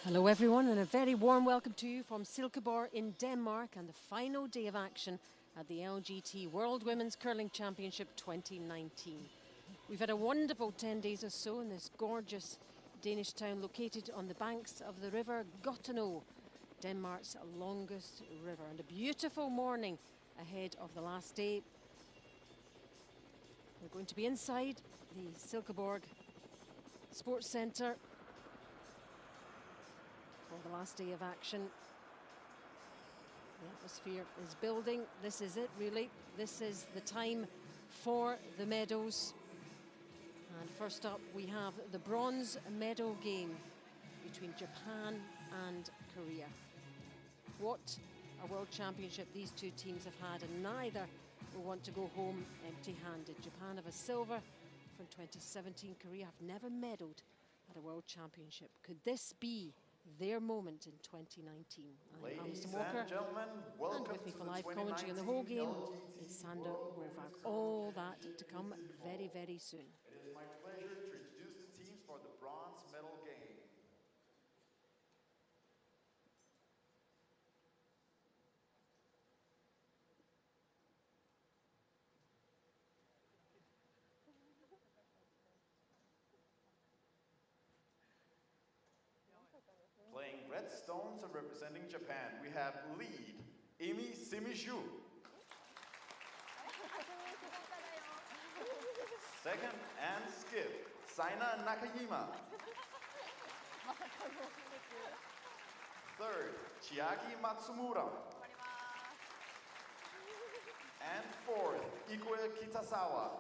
Hello everyone, and a very warm welcome to you from Silkeborg in Denmark and the final day of action at the LGT World Women's Curling Championship 2019. We've had a wonderful 10 days or so in this gorgeous Danish town located on the banks of the river Gothenå, Denmark's longest river, and a beautiful morning ahead of the last day. We're going to be inside the Silkeborg Sports Centre for the last day of action. The atmosphere is building. This is it, really. This is the time for the medals. And first up, we have the bronze medal game between Japan and Korea. What a world championship these two teams have had, and neither will want to go home empty-handed. Japan have a silver from 2017. Korea have never medalled at a world championship. Could this be their moment in 2019? I'm Alison Walker, and with me for live commentary on the whole game is Sander Rovak. All that to come very, very soon. It is my pleasure to introduce the teams for the bronze medal game. Playing red stones and representing Japan, we have lead, Emi Simiju. Second and skip, Saina Nakajima. Third, Chiaki Matsumura. And fourth, Ikue Kitasawa.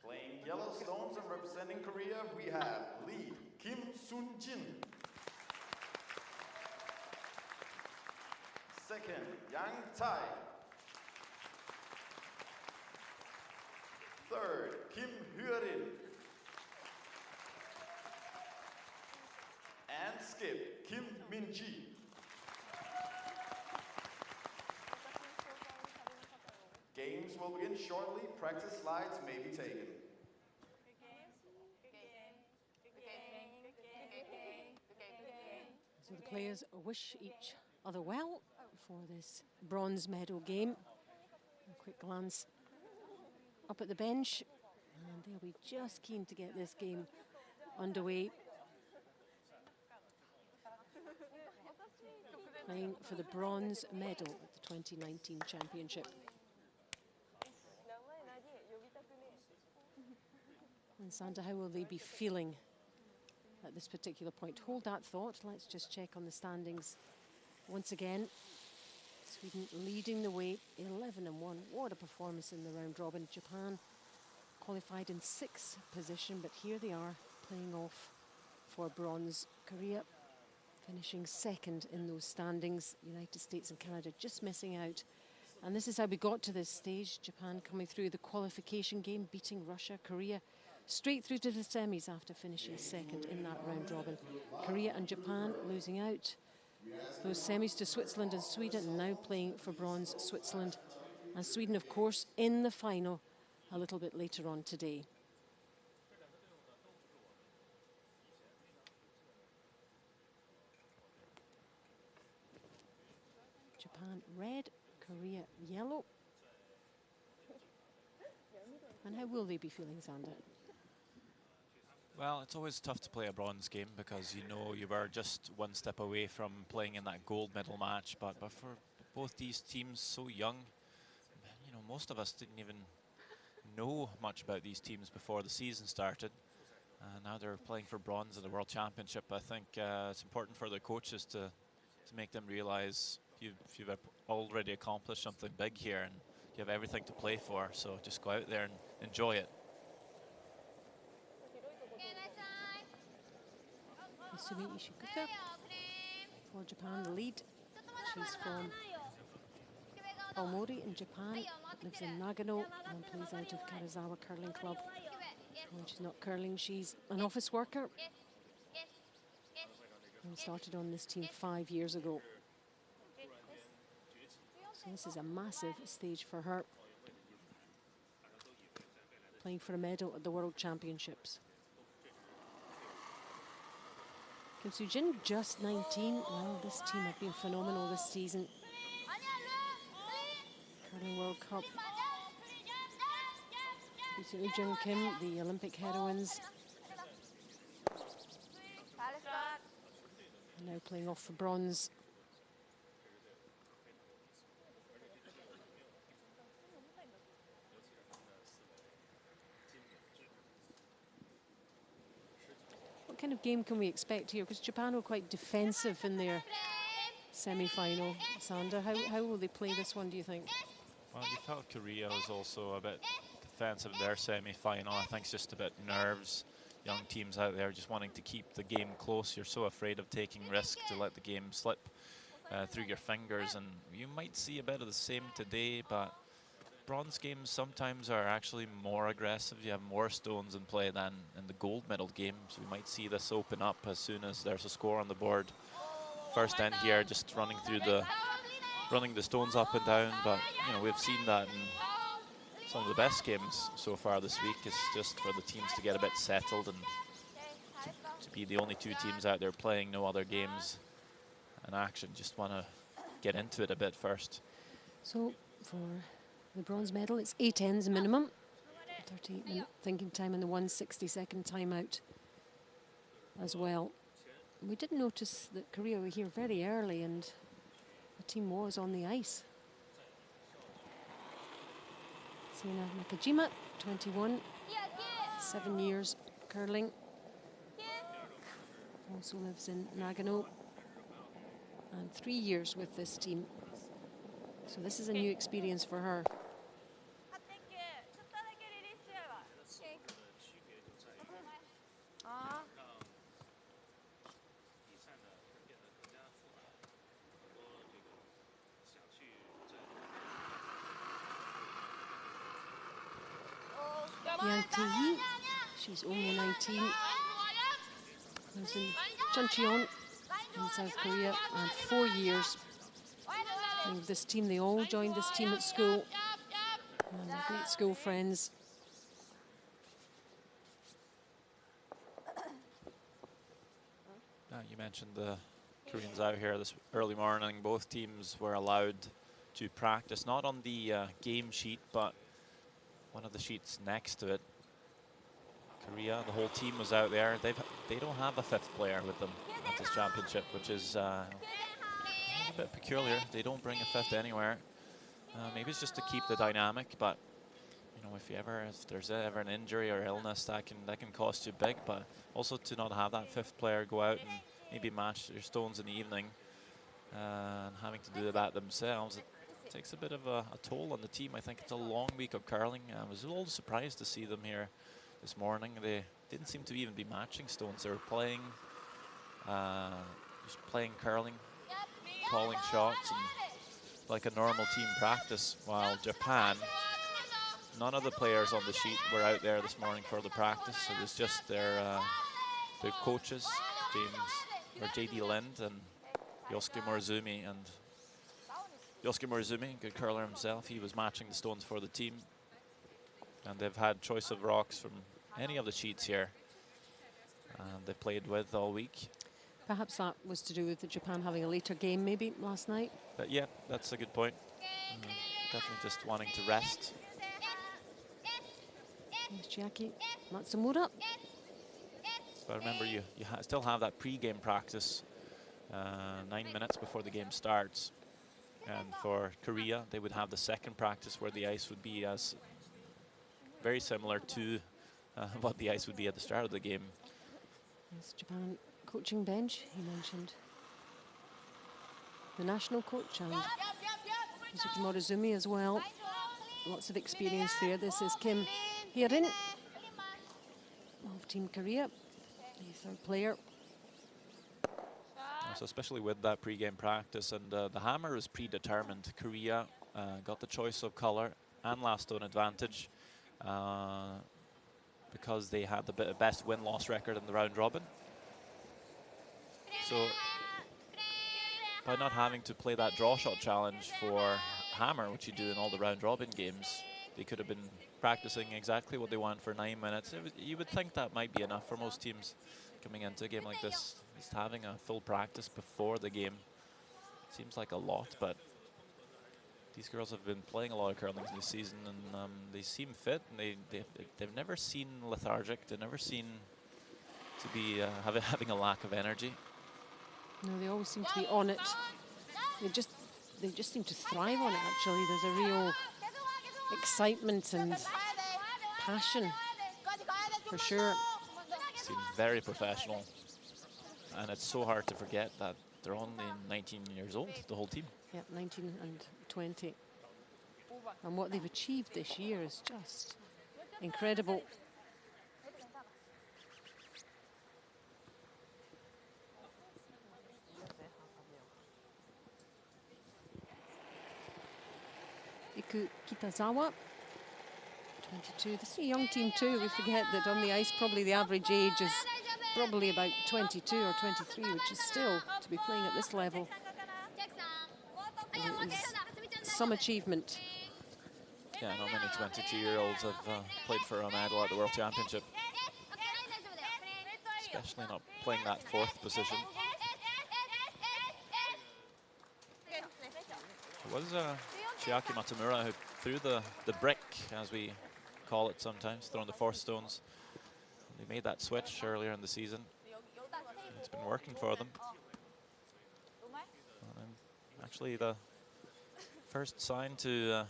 Playing yellow stones and representing Korea, we have lead, Kim Sun-jin. Second, Yang Tai. Third, Kim Hyo-rin. And skip, Kim Min-ji. Games will begin shortly. Practice slides may be taken. So the players wish each other well for this bronze medal game. A quick glance up at the bench, and they'll be just keen to get this game underway. Playing for the bronze medal at the 2019 championship. And Sander, how will they be feeling at this particular point? Hold that thought. Let's just check on the standings once again. Sweden leading the way, 11-1. What a performance in the round robin. Japan qualified in 6th position, but here they are playing off for bronze. Korea finishing 2nd in those standings. United States and Canada just missing out. And this is how we got to this stage. Japan coming through the qualification game, beating Russia. Korea straight through to the semis after finishing 2nd in that round robin. Korea and Japan losing out those semis to Switzerland and Sweden, and now playing for bronze, Switzerland and Sweden, of course, in the final a little bit later on today. Japan red, Korea yellow. And how will they be feeling, Sander? Well, it's always tough to play a bronze game because you know you were just one step away from playing in that gold medal match. But for both these teams so young, you know, most of us didn't even know much about these teams before the season started. Now they're playing for bronze at the World Championship. I think it's important for the coaches to make them realize you've already accomplished something big here and you have everything to play for. So just go out there and enjoy it. Sumi Ishikuta for Japan, the lead. She's from Aomori in Japan, lives in Nagano and plays out of Karazawa Curling Club. When she's not curling, she's an office worker and started on this team 5 years ago. So this is a massive stage for her. playing for a medal at the World Championships. Kim Soo-jin, just 19. Well, this team have been phenomenal this season. Curling World Cup. Beating Jung Kim, the Olympic heroines. And now playing off for bronze. What kind of game can we expect here? Because Japan were quite defensive in their semi-final. Sander, how will they play this one, do you think? Well, you felt Korea was also a bit defensive in their semi-final. I think it's just a bit nerves. Young teams out there just wanting to keep the game close. You're so afraid of taking risk to let the game slip through your fingers, and you might see a bit of the same today, but bronze games sometimes are actually more aggressive. You have more stones in play than in the gold medal games. We might see this open up as soon as there's a score on the board. First end here, just running the stones up and down, but you know, we've seen that in some of the best games so far this week. Is just for the teams to get a bit settled and to be the only two teams out there playing, no other games in action. Just want to get into it a bit first. So for the bronze medal, it's 8 ends minimum. 38-minute thinking time and the 1/62 timeout as well. We did notice that Korea were here very early and the team was on the ice. Seina Nakajima, 21, 7 years curling. Also lives in Nagano and 3 years with this team. So this is a new experience for her. Yang Tae-hee, she's only 19, lives in Chuncheon in South Korea, and 4 years. And with this team, they all joined this team at school, and they're great school friends. You mentioned the Koreans out here this early morning. Both teams were allowed to practice, not on the game sheet, but one of the sheets next to it. Korea, the whole team was out there. They don't have a fifth player with them at this championship, which is a bit peculiar. They don't bring a fifth anywhere. Maybe it's just to keep the dynamic, but you know, if there's ever an injury or illness, that can cost you big. But also to not have that fifth player go out and maybe match your stones in the evening, and having to do that themselves, it takes a bit of a toll on the team. I think it's a long week of curling. I was a little surprised to see them here this morning. They didn't seem to even be matching stones. They were playing, just playing curling, calling shots, and like a normal team practice. While Japan, none of the players on the sheet were out there this morning for the practice. It was just their coaches, J.D. Lind and Yosuke Morizumi. And Yosuke Morizumi, good curler himself, he was matching the stones for the team. And they've had choice of rocks from any of the sheets here. And they played with all week. Perhaps that was to do with the Japan having a later game maybe last night. But yeah, that's a good point. Definitely just wanting to rest. There's Chiaki Matsumura. But remember, you still have that pre-game practice 9 minutes before the game starts. And for Korea, they would have the second practice where the ice would be as very similar to what the ice would be at the start of the game. There's Japan coaching bench, he mentioned. The national coach and Yusuke Morizumi as well. Lots of experience there. This is Kim Hye-rin of Team Korea, the third player. So especially with that pre-game practice, and the hammer is predetermined. Korea got the choice of color and last stone advantage because they had the best win-loss record in the round robin. So by not having to play that draw shot challenge for hammer, which you do in all the round robin games, they could have been practicing exactly what they want for 9 minutes. You would think that might be enough for most teams coming into a game like this. Just having a full practice before the game seems like a lot, but these girls have been playing a lot of curling this season, and they seem fit. And they've never seen lethargic. They've never seen to be having a lack of energy. No, they always seem to be on it. They just seem to thrive on it. Actually, there's a real excitement and passion, for sure. Seem very professional, and it's so hard to forget that they're only 19 years old, the whole team. Yeah, 19 and 20. And what they've achieved this year is just incredible. Iku Kitazawa, 22. This is a young team too. We forget that on the ice probably the average age is probably about 22 or 23, which is still, to be playing at this level, is some achievement. Yeah, not many 22-year-olds have played for a medal at the World Championship, especially not playing that fourth position. It was Chiaki Matamura who threw the brick, as we call it sometimes, throwing the fourth stones. They made that switch earlier in the season. It's been working for them. And actually, the first sign to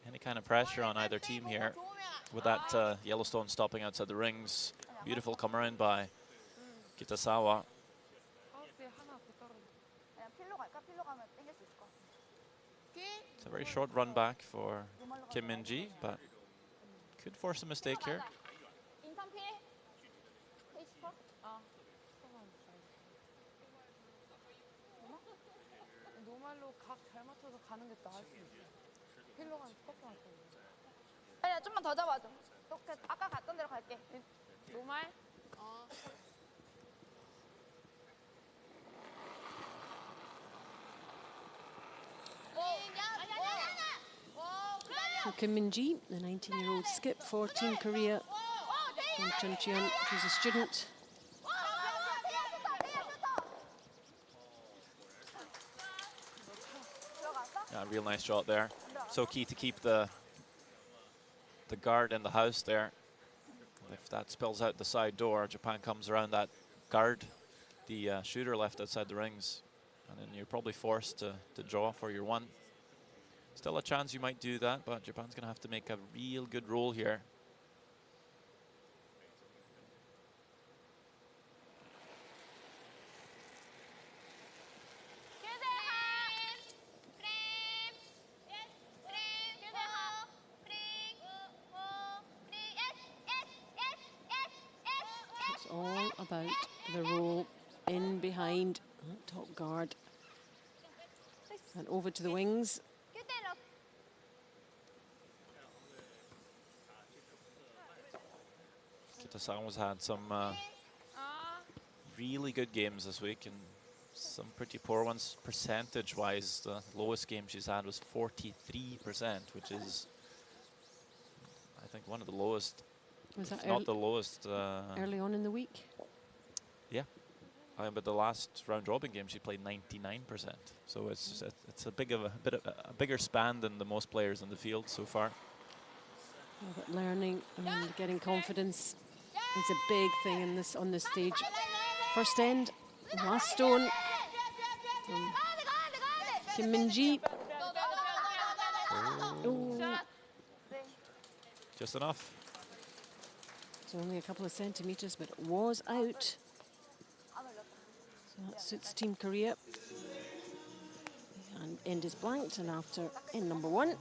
any kind of pressure on either team here, with that Yellowstone stopping outside the rings. Beautiful come around by Kitazawa. It's a very short run back for Kim Min-ji, but could force a mistake here. 좀만 더 잡아줘. 아까 갔던 대로 갈게. 노말? So Kim Min-ji, the 19-year-old skip for Team Korea from Chuncheon, who's a student. Yeah, real nice shot there. So key to keep the guard in the house there. If that spills out the side door, Japan comes around that guard, the shooter left outside the rings, and then you're probably forced to draw for your one. Still a chance you might do that, but Japan's going to have to make a real good roll here. It's all about the roll in behind that top guard and over to the wings. Kitazawa's had some really good games this week and some pretty poor ones. Percentage-wise, the lowest game she's had was 43%, which is, I think, one of the lowest. Was that not the lowest. Early on in the week? Yeah. But the last round robin game she played 99%. So it's a bigger span than the most players in the field so far. But learning and getting confidence is a big thing in this on this stage. First end, last stone from Kim Min-ji. Oh. Just enough. It's only a couple of centimetres, but it was out. So that suits Team Korea. And end is blanked, and after end number 1.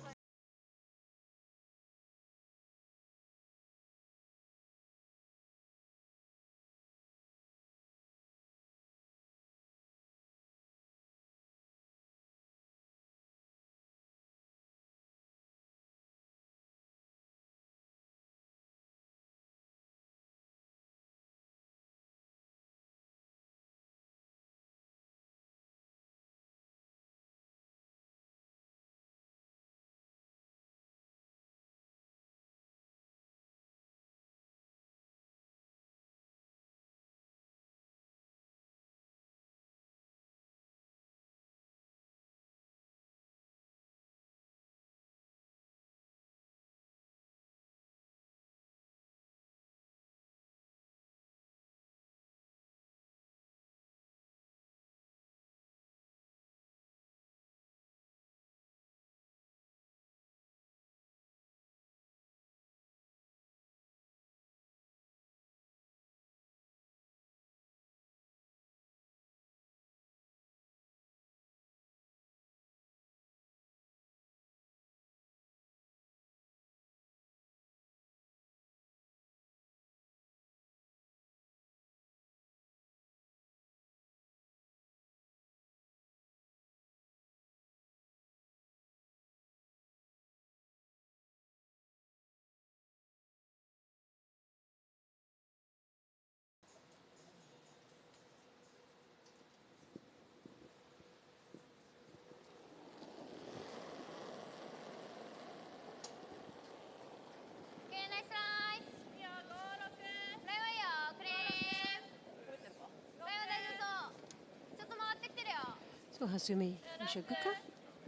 So Hasumi Ishizuka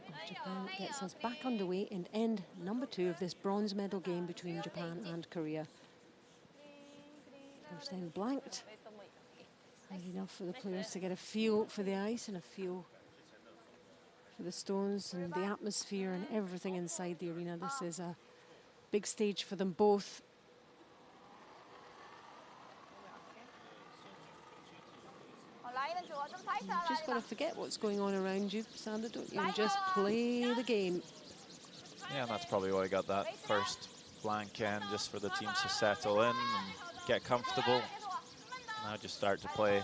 of Japan gets us back underway in end number 2 of this bronze medal game between Japan and Korea. First end blanked. Not enough for the players to get a feel for the ice and a feel for the stones and the atmosphere and everything inside the arena. This is a big stage for them both. You just got to forget what's going on around you, Sandra, don't you? And just play the game. Yeah, and that's probably why I got that first blank end, just for the teams to settle in and get comfortable. Now just start to play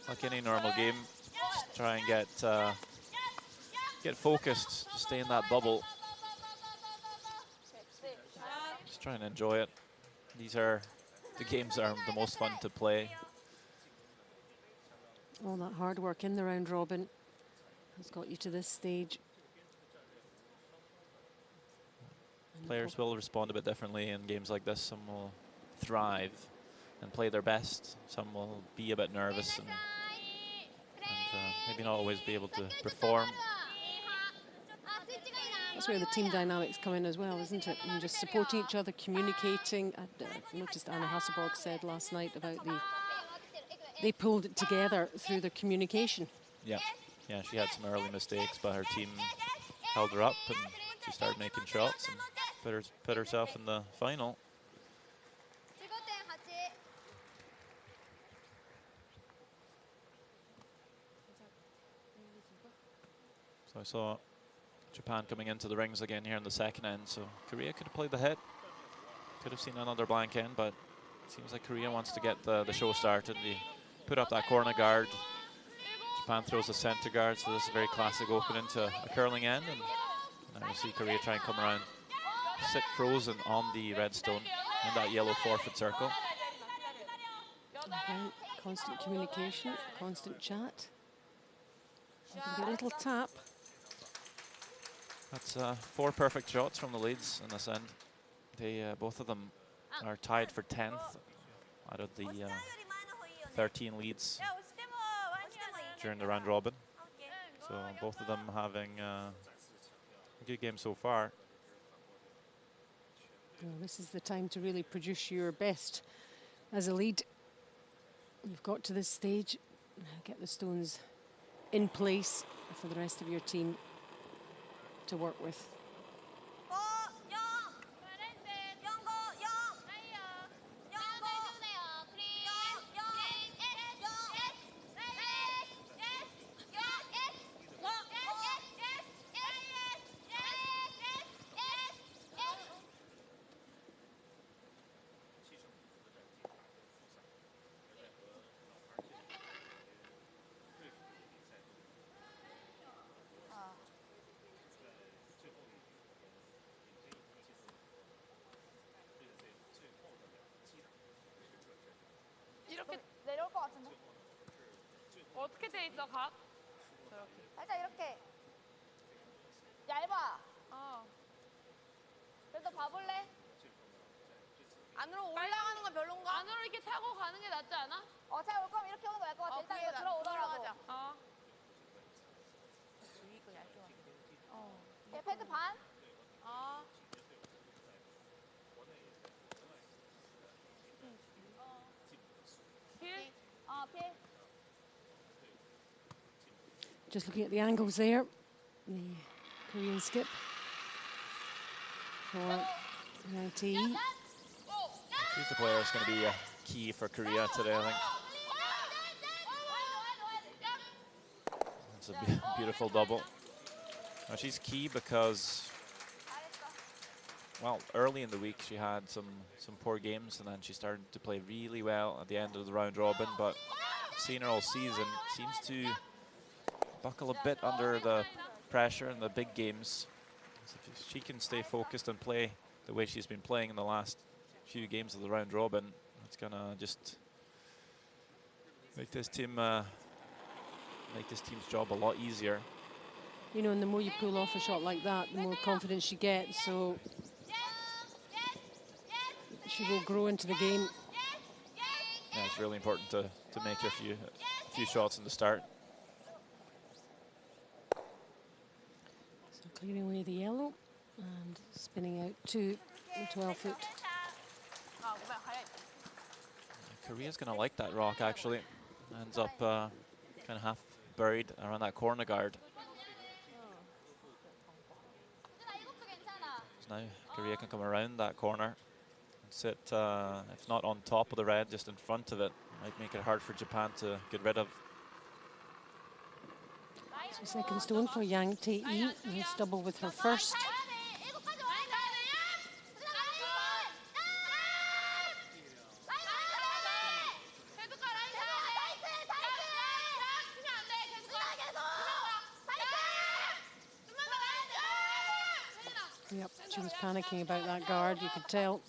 like any normal game. Just try and get focused, stay in that bubble. Just try and enjoy it. These are the games that are the most fun to play. All that hard work in the round robin has got you to this stage. Players will respond a bit differently in games like this. Some will thrive and play their best. Some will be a bit nervous and maybe not always be able to perform. That's where the team dynamics come in as well, isn't it? And just supporting each other, communicating. I noticed Anna Hasselborg said last night about they pulled it together through the communication. Yeah, she had some early mistakes, but her team held her up and she started making shots and put herself in the final. So I saw Japan coming into the rings again here in the second end, so Korea could have played the hit. Could have seen another blank end, but it seems like Korea wants to get the show started. They put up that corner guard. Japan throws a center guard, so this is a very classic open into a curling end. And now you see Korea try and come around, sit frozen on the red stone in that yellow forfeit circle. Okay. Constant communication, constant chat. A little tap. That's 4 perfect shots from the leads in this end. They both of them are tied for 10th out of the 13 leads during the round robin. So both of them having a good game so far. Well, this is the time to really produce your best as a lead. You've got to this stage. Now get the stones in place for the rest of your team to work with. 이렇게 내려올 것 같은데? 어떻게 돼 있어, 각? 살짝 이렇게 얇아. 그래도 봐볼래? 안으로 올라가는 건 별론가? 안으로 이렇게 타고 가는 게 낫지 않아? 차 올 거면 이렇게 오는 거 날 것 같아. 일단 이거 들어오더라도. 이거 얇게 얘 패드 반? Just looking at the angles there, the Korean skip for LGT. She's the player that's going to be key for Korea today, I think. That's a beautiful double. Now she's key because, well, early in the week she had some poor games and then she started to play really well at the end of the round robin, but seeing her all season seems to buckle a bit under the pressure in the big games. So if she can stay focused and play the way she's been playing in the last few games of the round robin, it's gonna just make this team make this team's job a lot easier. You know, and the more you pull off a shot like that, the more confidence she gets, so she will grow into the game. Yeah, it's really important to make a few shots in the start. Clearing away the yellow and spinning out to the 12-foot. Korea's going to like that rock, actually. Ends up kind of half buried around that corner guard. So now Korea can come around that corner and sit, if not on top of the red, just in front of it. Might make it hard for Japan to get rid of. So second stone for Yang Tae-yi. Nice double with her first. Yep, she was panicking about that guard, you could tell.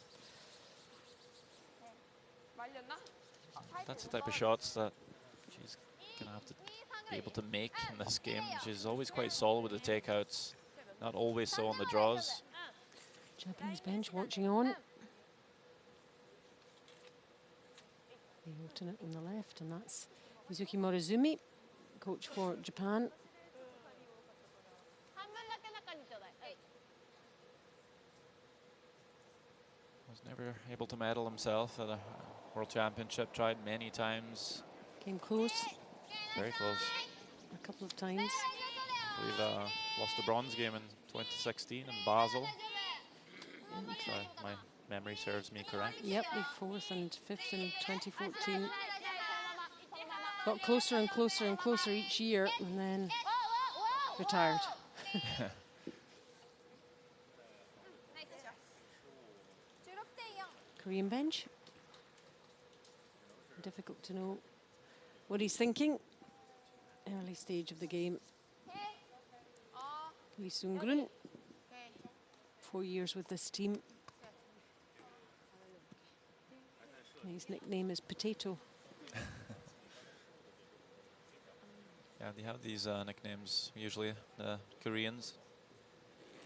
That's the type of shots that she's going to have to be able to make in this game. She's always quite solid with the takeouts, not always so on the draws. Japanese bench watching on. The alternate on the left, and that's Mizuki Morizumi, coach for Japan. Was never able to medal himself at a World Championship, tried many times. Came close. Very close. A couple of times. I believe lost the bronze game in 2016 in Basel. If my memory serves me correct. Yep, the 4th and 5th in 2014. Got closer and closer and closer each year, and then retired. Korean bench. Difficult to know what he's thinking. Early stage of the game. Lee Seung-grun, 4 years with this team. His nickname is Potato. Yeah, they have these nicknames usually, the Koreans.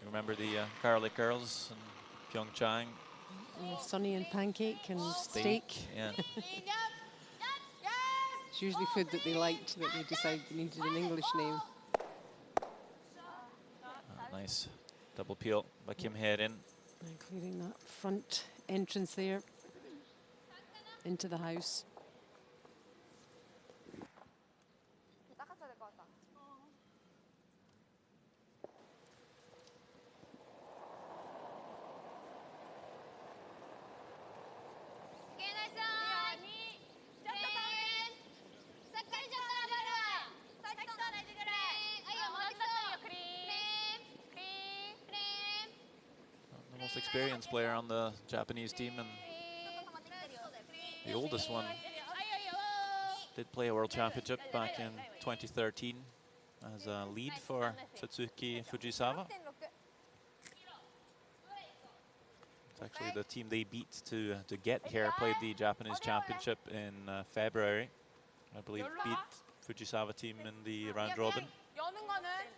You remember the garlic girls in Pyeongchang? Sunny and pancake and steak. Yeah. It's usually food that they liked that they decided they needed an English name. Nice double peel by Kim Hae-rin. And clearing that front entrance there into the house. The most experienced player on the Japanese team, and the oldest one. Did play a World Championship back in 2013 as a lead for Satsuki Fujisawa. It's actually the team they beat to get here, played the Japanese Championship in February. I believe beat Fujisawa team in the round robin,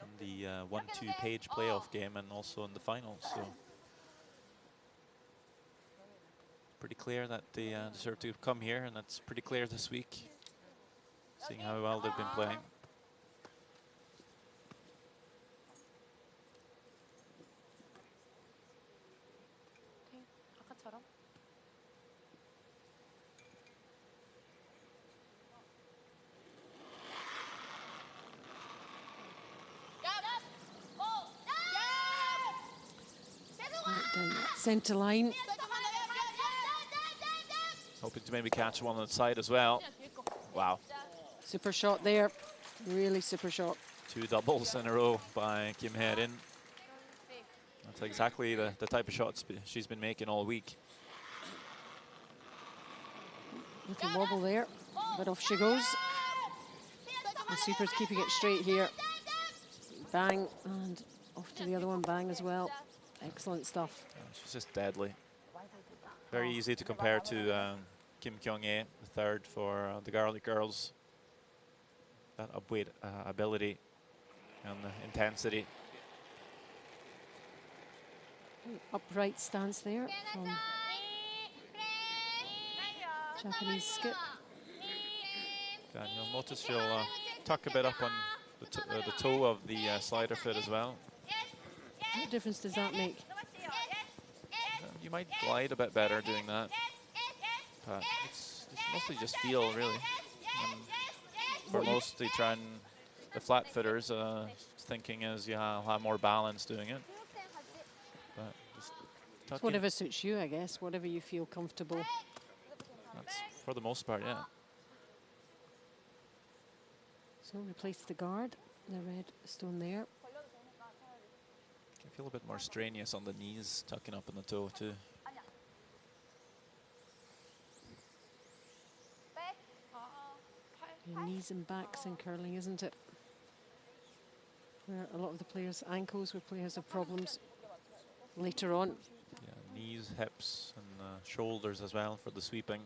in the 1-2 page playoff game, and also in the finals. So pretty clear that they deserve to come here, and that's pretty clear this week, seeing how well they've been playing. Right down that centre line. Hoping to maybe catch one on the side as well. Wow. Super shot there. Really super shot. 2 doubles in a row by Kim Hae-rin. That's exactly the type of shots she's been making all week. Little wobble there, but off she goes. The super's keeping it straight here. Bang, and off to the other one, bang as well. Excellent stuff. She's just deadly. Very easy to compare to Kim Kyung-ae, the third for the Garlic Girls. That upweight ability and the intensity. Upright stance there from Japanese skip. And you'll notice she'll tuck a bit up on the toe of the slider foot as well. What difference does that make? You might glide a bit better doing that. But it's mostly just feel, really. For most, they try and the flat footers thinking is I'll have more balance doing it. But just It's whatever suits you, I guess. Whatever you feel comfortable. That's for the most part, yeah. So replace the guard, the red stone there. Can feel a bit more strenuous on the knees, tucking up in the toe too. Your knees and backs in curling, isn't it? Where a lot of the players' ankles, where players have problems later on. Yeah, knees, hips, and shoulders as well for the sweeping.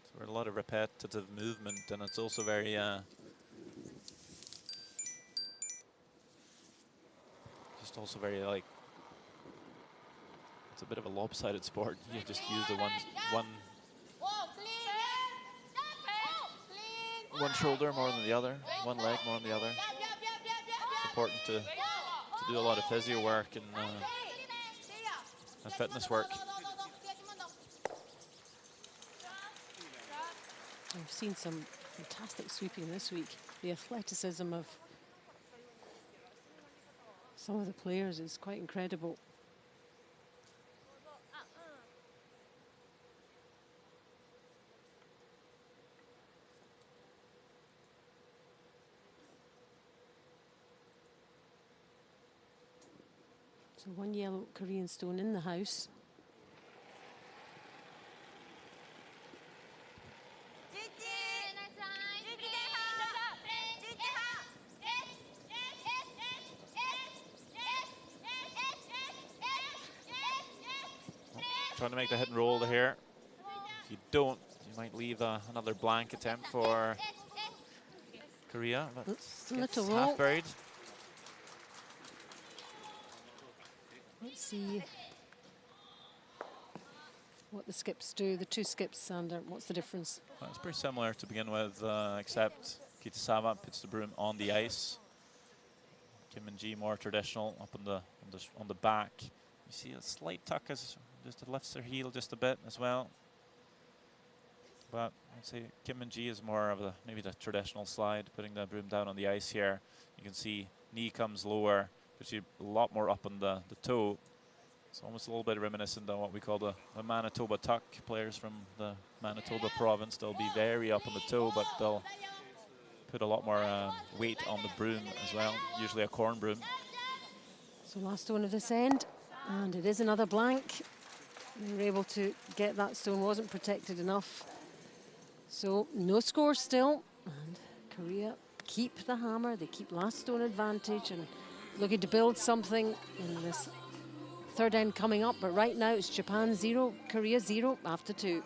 So a lot of repetitive movement, and it's also very just also very like it's a bit of a lopsided sport. You just use the one shoulder more than the other, one leg more than the other. It's important to do a lot of physio work and fitness work. I've seen some fantastic sweeping this week. The athleticism of some of the players is quite incredible. So one yellow Korean stone in the house. Trying to make the hit and roll here. If you don't, you might leave another blank attempt for Korea. But Little it's roll. half buried. Let's see what the skips do. The two skips, Sander, what's the difference? Well, it's pretty similar to begin with, except Kitasawa puts the broom on the ice. Kim and G more traditional up on the back. You see a slight tuck as just lifts her heel just a bit as well. But I'd say Kim and G is more of maybe the traditional slide, putting the broom down on the ice here. You can see knee comes lower, but she's a lot more up on the toe. It's almost a little bit reminiscent of what we call the Manitoba tuck. Players from the Manitoba province, they'll be very up on the toe, but they'll put a lot more weight on the broom as well, usually a corn broom. So last stone of this end, and it is another blank. They were able to get that stone, wasn't protected enough. So no score still, and Korea keep the hammer. They keep last stone advantage and looking to build something in this third end coming up. But right now it's Japan 0, Korea 0 after 2.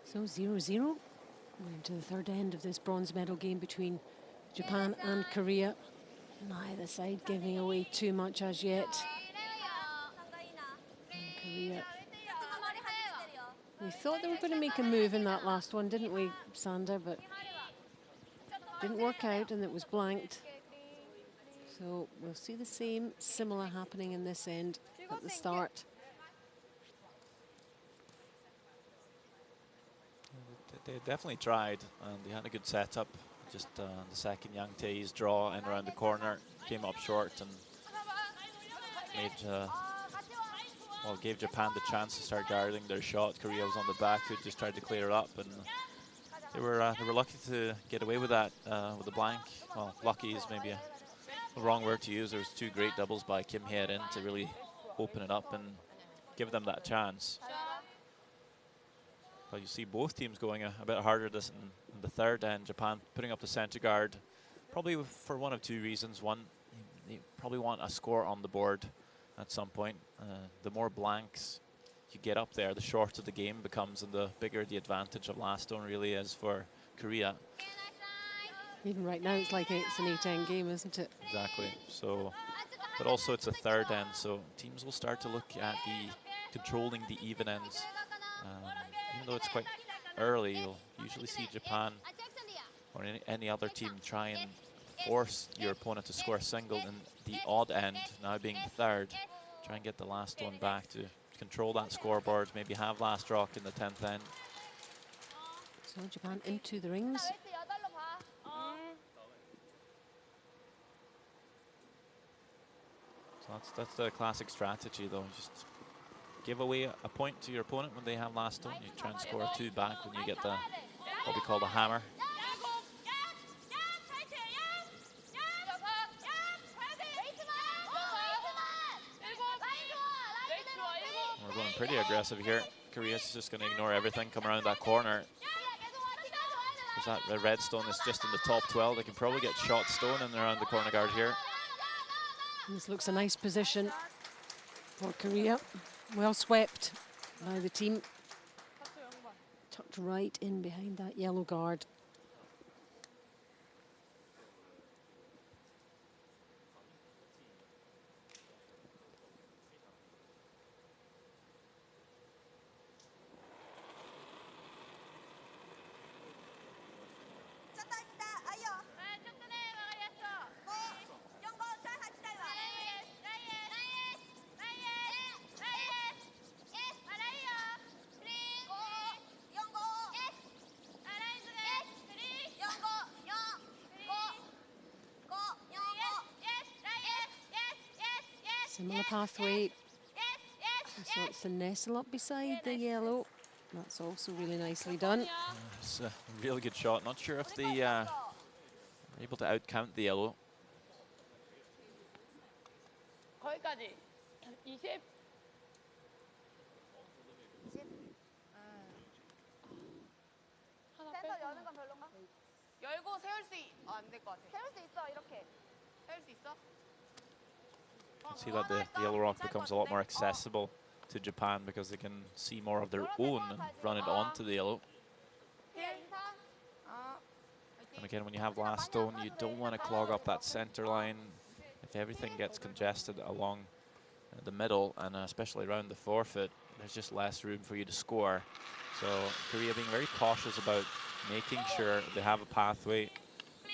So 0-0. Into the third end of this bronze medal game between Japan and Korea. Neither side giving away too much as yet. And Korea, we thought they were going to make a move in that last one, didn't we, Sander? But didn't work out, and it was blanked. So we'll see the same, similar happening in this end at the start. They definitely tried, and they had a good setup. Just the second Yang Tae's draw in around the corner came up short and made well, gave Japan the chance to start guarding their shot. Korea was on the back, who just tried to clear up, and they were lucky to get away with that with the blank. Well, lucky is maybe a wrong word to use. There was two great doubles by Kim Hye-rin to really open it up and give them that chance. But you see both teams going a bit harder this in the third end. Japan putting up the center guard, probably for one of two reasons. One, they probably want a score on the board at some point. The more blanks you get up there, the shorter the game becomes, and the bigger the advantage of last stone really is for Korea. Even right now, it's like it's an 8-end game, isn't it? Exactly. So, but also it's a third end, so teams will start to look at the controlling the even ends. Even though it's quite early, you'll usually see Japan or any other team try and force your opponent to score a single in the odd end, now being the third. Try and get the last one back to control that scoreboard, maybe have last rock in the 10th end. So Japan into the rings. So that's the classic strategy, though. Just give away a point to your opponent when they have last stone. You try and score a 2 back when you get the what we call the hammer. We're going pretty aggressive here. Korea's just going to ignore everything, come around that corner. Because that red stone is just in the top 12. They can probably get shot stone in around the corner guard here. This looks a nice position for Korea. Well swept by the team. Tucked right in behind that yellow guard. Similar pathway. So it's the nestle up beside the yellow. That's also really nicely done. It's a really good shot. Not sure if they are able to outcount the yellow. 거기까지 20. 센터 여는 건 별론가? 열고 세울 수 안 될 것 같아. 세울 수 있어 이렇게. 세울 수 있어? See that the yellow rock becomes a lot more accessible to Japan because they can see more of their own and run it onto the yellow. And again, when you have last stone, you don't want to clog up that center line. If everything gets congested along the middle and especially around the forefoot, there's just less room for you to score. So Korea being very cautious about making sure they have a pathway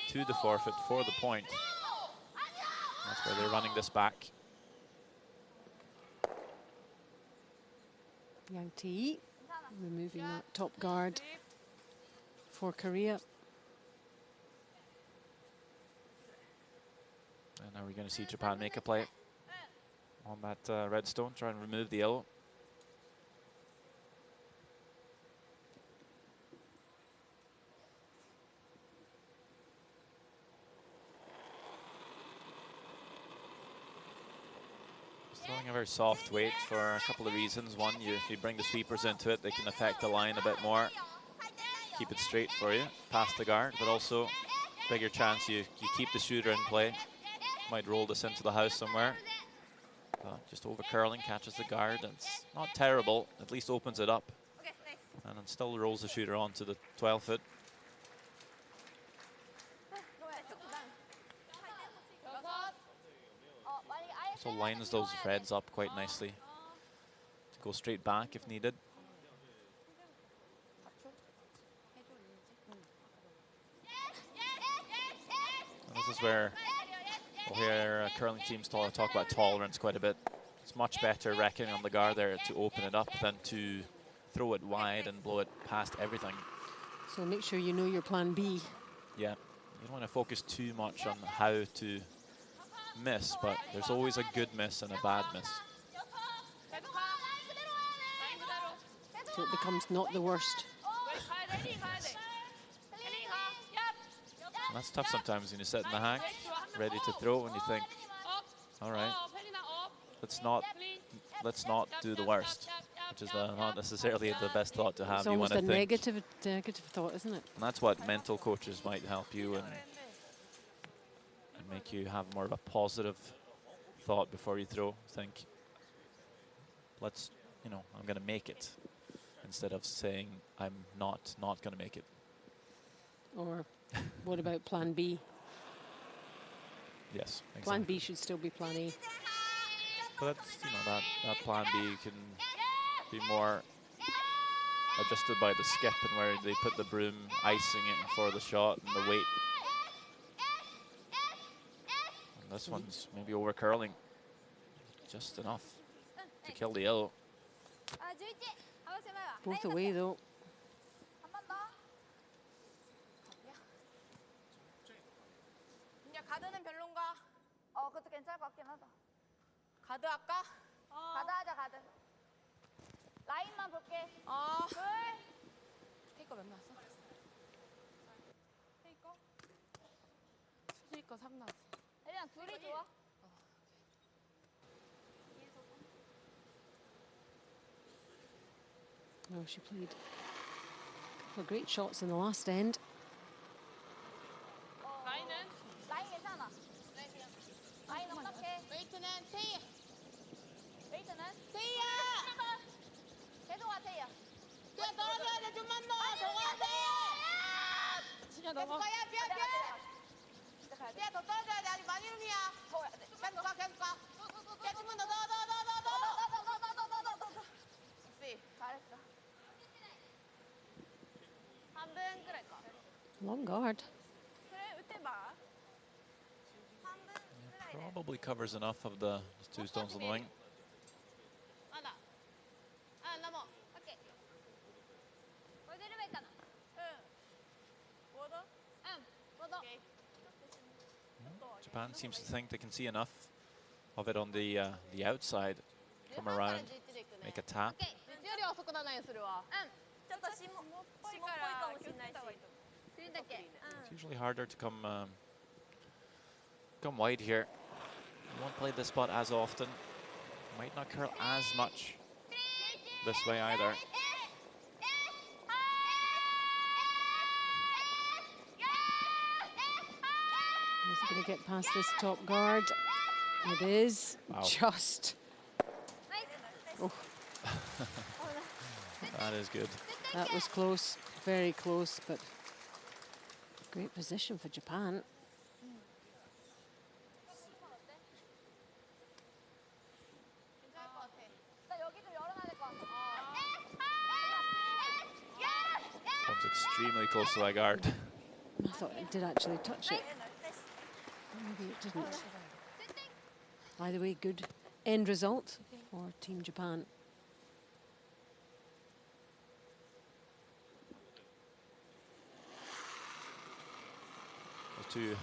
to the forefoot for the point. That's why they're running this back. Yang Tae removing that top guard for Korea. And now we're going to see Japan make a play on that red stone, try and remove the yellow. Throwing a very soft weight for a couple of reasons. One, if you bring the sweepers into it, they can affect the line a bit more. Keep it straight for you, past the guard, but also bigger chance you keep the shooter in play. Might roll this into the house somewhere. Just over curling, catches the guard. It's not terrible, at least opens it up. And then still rolls the shooter onto the 12 foot. So lines those reds up quite nicely to go straight back if needed. And this is where we'll hear curling teams talk about tolerance quite a bit. It's much better reckoning on the guard there to open it up than to throw it wide and blow it past everything. So make sure you know your plan B. Yeah, you don't want to focus too much on how to miss, but there's always a good miss and a bad miss. So it becomes not the worst. And that's tough sometimes when you sit in the hack, ready to throw, and you think, all right, let's not do the worst, which is not necessarily the best thought to have. It's almost a negative thought, isn't it? And that's what mental coaches might help you and make you have more of a positive thought before you throw. Think, I'm going to make it, instead of saying I'm not going to make it. Or what about plan B? Yes, exactly. Plan B should still be plan A. But that's, that plan B can be more adjusted by the skip and where they put the broom, icing it for the shot and the weight. And this one's maybe over curling just enough to kill the yellow. Both away though. 가드는 별론가? 그것도 괜찮을 것 같긴 하다. 가드 할까? 가드 하자, 가드. 라인만 볼게. 둘. 테이커 몇 나왔어? 테이커 3 나왔어. 혜리랑 둘이 좋아. No, she played a couple of great shots in the last end. 라인은? 라인 괜찮아. 라인 어떡해? 웨이트는 테이. 웨이트는? 테이야! 계속 와, 태희야. 그냥 떨어져야 돼. 좀만 더. 더 가야 돼. 진짜 계속 넘어. 가야 돼. 진짜 가야 돼. 야, 더 떨어져야 돼. 아직 많이 rum이야. 더 가야 돼. 계속 가. 야, 좀만 더. 잘했어. 3등 그럴까? Long guard. 그래, 이때 봐. Probably covers enough of the two stones on the wing. 맞아. 넘어. 오케이. 거기 있잖아. 뭐더? 뭐더? Japan seems to think they can see enough of it on the outside, come around, make a tap. より遅くならないようにするわ。ちょっと霜っぽいかもしれないし。クリーンだけ。 It's usually harder to come wide here. You won't play this spot as often. Might not curl as much this way either. Is it going to get past this top guard? It is. Wow. Just. Oh, That is good. that was close. Very close, but great position for Japan. 나 여기 좀 열어놔야 될 것 같아. Comes extremely close to that guard. I thought it did actually touch it. Maybe it didn't. Either way, good end result for Team Japan. Those two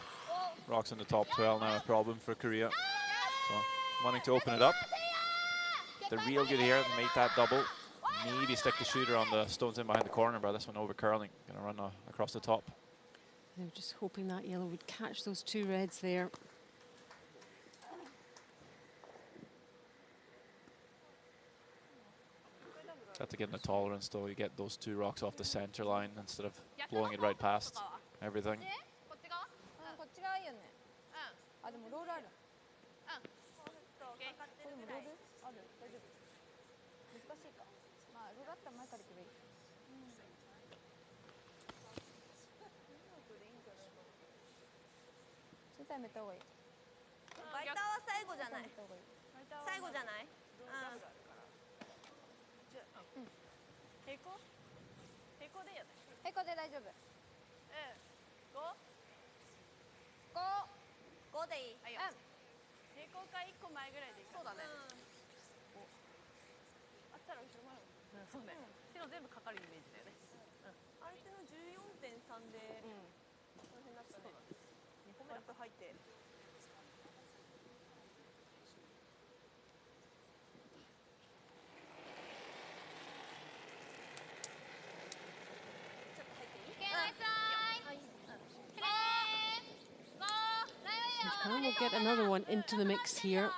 rocks in the top 12 now a problem for Korea. So wanting to open it up. They're real good here. They make that double. Maybe stick the shooter on the stones in behind the corner, but this one over curling. Gonna run across the top. They were just hoping that yellow would catch those two reds there. Have to get in the tolerance though. You get those two rocks off the center line instead of blowing it right past everything. こっち側？こっち側いいよね。でもロールある。これもロールある。大丈夫。難しいか。ロールあったら前から行けばいい。小さいめた方がいい。ファイターは最後じゃない。最後じゃない。平行？平行でいいよね。平行で大丈夫。5でいい。平行か1個前ぐらいでいいか。そうだね。あったら後ろ前。そうね。手の全部かかるイメージだよね。相手の14.3でこの辺だったね。2個目だと入って。Japan will get another one into the mix here.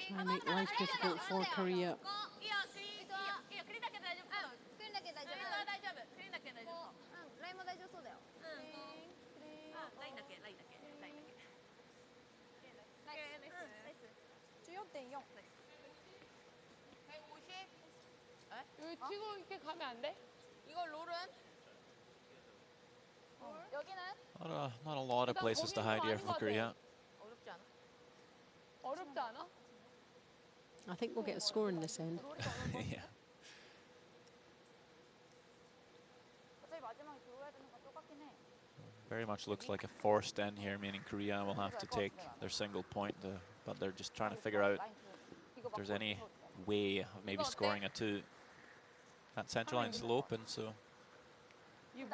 Try and make life difficult for Korea. 치고 이렇게 가면 안 돼? 이거 롤은? 여기는? Not a lot of places to hide here for Korea. 어렵지 않아? 어렵지 않아? I think we'll get a score in this end. Yeah. Very much looks like a forced end here, meaning Korea will have to take their single point, but they're just trying to figure out if there's any way of maybe scoring a 2. That central line's still open, so you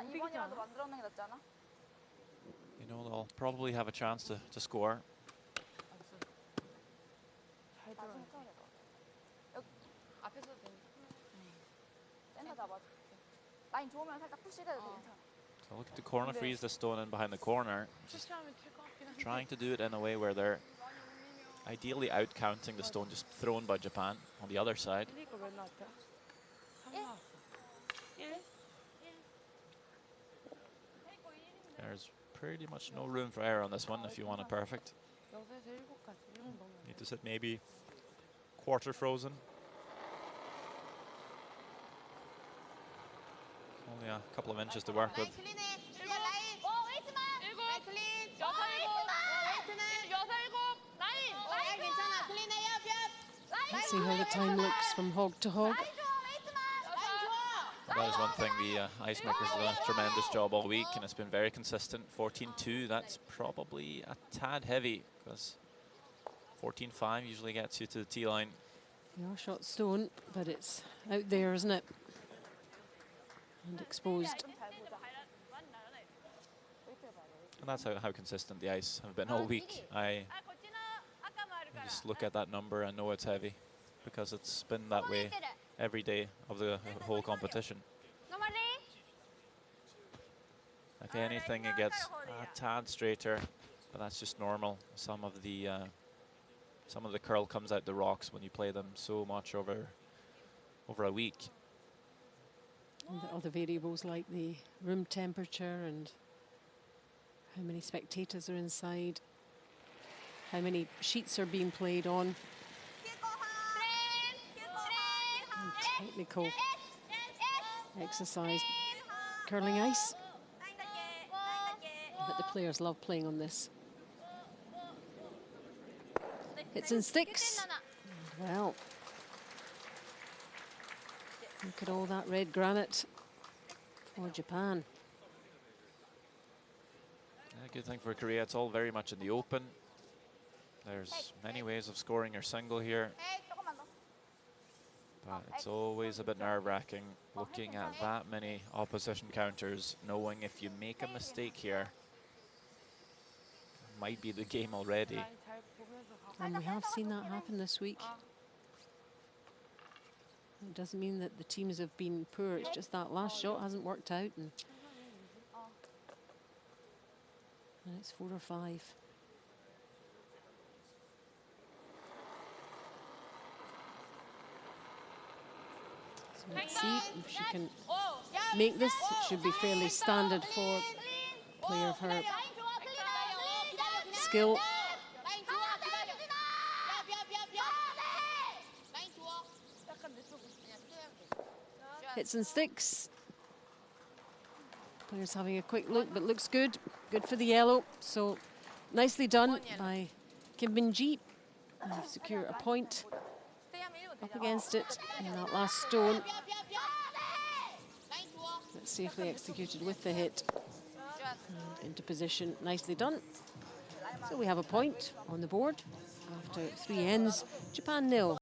know they'll probably have a chance to score. So look at the corner freeze the stone in behind the corner. Just trying to do it in a way where they're ideally out counting the stone just thrown by Japan on the other side. There's pretty much no room for error on this one if you want it perfect. Need to sit maybe quarter frozen. Only a couple of inches to work with. Let's see how the time looks from hog to hog. That is one thing the ice makers did a tremendous job all week, and it's been very consistent. 14-2, that's probably a tad heavy, because 14-5 usually gets you to the tee line. They are shot stone, but it's out there, isn't it? And exposed. And that's how consistent the ice have been all week. I just look at that number and know it's heavy, because it's been that way every day of the whole competition. If anything, it gets a tad straighter, but that's just normal. Some of the curl comes out the rocks when you play them so much over a week. And the other variables like the room temperature and how many spectators are inside, how many sheets are being played on, and technical exercise, curling ice. But the players love playing on this. Hits and sticks. Well, look at all that red granite for Japan. Yeah, good thing for Korea, it's all very much in the open. There's many ways of scoring your single here. But it's always a bit nerve-wracking looking at that many opposition counters, knowing if you make a mistake here, it might be the game already. And we have seen that happen this week. It doesn't mean that the teams have been poor, it's just that last shot hasn't worked out. And it's 4 or 5. So let's see if she can make this. It should be fairly standard for a player of her skill. Hits and sticks. Players having a quick look, but looks good. Good for the yellow. So nicely done by Kim Min-ji. Secure a point up against it in that last stone. That's safely executed with the hit and into position. Nicely done. So we have a point on the board after 3 ends. Japan 0.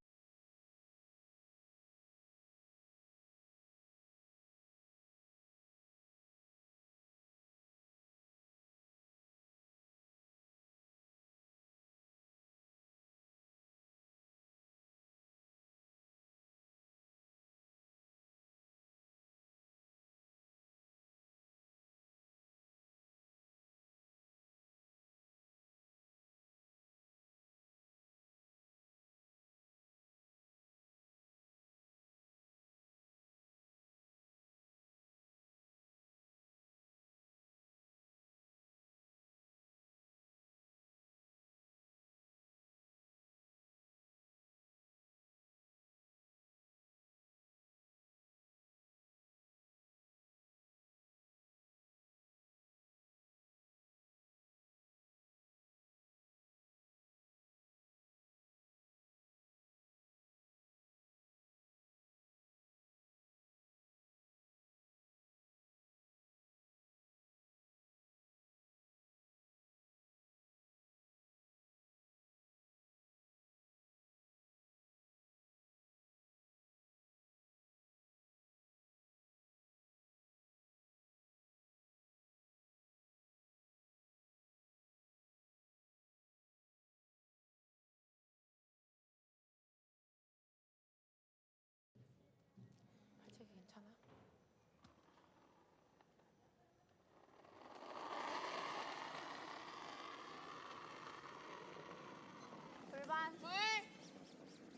불반.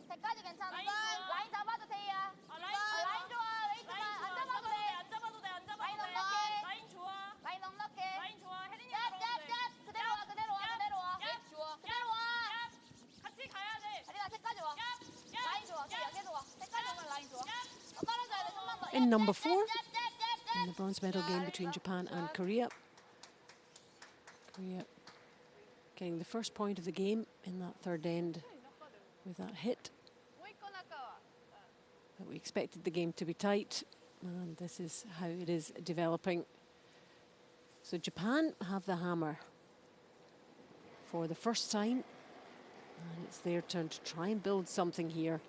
색까지 괜찮아. 라인 잡아도 돼요. 라인 좋아. 웨이트만 안 잡아도 돼. 라인 넉넉해. 라인 넉넉해. 짭짭짭. 그대로 와. 그대로 와. 그대로 와. 같이 가야 돼. 아리나 색까지 와. 라인 좋아. 계속 와. 색까지 오면 라인 좋아. 떨어져야 돼. 좀만 더. In number 4, in the bronze medal game between Japan and Korea. Korea getting the first point of the game in that third end with that hit. But we expected the game to be tight, and this is how it is developing. So Japan have the hammer for the first time, and it's their turn to try and build something here.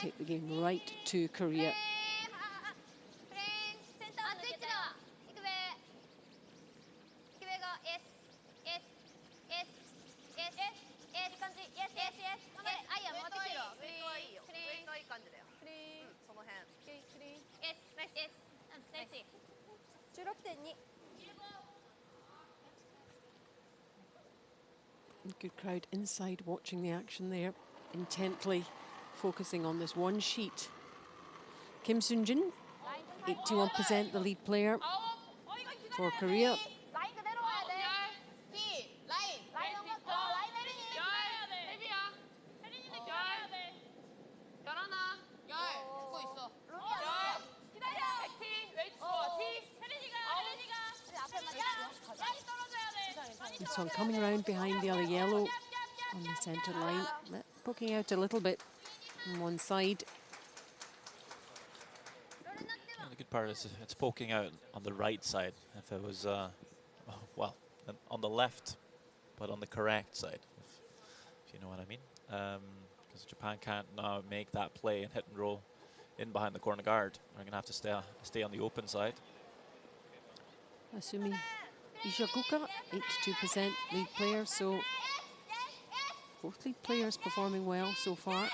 Take the game right to Korea. Good crowd inside watching the action there, intently focusing on this one sheet. Kim Soon-jin, 81% the lead player for Korea. This one coming around behind the other yellow on the centre line, poking out a little bit on one side. And the good part is it's poking out on the right side. If it was, well, on the left, but on the correct side, if you know what I mean. Because Japan can't now make that play and hit and roll in behind the corner guard. They're going to have to stay on the open side. Asumi Ishakuka, 82% lead player, so both lead players performing well so far.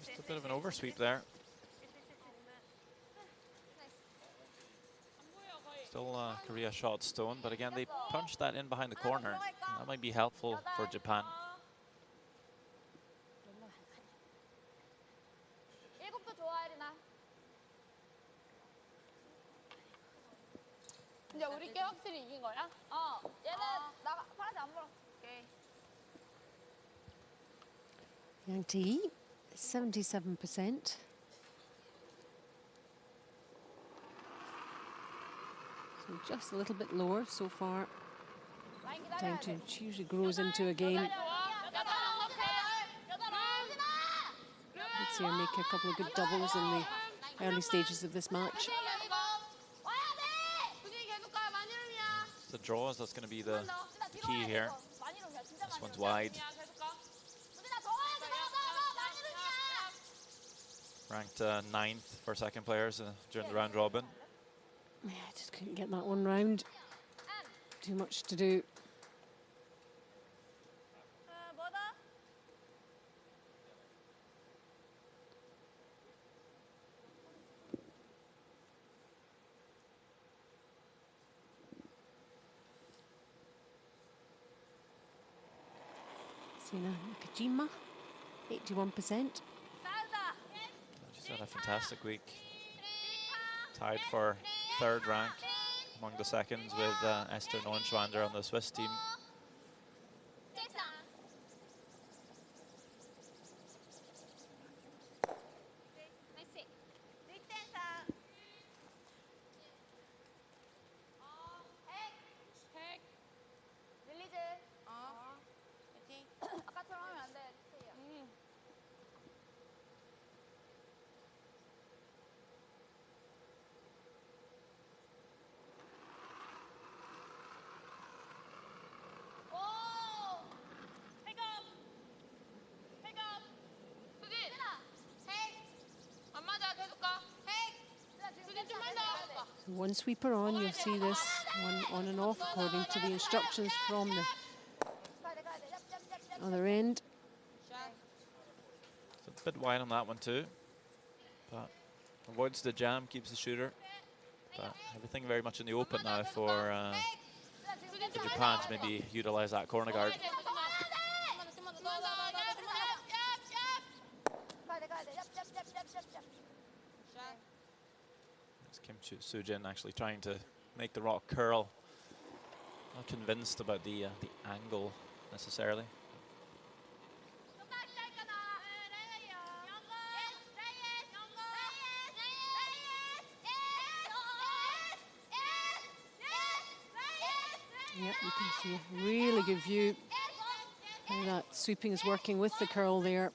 Just a bit of an oversweep there. Still Korea shot stone, but again, they punched that in behind the corner. That might be helpful for Japan. 이제 우리께 확실히 이긴 거야? 얘는 파란색 안 보러. 오케이. Yang Ti, 77%. So just a little bit lower so far. 라인 Time 기다려야 to 돼. usually grows into a game. 여덟 넉넉해. Let's see her make a couple of good doubles in the early stages of this match. 와야 돼. 분위기 계속 가. 만일음이야. It's the draws that's going to be the key here. 만일음이야. 진짜 This one's 만일음이야. wide. 계속 가. 우진아 더 와야 돼. 더 만일음이야. Ranked 9th for second players during the round robin. Yeah, just couldn't get that one round. Too much to do. 뭐다? Sina Nakajima, 81%. 나다. She's had a fantastic week. Tied for third rank among the seconds with Esther Neuenschwander on the Swiss team. 책상. 나이스. 윗댄사. 핵. 릴리즈. 파이팅. 아까처럼 하면 안 돼. 오! 핵업! 핵업! 수진! 핵! 안 맞아, 계속 가. 핵! 수진 좀만 더! So one sweeper on, you'll see this one on and off according to the instructions from the other end. It's a bit wide on that one too, but avoids the jam, keeps the shooter. But everything very much in the open now for Japan to maybe utilize that corner guard. It's Kim Soo-jin actually trying to make the rock curl. Not convinced about the angle necessarily. Yep, you can see a really good view how that sweeping is working with the curl there.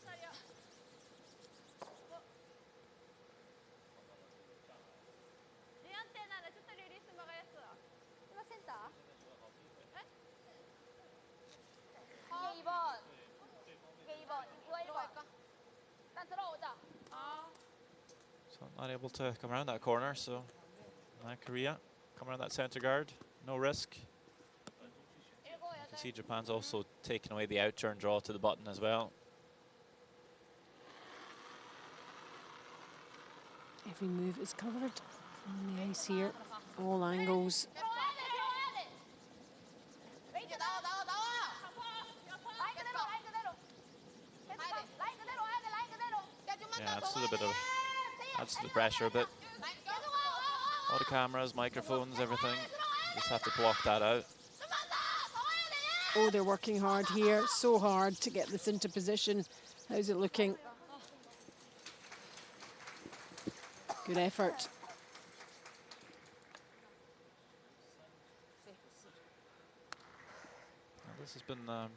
So not able to come around that corner, so now Korea come around that center guard, no risk. You can see Japan's also taken away the out turn draw to the button as well. Every move is covered on the ice here, all angles. Yeah, adds to the bit of adds to the pressure a bit. All the cameras, microphones, everything. Just have to block that out. Oh, they're working hard here, so hard to get this into position. How's it looking? Good effort. Now, this has been a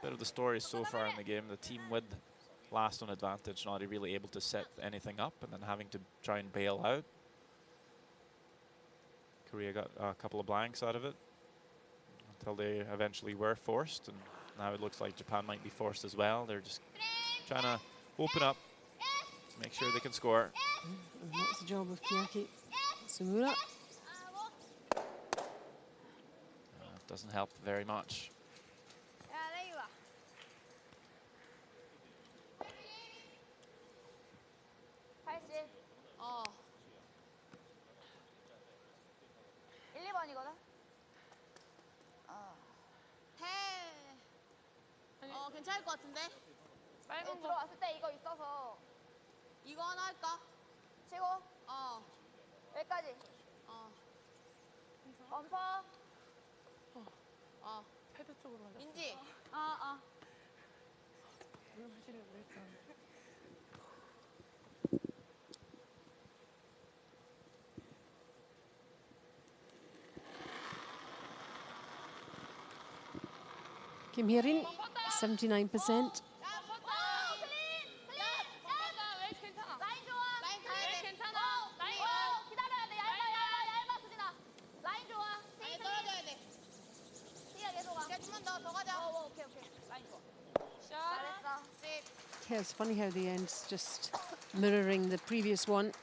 bit of the story so far in the game. The team with last on advantage, not really able to set anything up and then having to try and bail out. Korea got a couple of blanks out of it until they eventually were forced, and now it looks like Japan might be forced as well. They're just trying to open up to make sure they can score. And that's the job of Kiyaki Sumura. Doesn't help very much. 괜찮을 것 같은데? 빨간 거 들어왔을 때 이거 있어서 이거 하나 할까? 치고? 여기까지. 범퍼. 패드 쪽으로 가자. 인지. Kim Hyerin, 79%. 라인 좋아. 웨이트 괜찮아. 기다려야 돼. 얇아 수진아. 라인 좋아. 라인 떨어져야 돼. 티야 계속 가. 좀만 더 가자. 오케이. 라인 좋아. 잘했어. Yeah, it's funny how the end's just mirroring the previous one.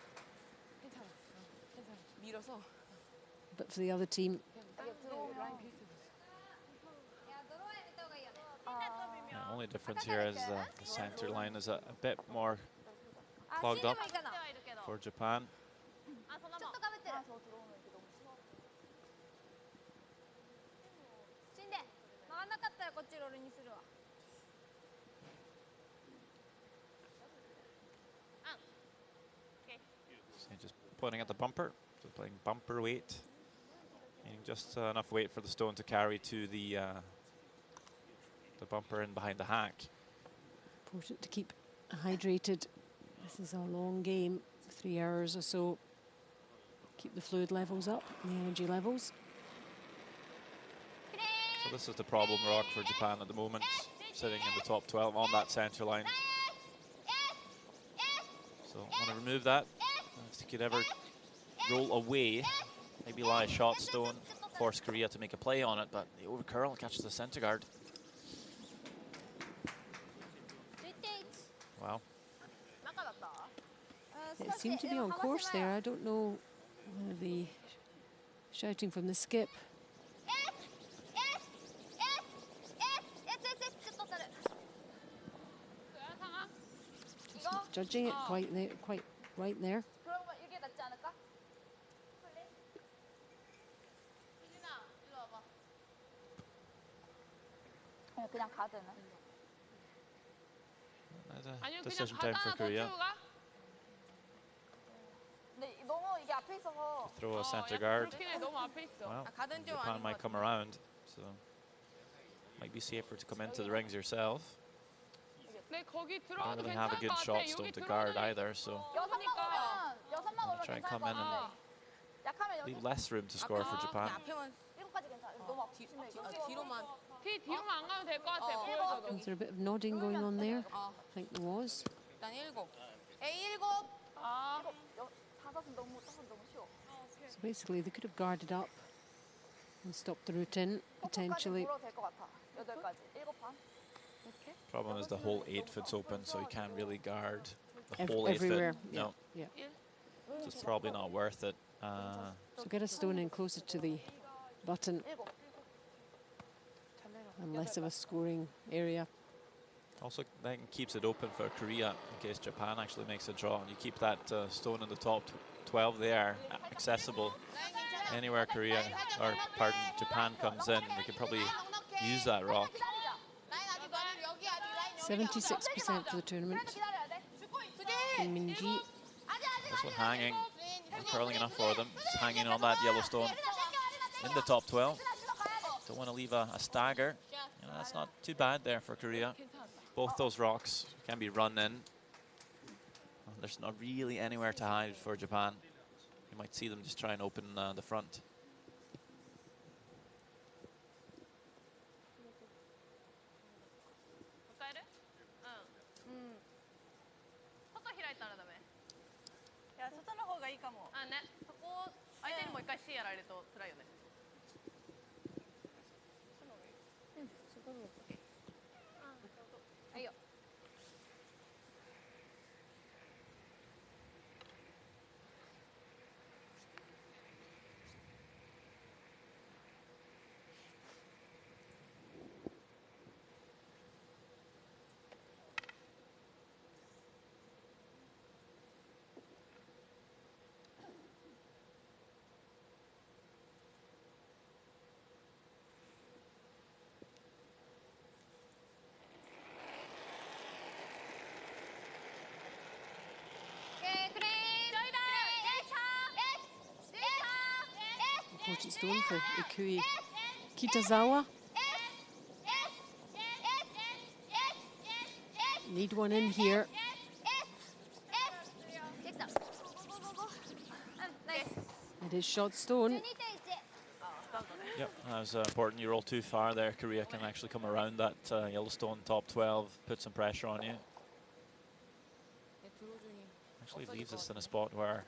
밀어서. But for the other team, The only difference here is the center line is a bit more clogged up for Japan. 쭉도 가면 돼. 신대. 曲がんなかったらこっちロールにするわ. So just pointing at the bumper, so playing bumper weight, meaning just enough weight for the stone to carry to the bumper and behind the hack. important to keep hydrated. This is a long game, 3 hours or so. Keep the fluid levels up, the energy levels. So this is the problem rock for Japan at the moment, sitting in the top 12 on that center line. So want to remove that. If you could ever roll away, maybe lie a shot stone, force Korea to make a play on it, but the over curl catches the center guard. Wow. It seemed to be on course there. I don't know the shouting from the skip. Just judging it quite right there. 그냥 가드는. Decision time for Korea. 근데 너무 이게 앞에 있어서. Throw a center guard. 너무 앞에 있어. Well, Japan might come around, so might be safer to come into the rings yourself. 네, 거기 Don't 들어가도 really have a 괜찮을 good 것 같아. shot 여기 stone to guard 들어가도 either, so 여섯만 올라 try and 괜찮을 come 것 in and 같아. 약하면 여기. leave less room to score for Japan. 일곱까지 괜찮아. 너무 앞심해. 뒤로만 안 가도 될 것 같아. 보여줘도. Was there a bit of nodding going on there? I think there was. 일단 7. A7. 다섯은 너무 쉬워. So basically, they could have guarded up and stopped the route in, potentially. 물어도 될것 같아. 8까지. 7판. Problem is the whole 8-foot's open, so you can't really guard the whole 8-foot. Everywhere. No, Yeah. so it's probably not worth it. So get a stone in closer to the button 7. and less of a scoring area. Also, that keeps it open for Korea in case Japan actually makes a draw. And you keep that stone in the top 12 there, accessible. Anywhere Korea, or pardon, Japan comes in, they could probably use that rock. 76% for the tournament. Kim Min-ji. This one hanging, not curling enough for them. Just hanging on that yellow stone in the top 12. Don't want to leave a stagger. You know, that's not too bad there for Korea. Both those rocks can be run in. There's not really anywhere to hide for Japan. You might see them just try and open the front. Important stone for Ikui Kitazawa. Need one in here. It is shot stone. Yep, that was important. You roll too far there, Korea can actually come around that Yellowstone top 12, put some pressure on you. Actually leaves us in a spot where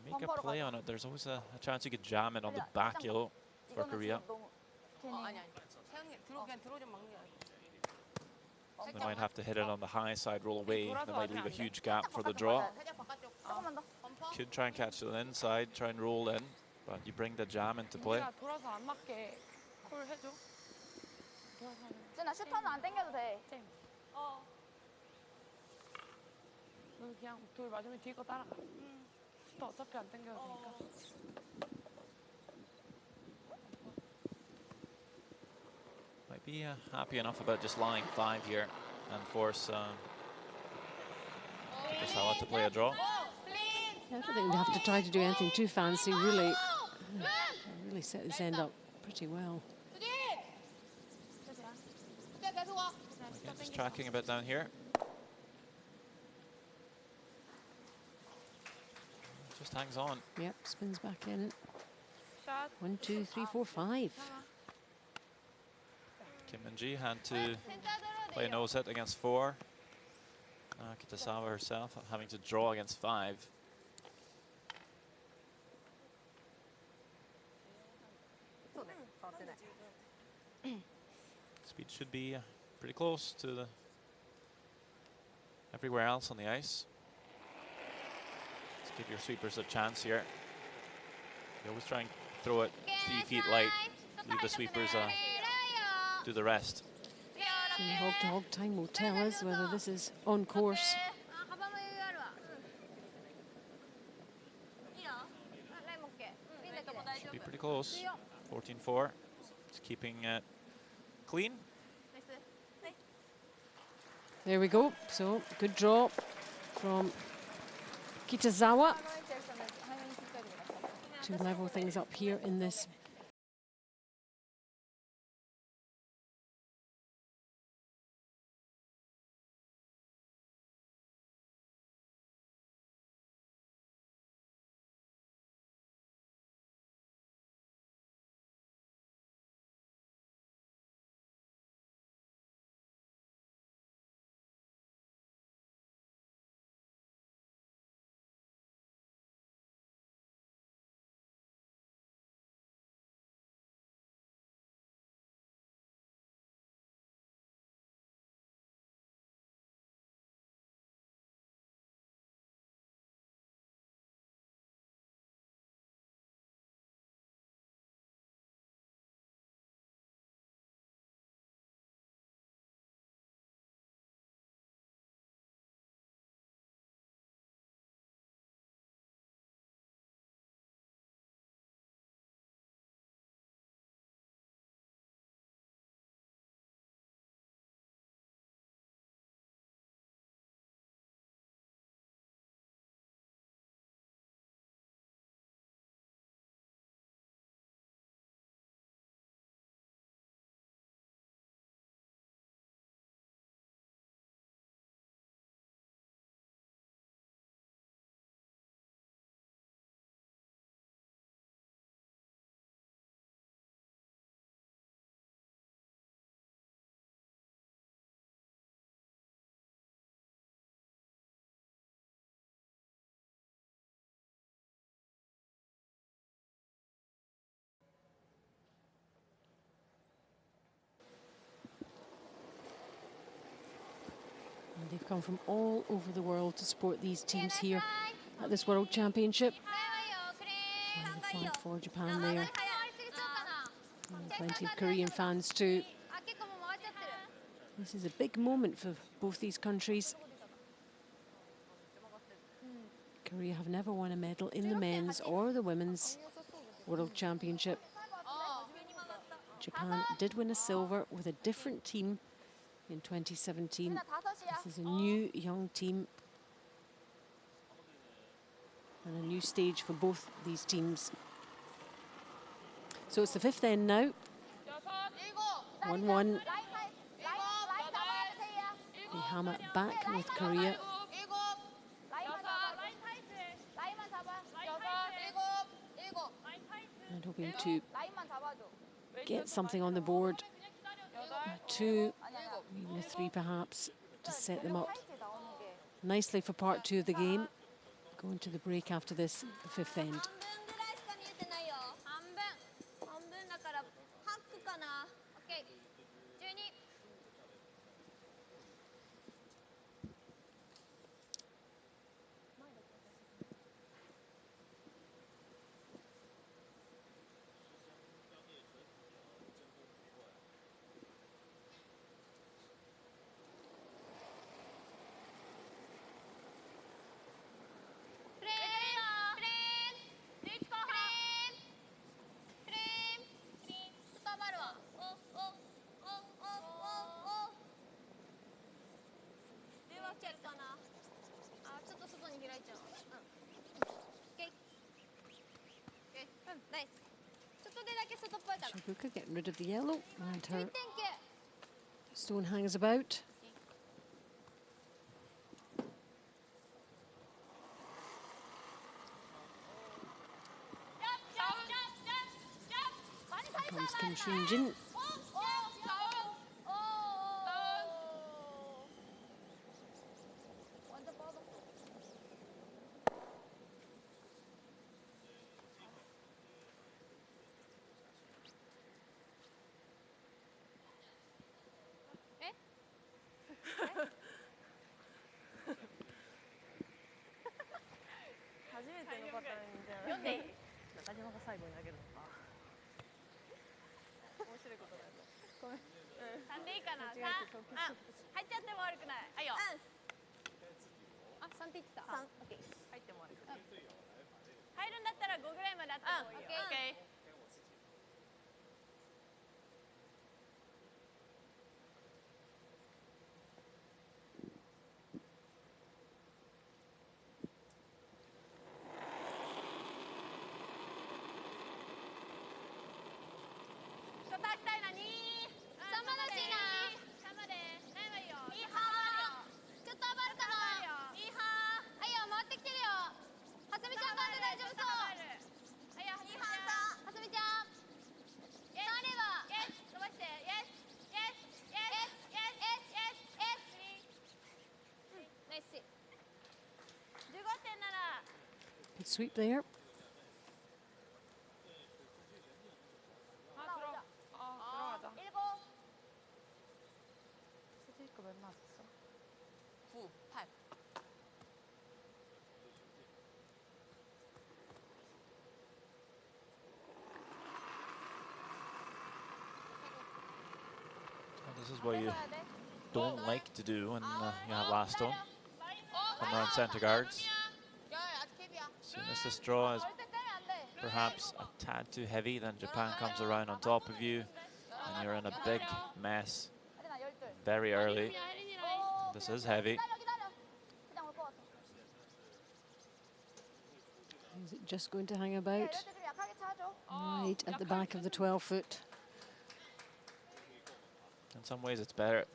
you make a play on it. There's always a chance you could jam it on the back yellow for Korea. They might have to hit it on the high side, roll away. That might leave a huge gap for the draw. Could try and catch it on the inside, try and roll in, but you bring the jam into play. 슈터는 안 당겨도 돼. 그냥 돌 맞으면 뒤에 거 따라가. 슈터 어차피 안 당겨도 되니까. Might be happy enough about just lying 5 here and force Sawa to play a draw. I don't think they have to try to do anything too fancy, really. Really set this end up pretty well. Again, just tracking a bit down here. Just hangs on. Yep, spins back in. 샷. 1, 2, 3, 4, 5. Kim Min-ji had to play a nose hit against 4. Kitazawa herself having to draw against 5. Speed should be pretty close to the everywhere else on the ice. Let's give your sweepers a chance here. You always try and throw it 3 feet light. Leave the sweepers do the rest. And hog-to-hog time will tell us whether this is on course. Should be pretty close. 14-4. Just keeping it clean. There we go. So, good draw from Kitazawa to level things up here in this. And they've come from all over the world to support these teams here at this World Championship. And the flag for Japan there. And plenty of Korean fans too. This is a big moment for both these countries. Korea have never won a medal in the men's or the women's World Championship. Japan did win a silver with a different team in 2017. This is a new young team and a new stage for both these teams. So it's the 5th end now. 1-1. They hammer back with Korea. 라인만 잡아. And hoping to get something on the board. 2, even a 3 perhaps, to set them up nicely for part 2 of the game. Going to the break after this, the 5th end. 半分だからハックかな。オッケー。12。プレーン。プレーン。11後半。プレーン。伝わるわ。電話来てるかな。あ、ちょっと外に開いちゃう。オッケー。ナイス。ちょっとでだけ外っぽいから。 Shibuka getting rid of the yellow and 11 her 点9。 stone hangs about. Comes Kim Shun-jin. 완전 뻗어. 에? 初めてのパターンじゃ読んでいい？中島が最後に投げるのか面白いことだよごめん3でいいかな。間違えて3。あ、入っちゃっても悪くない。はいよ。あ、3って言ってた。3。オッケー。入っても悪くない入るんだったら5ぐらいまであってもいいよ。オッケー。ちょっと開きたいな。2。3まで欲しいな。3まで。ないわよ。いいはー。ちょっと余るかな。いいはー。はいよ、回ってきてるよ。はすみちゃんがんで大丈夫そう。はいよ、はすみちゃん。はすみちゃん。触れば。イエス。伸ばして。イエス。イエス。イエス。イエス。イエス。イエス。ナイス。15.7。 Good sweep there. 아 들어 아 들어가자 7. 스티커 몇 나왔어? 9, 8 This is what you don't like to do when you have last stone. Come around centre guards. As soon as this draw is perhaps a tad too heavy, then Japan comes around on top of you and you're in a big mess very early. This is heavy. Is it just going to hang about? Right at the back of the 12-foot. In some ways it's better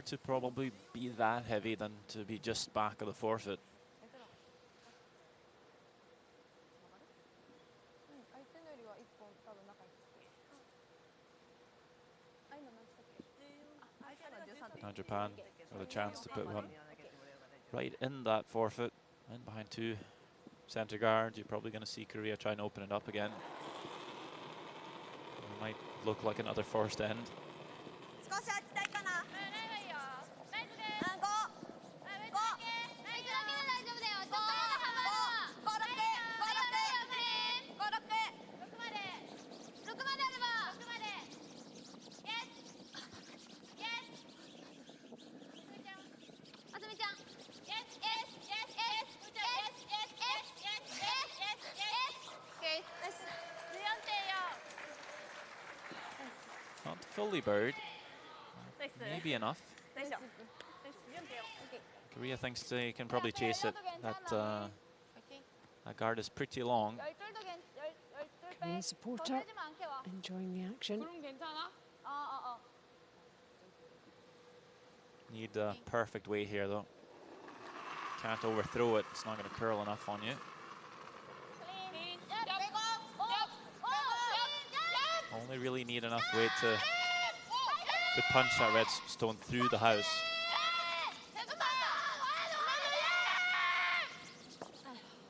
to probably be that heavy than to be just back of the 4-foot. Now Japan with a chance to put one right in that 4-foot, in behind 2 centre guards. You're probably going to see Korea try and open it up again. It might look like another forced end. 少し開きたいかな。ナイスです。5。5。ナイスだけで大丈夫だよ。ちょっとまだ幅あるわ。5、6。6まで。6まであれば。6まで。イエス。イエス。あすみちゃん。イエス。イエス。イエス。イエス。イエス。イエス。イエス。イエス。イエス。イエス。イエス。オッケー。ナイス。14.4。 Not fully buried. Maybe enough. Korea thinks they can probably chase it. That guard is pretty long. Korean supporter enjoying the action. Need a perfect weight here, though. Can't overthrow it. It's not going to curl enough on you. Only really need enough weight to punch that red stone through the house.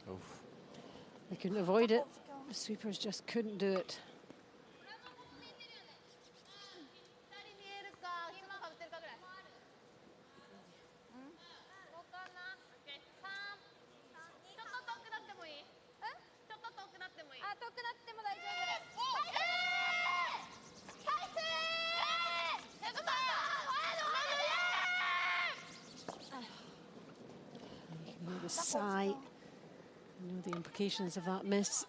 Oof. They couldn't avoid it. The sweepers just couldn't do it. You can hear the sigh. You know the implications of that miss.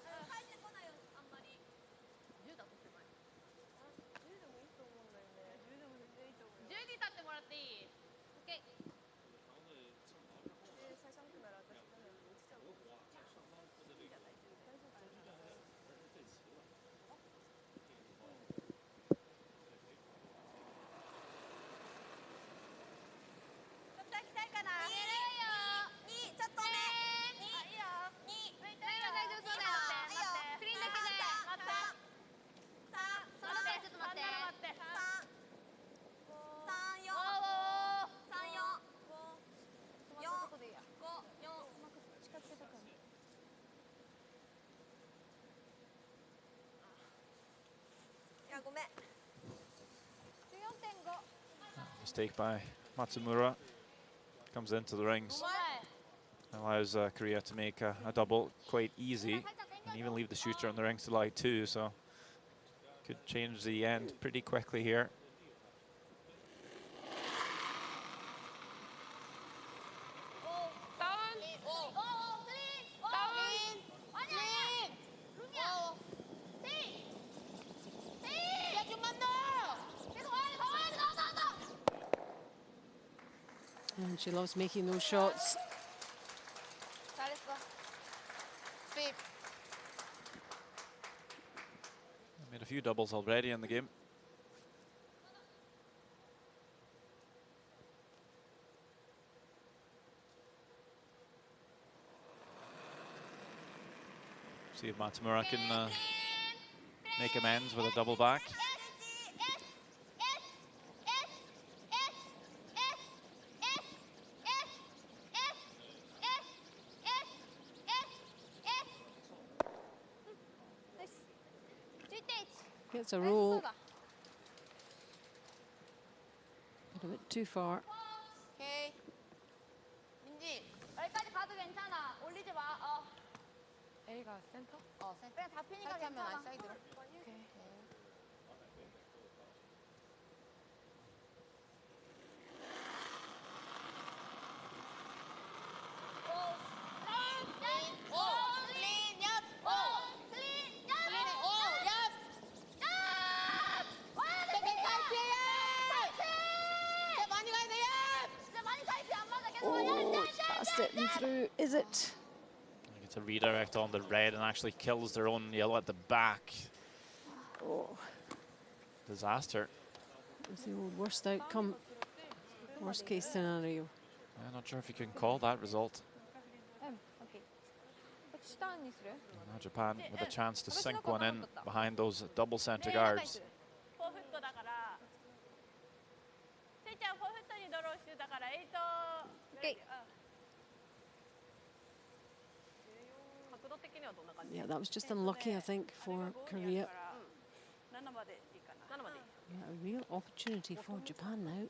Mistake by Matsumura. Comes into the rings. Allows Korea to make a double quite easy. And even leave the shooter on the rings to lie too, so could change the end pretty quickly here. And she loves making those shots. Made a few doubles already in the game. See if Matsumura can make amends with a double back. Gets a roll. A bit too far. 오케이. 민지, 여기까지 가도 괜찮아. 올리지 마. A가 센터? 그냥 잡히니까 괜찮아. 오케이. Oh, it's past it and through. Is it? I think it's a redirect on the red and actually kills their own yellow at the back. Oh, Disaster. it's the old worst outcome, worst case scenario. I'm not sure if you can call that result. Now Japan with a chance to sink one in behind those double center guards. Yeah, that was just unlucky, I think, for Korea. Yeah, a real opportunity for Japan now.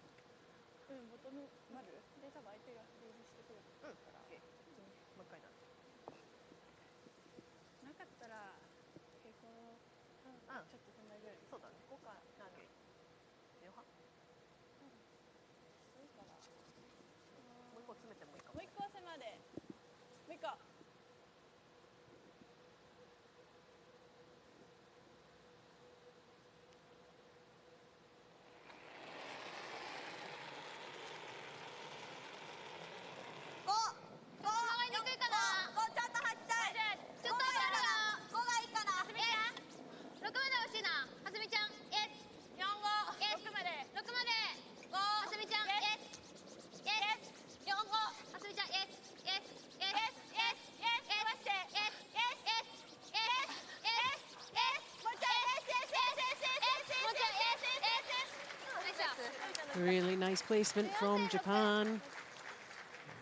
Really nice placement from Japan.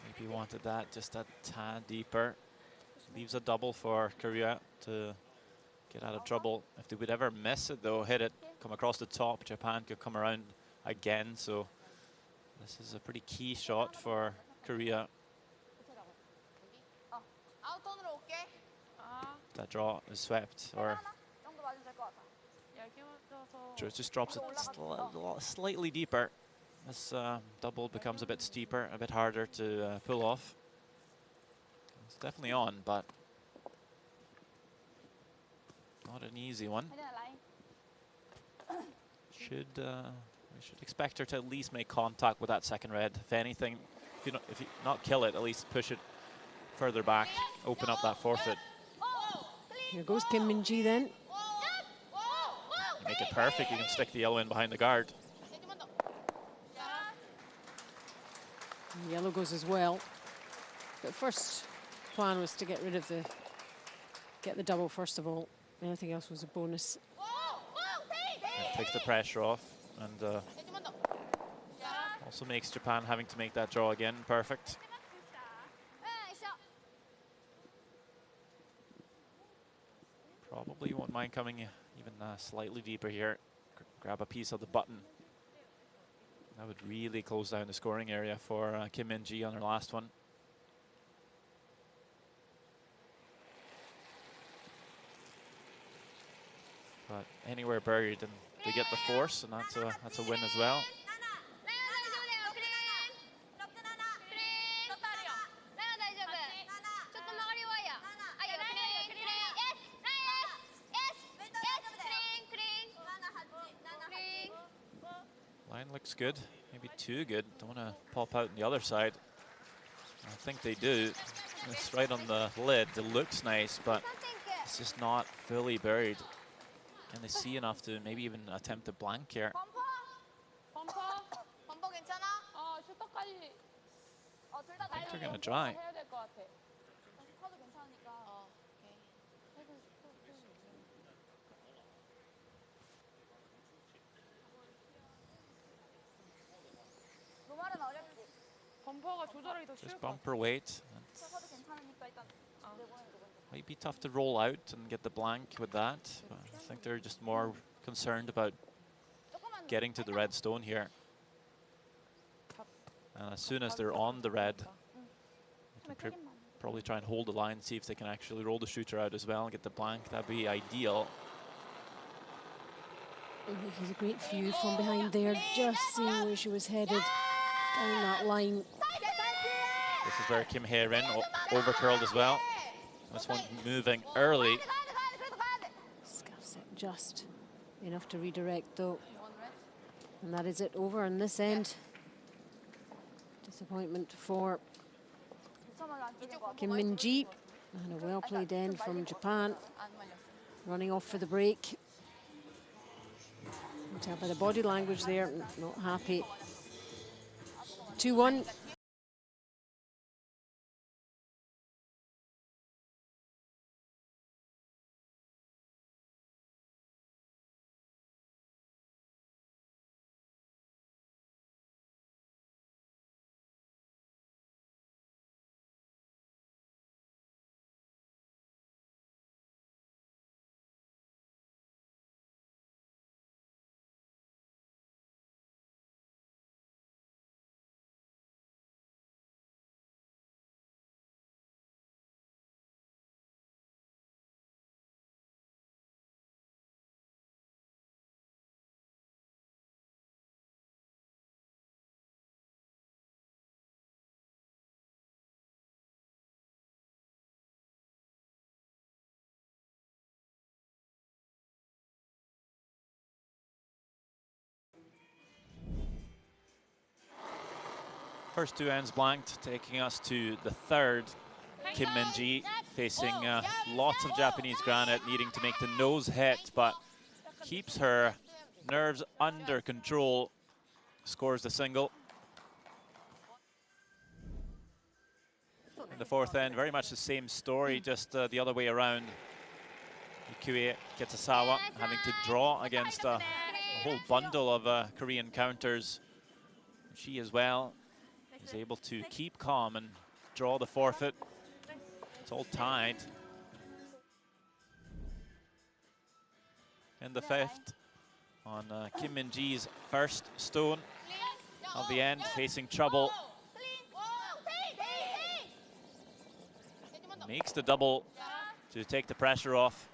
Maybe wanted that just a tad deeper. Leaves a double for Korea to get out of trouble. If they would ever miss it though, hit it, come across the top, Japan could come around again. So this is a pretty key shot for Korea. That draw is swept, or just drops it slightly deeper. This double becomes a bit steeper, a bit harder to pull off. It's definitely on, but not an easy one. We should expect her to at least make contact with that second red. If anything, if you not kill it, at least push it further back, open up that forfeit. Here goes Kim Min-ji then. You make it perfect, you can stick the yellow in behind the guard. And yellow goes as well. But first plan was to get rid of get the double first of all. Anything else was a bonus. It takes the pressure off, and also makes Japan having to make that draw again perfect. Probably won't mind coming even slightly deeper here. Grab a piece of the button. That would really close down the scoring area for Kim Min-ji on her last one. But anywhere buried, and they get the force, and that's a win as well. Line looks good, maybe too good. Don't want to pop out on the other side. I think they do. It's right on the lid. It looks nice, but it's just not fully buried. Can they see enough to maybe even attempt a blank here? I think they're going to try. Just bumper weight. Might be tough to roll out and get the blank with that. But I think they're just more concerned about getting to the red stone here. And as soon as they're on the red, they can probably try and hold the line, see if they can actually roll the shooter out as well and get the blank. That'd be ideal. He's a great view from behind there, just seeing where she was headed down that line. This is where Kim Hae-rin overcurled as well. This one moving early. Scuffs it just enough to redirect though. And that is it over on this end. Disappointment for Kim Min-ji. And a well played end from Japan. Running off for the break. You can tell by the body language there, not happy. 2-1. First two ends blanked, taking us to the third. Kim Min-ji facing lots of Japanese granite, needing to make the nose hit, but keeps her nerves under control. Scores the single. In the fourth end, very much the same story, just the other way around. Ikue Kitasawa having to draw against a whole bundle of Korean counters. She as well is able to keep calm and draw the forfeit. It's all tied. In the fifth, on Kim Min-ji's first stone of the end, facing trouble. Makes the double to take the pressure off.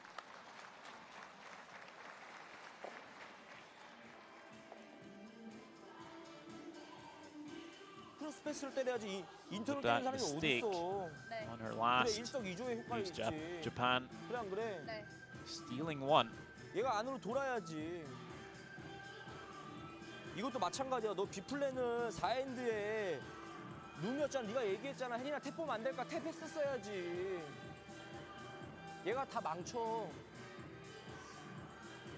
크로스패스를 때려야지. 인터넷 That 때리는 사람이 mistake 어딨어. on her 그래 last 일석이조의 효과를 use, 줬지. Japan 그래 안 그래? 네. stealing one. 얘가 안으로 돌아야지. 이것도 마찬가지야. 너 B플랜은 4엔드에 룸이었잖아. 네가 얘기했잖아. 혜린아 탭 보면 안 될까? 탭 했었어야지. 얘가 다 망쳐.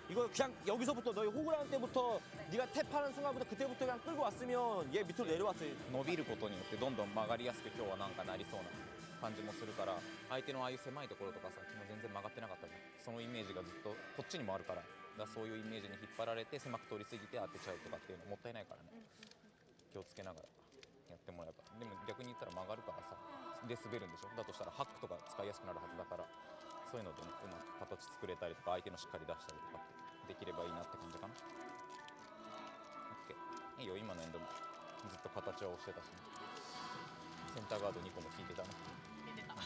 이거 그냥 여기서부터 너희 호구라는 때부터 네가 탭하는 순간부터 그때부터 그냥 끌고 왔으면 얘 밑으로 내려왔어. 伸びることによってどんどん曲がりやすく今日はなんかなりそうな感じもするから、相手のああいう狭いところとかさ、昨日全然曲がってなかったじゃん。そのイメージがずっとこっちにもあるから、そういうイメージに引っ張られて狭く通り過ぎて当てちゃうとかっていうのもったいないからね。気をつけながらやってもらえば。でも逆に言ったら曲がるからさ、で滑るんでしょ。だとしたらハックとか使いやすくなるはずだから、そういうので、ね、うまく形作れたりとか、相手のしっかり出したりとかできればいいなって感じかな。OK。いいよ、今のエンドもずっと形は押してたし、ね、センターガード2個も効いてたね。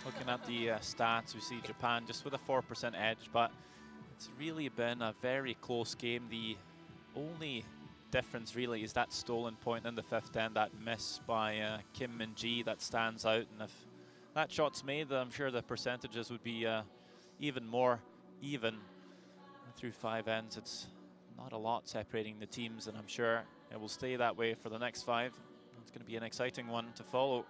Looking at the stats, we see Japan just with a 4% edge, but it's really been a very close game. The only difference really is that stolen point in the fifth end, that miss by Kim Min-ji that stands out. And if that shot's made, I'm sure the percentages would be even more even. Through 5 ends, it's not a lot separating the teams, and I'm sure it will stay that way for the next 5. It's going to be an exciting one to follow.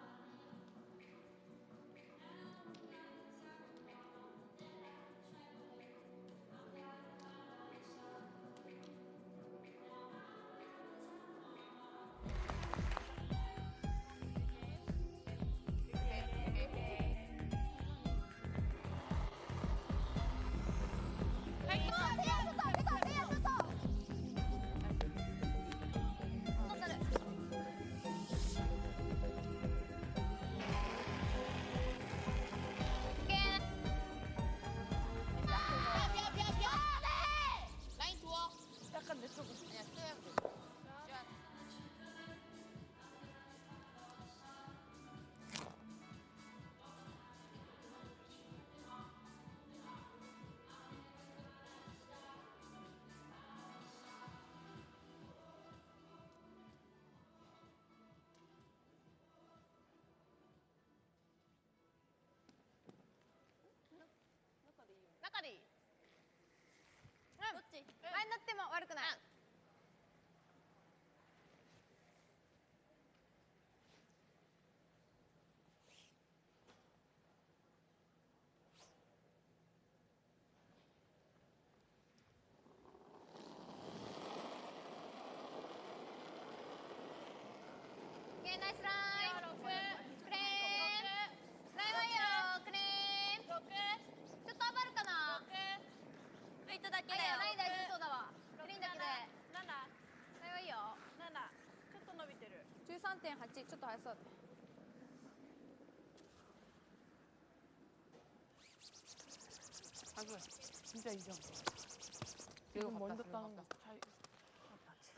나이스 라인. 크렘. 라인 와이어. 크렘.ちょっと余るかな。ライトだけだよ。ライン大丈夫そうだわ。クリーンだけで。ラインはいいよ。ちょっと伸びてる。13.8。ちょっと速そうだね。아이고, 진짜 이점. 지금 먼저 따는 거 차이.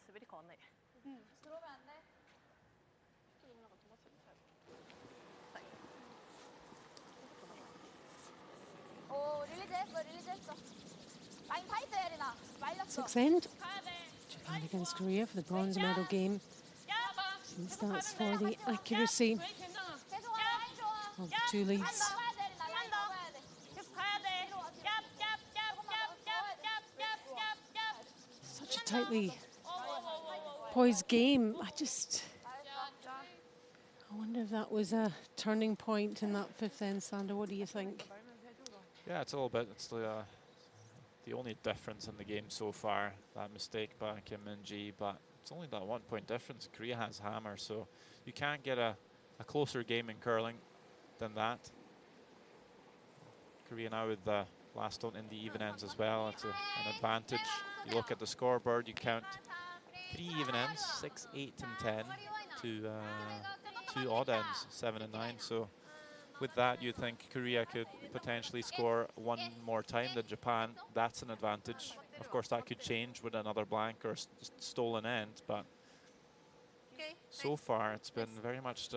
스베리 거네. 응. 들어오면 안 돼. 오, 릴리즈 했어. 라인 다 있어, 예린아. 말렸어. 6th end. Japan against Korea for the bronze medal game. Since that's for the accuracy 계속 와, 라인 좋아. of the two leads. 나와야 돼, 예린아. 라인 나와야 돼. 계속 가야 돼. Such a tightly poised game. I wonder if that was a turning point in that 5th end, Sander. What do you think? Yeah, it's a little bit. It's the only difference in the game so far. That mistake by Kim Min-ji, but it's only that 1 point difference. Korea has hammer, so you can't get a closer game in curling than that. Korea now with the last stone in the even ends as well. It's an advantage. You look at the scoreboard, you count 3 even ends, 6, 8, and 10. to two odd ends, 7 and 9. So with that, you think Korea could potentially score one more time than Japan. That's an advantage. Of course, that could change with another blank or stolen end, but so far it's been very much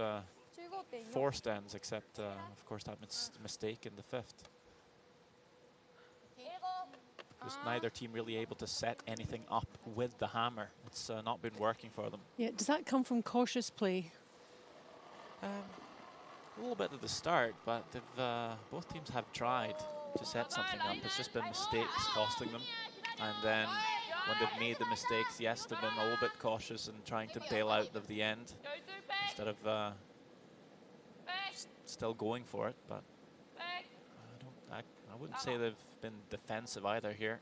forced ends, except of course that mistake in the 5th. Just neither team really able to set anything up with the hammer. It's not been working for them. Yeah, does that come from cautious play? A little bit at the start, but they've both teams have tried to set something up. It's just been mistakes costing them. And then when they've made the mistakes, yes, they've been a little bit cautious and trying to bail out of the end instead of still going for it. But I wouldn't say they've been defensive either here.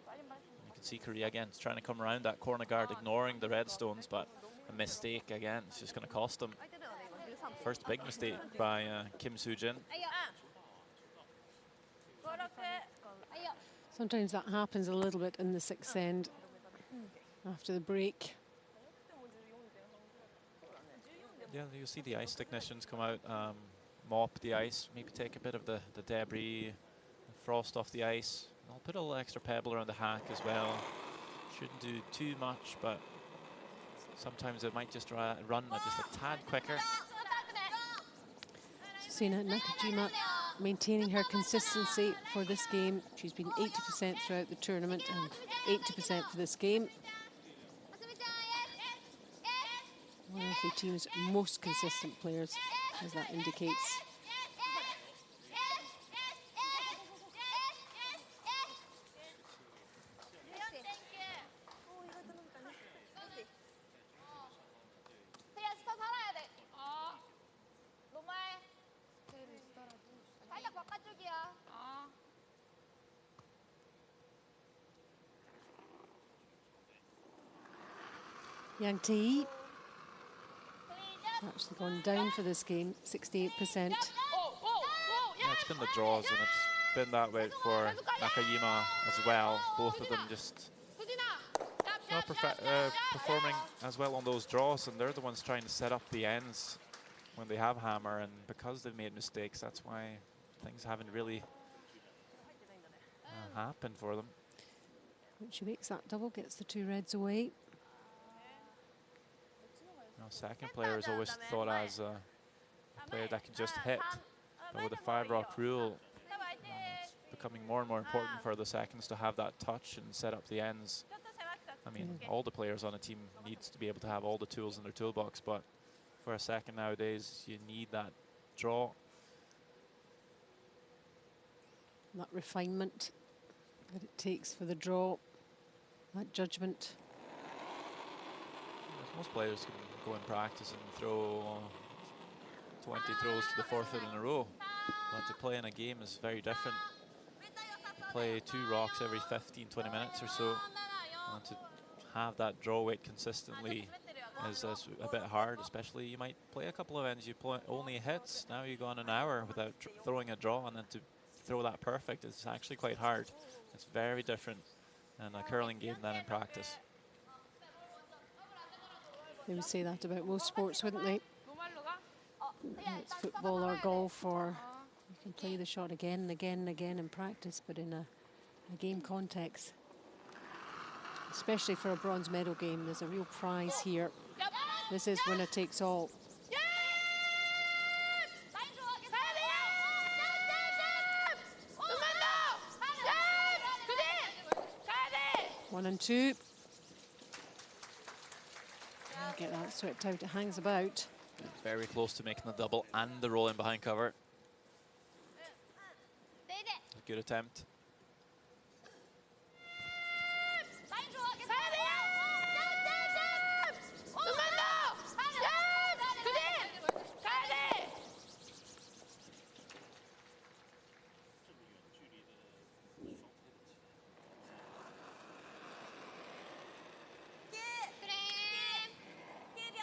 You can see Korea again trying to come around that corner guard, ignoring the red stones, but a mistake again. It's just going to cost them. First big mistake by Kim Soo-jin. Sometimes that happens a little bit in the 6th end after the break. Yeah, you'll see the ice technicians come out, mop the ice, maybe take a bit of the debris, the frost off the ice. I'll put a little extra pebble around the hack as well. Shouldn't do too much, but sometimes it might just run just a tad quicker. Sina Nakajima maintaining her consistency for this game. She's been 80% throughout the tournament and 80% for this game. One of the team's most consistent players, as that indicates. Yang Tae actually gone down for this game, 68%. Yeah, it's been the draws, and it's been that way for Nakajima as well. Both of them just not performing as well on those draws, and they're the ones trying to set up the ends when they have hammer, and because they've made mistakes, that's why things haven't really happened for them. When she makes that double, gets the 2 reds away. Second player is always thought as a player that can just hit, but with the 5-rock rule, it's becoming more and more important for the seconds to have that touch and set up the ends. I mean, all the players on a team needs to be able to have all the tools in their toolbox, but for a second nowadays, you need that draw. That refinement that it takes for the draw, that judgment. Most players can go in practice and throw 20 throws to the 4th in a row, but to play in a game is very different. You play 2 rocks every 15-20 minutes or so, and to have that draw weight consistently is a bit hard. Especially you might play a couple of ends, you play only hits, now you go on an hour without throwing a draw, and then to throw that perfect is actually quite hard. It's very different in a curling game than in practice. They would say that about most sports, wouldn't they? It's football or golf, or you can play the shot again and again and again in practice, but in a game context, especially for a bronze medal game, there's a real prize here. This is winner takes all. 1 and 2. Get that swept out, it hangs about. Very close to making the double and the roll in behind cover. A good attempt.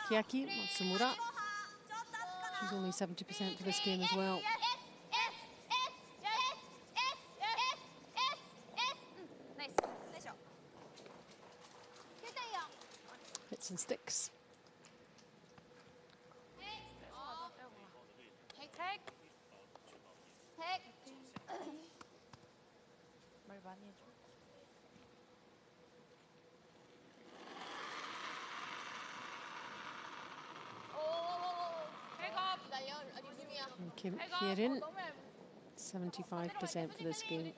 Kiaki Matsumura, she's only 70% for this game as well. Hits and sticks. 많이 해줘. And Kim Hye-rin, 75% for this game.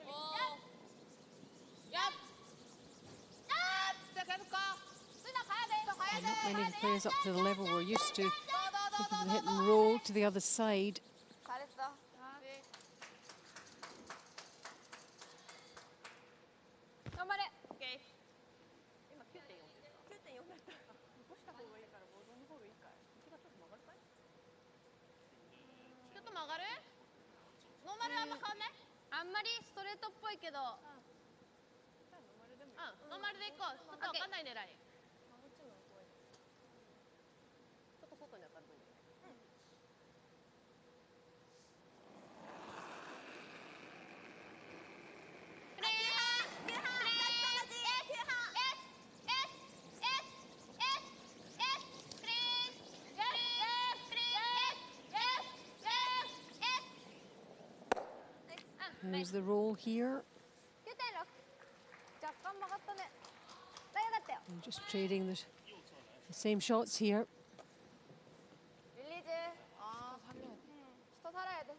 And not many of the players up to the level we're used to. If they hit and roll to the other side. 잘했어.頑張れ. 오케이. 今9.4ですか? 9.4になった。残した方がいいからボードの方がいいかい。ちょっと曲がるかい? ちょっと曲がる? ノーマルあんま変わんない? あんまりストレートっぽいけど。ノーマルでいこう。ちょっとわかんない狙い。ちょっと外に当たるといいね。There's the roll here. 9.6. 若干曲がったね。だよかったよ。 And just trading the same shots here. 릴리즈. 아, 살려야 돼. 슈터 살아야 돼.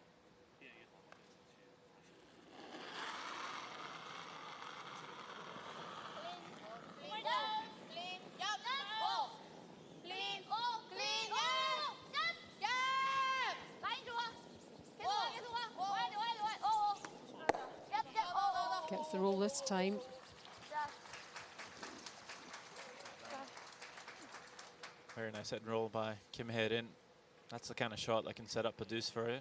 Gets the roll this time. Very nice hit and roll by Kim Hye-rin. That's the kind of shot that can set up a deuce for you.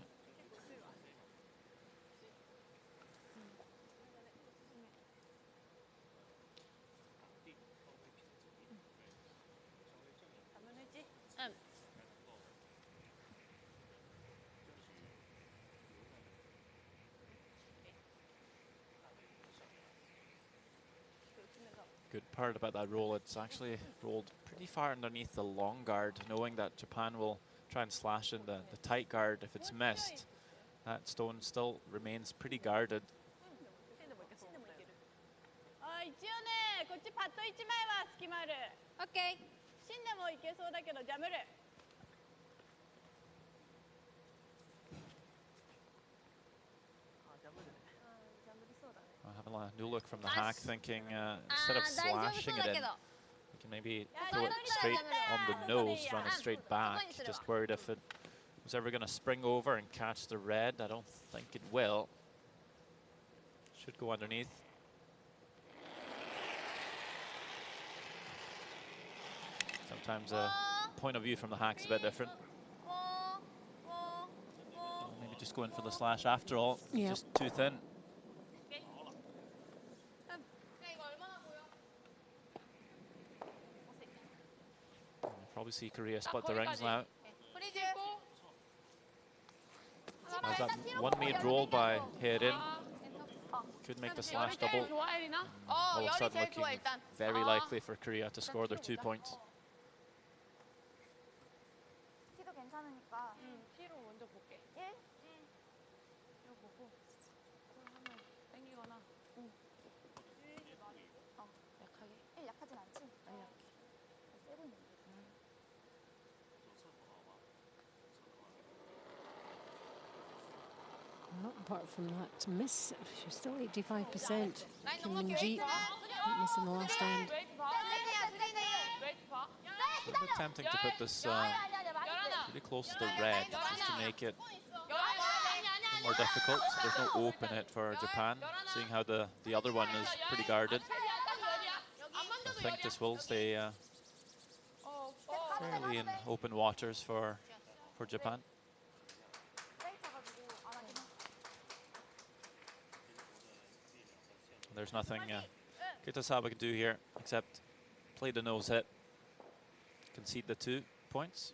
Good part about that roll, it's actually rolled pretty far underneath the long guard, knowing that Japan will try and slash in the tight guard. If it's missed, that stone still remains pretty guarded. 一応ね、こっちパッド1枚は隙間ある。オッケー。芯でもいけそうだけどジャムる。Having a new look from the hack, thinking instead of slashing it in, you can maybe throw it straight on the nose, run it straight back. Just worried if it was ever going to spring over and catch the red. I don't think it will. Should go underneath. Sometimes a point of view from the hack's a bit different. Maybe just go in for the slash after all. Yeah. Just too thin. Probably see Korea split the rings now. As that one made roll by Hye-rin could make the slash double. All of a sudden looking very likely for Korea to score their 2 points. 키도 괜찮으니까. 피로 먼저 볼게. 1. 이거 보고 한번 땡기거나. 약하게. 1 약하진 않지? 아니야. 세 보이는데. Well, apart from that miss, she's still 85%. Kim Min-ji missing the last end. It's a bit tempting to put this pretty close to the red just to make it more difficult. So there's no open hit for Japan, seeing how the other one is pretty guarded. I think this will stay fairly in open waters for Japan. There's nothing Kitasawa can do here except play the nose hit, concede the 2 points.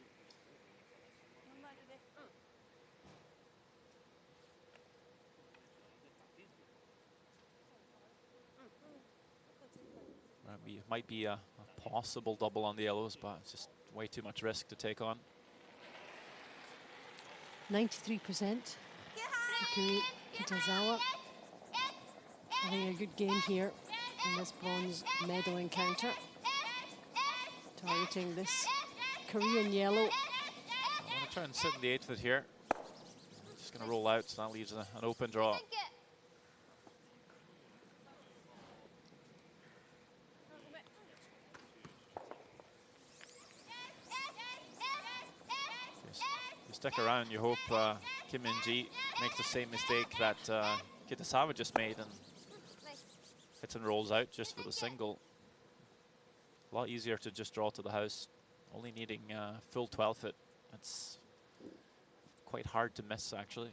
Might be a possible double on the yellows, but it's just way too much risk to take on. 93%. Kitazawa. I think a good game here in this bronze medal encounter. Targeting this Korean yellow. I want to try and sit in the 8 foot here. Just going to roll out, so that leaves an open draw. You stick around, you hope Kim Min-ji makes the same mistake that Kitasawa just made and hits and rolls out just for the single. A lot easier to just draw to the house, only needing full 12 foot. It's quite hard to miss, actually.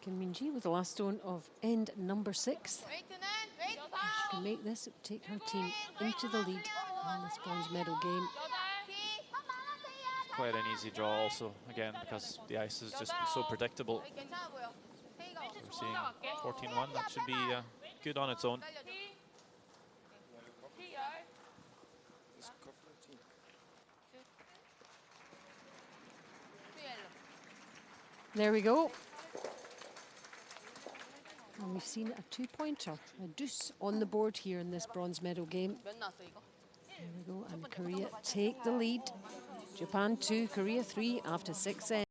Kim Min-ji with the last stone of end number 6. If she can make this, it would take her team into the lead in this bronze medal game. Quite an easy draw also, again, because the ice is just so predictable. We're seeing 14-1, that should be good on its own. There we go. And we've seen a 2-pointer, a deuce on the board here in this bronze medal game. There we go, and Korea take the lead. Japan 2, Korea 3 after 6 ends.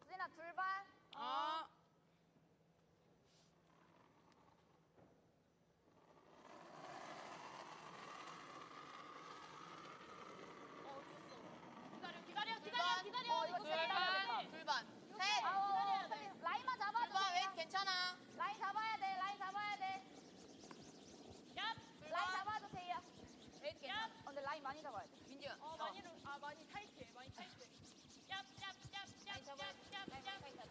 수진아 둘반. 이거 좋다. 둘반. 셋. 라인만 잡아줘. 둘반 왜 괜찮아? 라인 잡아야 돼. 라인 잡아야 돼. 라인 잡아도 돼요. 왜 괜찮아? 근데 라인 많이 잡아야 돼. 민지야. 많이 타이트해. 많이 타이트해. 라인 잡아야 돼. 라인 타이트해.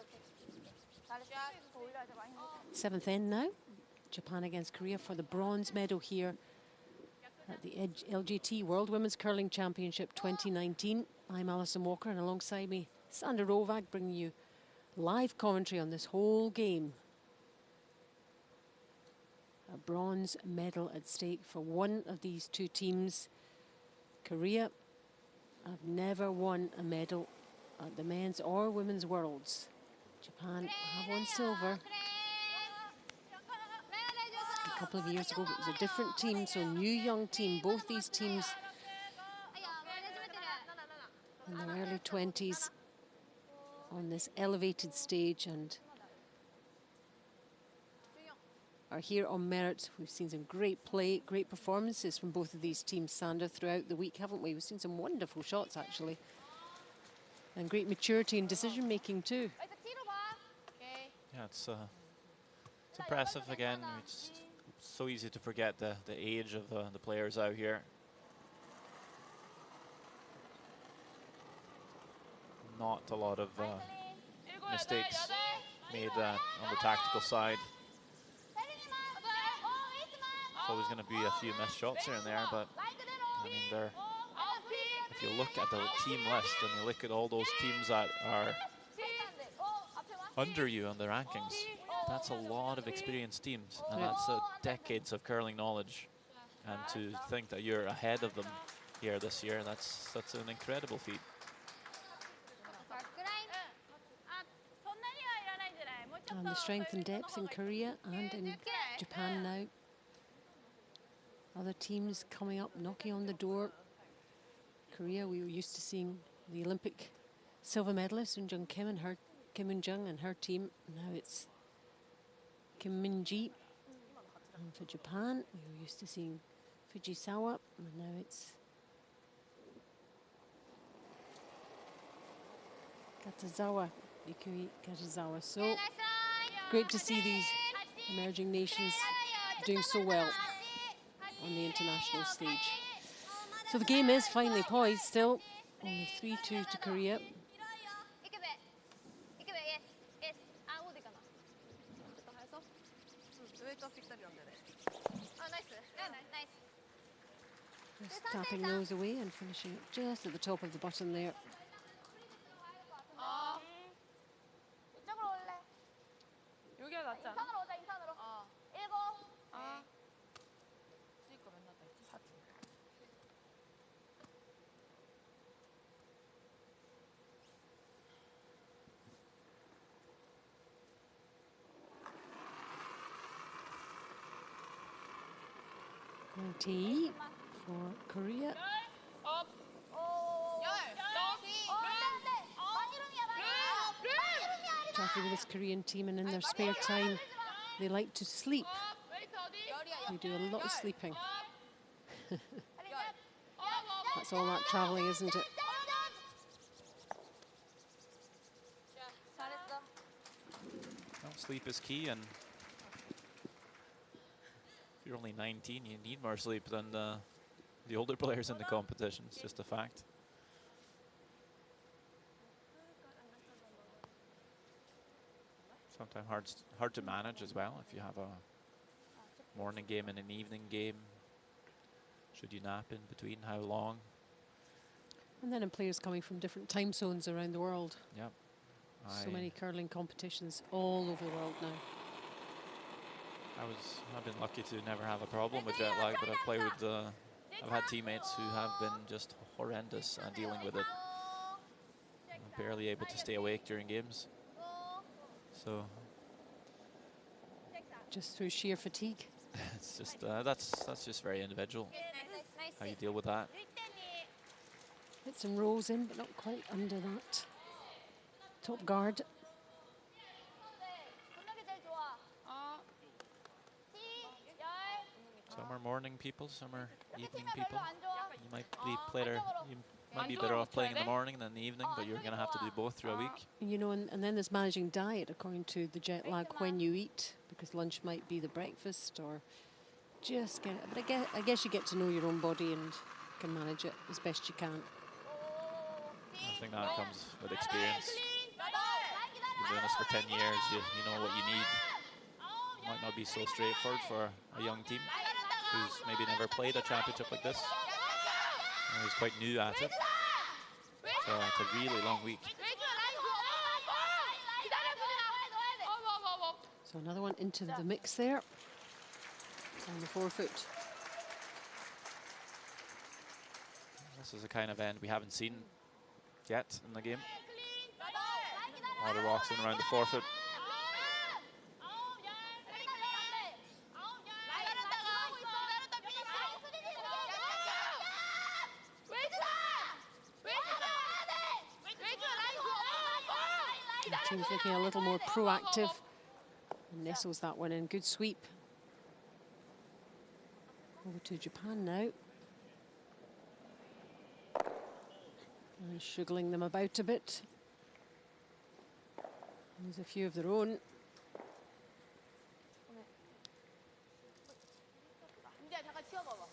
오케이. 잘했어. 더 올려야 돼. 많이. 7th end now. Japan against Korea for the bronze medal here at the LGT World Women's Curling Championship 2019. I'm Alison Walker, and alongside me, Sandra Rovag, bringing you live commentary on this whole game. A bronze medal at stake for one of these two teams. Korea have never won a medal at the men's or women's worlds. Japan have won silver a couple of years ago, but it was a different team, so new young team. Both these teams in their early 20s on this elevated stage and are here on merit. We've seen some great play, great performances from both of these teams, Sandra, throughout the week, haven't we? We've seen some wonderful shots, actually. And great maturity and decision-making, too. Yeah, it's impressive again. It's so easy to forget the age of the players out here. Not a lot of mistakes made on the tactical side. There's always going to be a few missed shots here and there, but I mean, if you look at the team list and you look at all those teams that are under you on the rankings, that's a lot of experienced teams, and that's decades of curling knowledge. And to think that you're ahead of them here this year, that's an incredible feat. And the strength and depth in Korea and in Japan now. Other teams coming up, knocking on the door. Korea, we were used to seeing the Olympic silver medalist Kim Eun-jung and her team. Now it's Kim Min-ji. And for Japan, we were used to seeing Fujisawa, and now it's Katazawa, Yukui Katazawa. So great to see these emerging nations doing so well on the international stage. So the game is finally poised still. Only 3-2 to Korea. Just tapping those away and finishing it just at the top of the button there. 여기가 낫지 않아? 인턴으로 오자, 인턴으로. 일곱. 수익 거 맨날 다 있지. 4주. Tee for Korea. 업. Talking with this Korean team, and in their spare time, they like to sleep. They do a lot of sleeping. That's all that traveling, isn't it? Well, sleep is key, and if you're only 19, you need more sleep than the older players in the competition. It's just a fact. Sometimes hard to manage as well if you have a morning game and an evening game. Should you nap in between? How long? And then in players coming from different time zones around the world. Yep. So many curling competitions all over the world now. I've been lucky to never have a problem with jet lag, but I've had teammates who have been just horrendous at dealing with it. I'm barely able to stay awake during games. So just through sheer fatigue. It's just that's just very individual. How you deal with that. Hit some rolls in, but not quite under that top guard. Some are morning people, some are evening people. You might be better off playing in the morning than the evening, but you're going to have to do both through a week. You know, and then there's managing diet according to the jet lag when you eat, because lunch might be the breakfast or just get it. But I guess you get to know your own body and can manage it as best you can. I think that comes with experience. You've been doing this for 10 years, you know what you need. It might not be so straightforward for a young team who's maybe never played a championship like this. Who's quite new at it. So it's a really long week. So another one into the mix there on the forefoot. This is a kind of end we haven't seen yet in the game. Water walks in around the forefoot. Team's looking a little more proactive. And nestles that one in. Good sweep. Over to Japan now. And shuggling them about a bit. There's a few of their own. 잠깐 치워봐봐.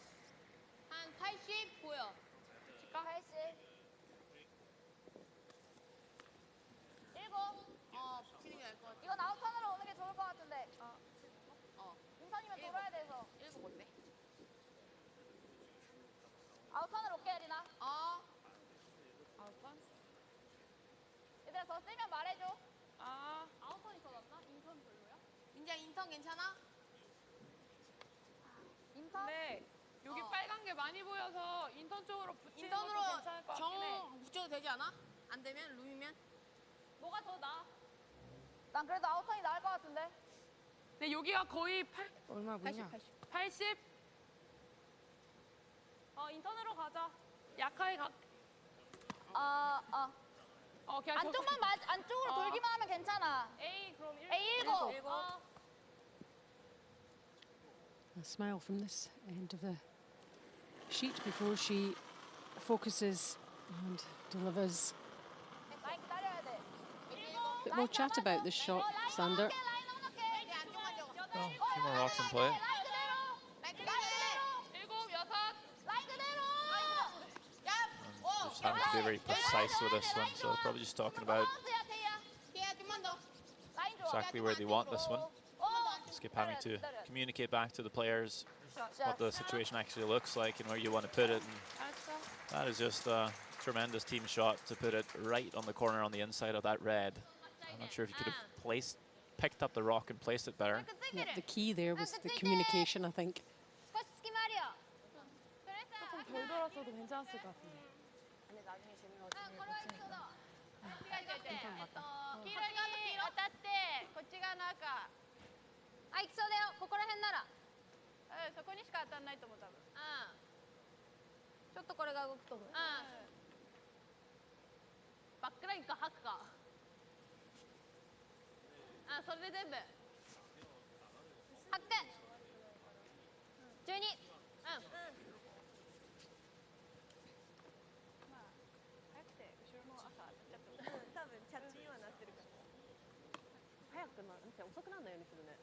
한 80 보여. 80. 7. 치는 게 나을 것 같아. 이거 아웃턴으로 오는 게 좋을 것 같은데. 인턴이면 돌아야 돼서. 7 어때? 아웃턴 민지야 인턴 괜찮아? 인턴? 네. 여기 빨간 게 많이 보여서 인턴 쪽으로 붙이는 것도 인턴으로 괜찮을 것 같긴 해. 정 붙여도 되지 않아? 안 되면 룸이면? 뭐가 더 나아? 난 그래도 아웃턴이 나을 것 같은데. 네, 여기가 거의 얼마 보이냐? 80? 인턴으로 가자. 약하게 가. 그냥 안쪽으로 어. 돌기만 하면 괜찮아. A 그럼 A 7. A smile from this end of the sheet before she focuses and delivers. 라인 기다려야 돼. A bit more chat about this shot, Sander. 라인 넉넉해. 네, 안쪽만 줘. Well, a few more rocks in play. 라인 그대로. 라인 그대로. 7, 6. 라인 그대로. 야. Just having to be very precise with this one, so probably just talking about exactly where they want this one. Just keep having to communicate back to the players what the situation actually looks like and where you want to put it. And that is just a tremendous team shot to put it right on the corner on the inside of that red. I'm not sure if you could have picked up the rock and placed it better. Yeah, the key there was the communication, I think.少し隙間あるよ。 조금 덜 돌았어도 괜찮았을 것 같은데. これはエピソード。黄色に当たってこっち側の赤。あ、行きそうだよ。ここら辺なら。そこにしか当たらないと思う多分。ちょっとこれが動くと思う。バックラインかハックか。それで全部。ハック。12。遅くなるようにするね。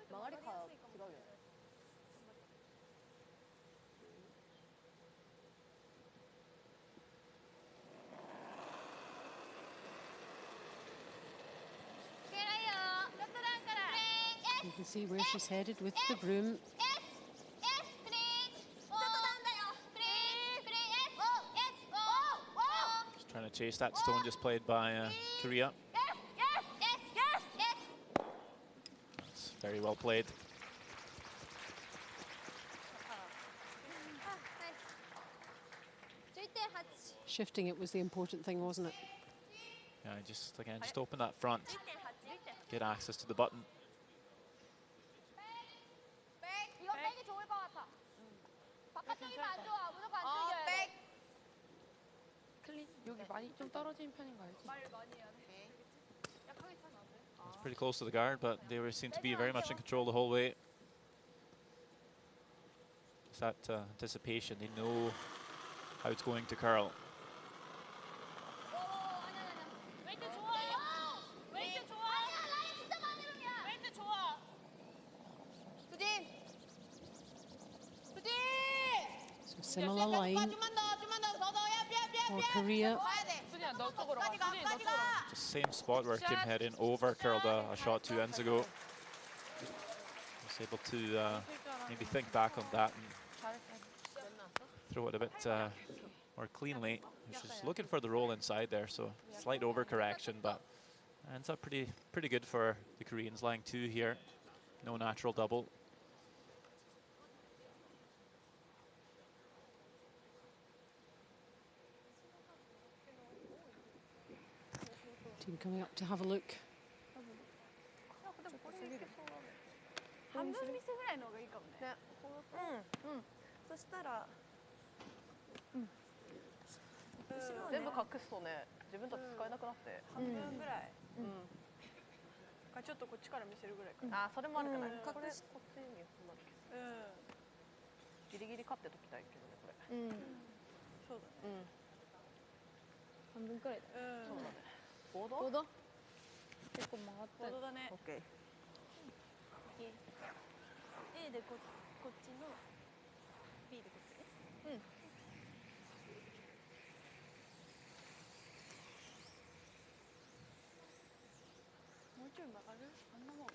曲がり方違うよね。You can see where she's headed with the broom. Just trying to chase that stone just played by Korea. That's very well played. Shifting it was the important thing, wasn't it? Yeah, just open that front, get access to the button. 이거 백이 좋을 것 같아. 바깥쪽이면 안 좋아. 무조건 안쪽이어야 돼. 클린 여기 많이 좀 떨어진 편인 거 알지? 말 많이 해야 돼. 약하게 차면 안 돼. It's pretty close to the guard, but they seem to be very much in control the whole way. It's that anticipation. They know how it's going to curl. 웨이트 좋아. 웨이트 좋아. 아니야, 라인 진짜 많이 룸이야. 웨이트 좋아. 두진. 두진. So similar line 좀만 더. for Korea. 가야 돼. 수진아 너 쪽으로 가. 수진이 너 쪽으로. The same spot where Kim Hedin over curled a shot 2 ends ago. Was able to maybe think back on that and throw it a bit more cleanly. She's looking for the roll inside there, so slight overcorrection, but ends up pretty good for the Koreans, lying 2 here. No natural double. Team coming up to have a look. 半分ミスぐらいの方がいいかもね。そしたら、全部隠すとね自分たち使えなくなって半分ぐらい。ちょっとこっちから見せるぐらいかあ、それもあるかな。これこっちにそんなギリギリ勝ってときたいけどねこれそうだね半分くらいだ。そうだねボード？結構曲がった。ボードだねオッケー。A でこっちの B でこっちね。もうちょい曲がるあんなもん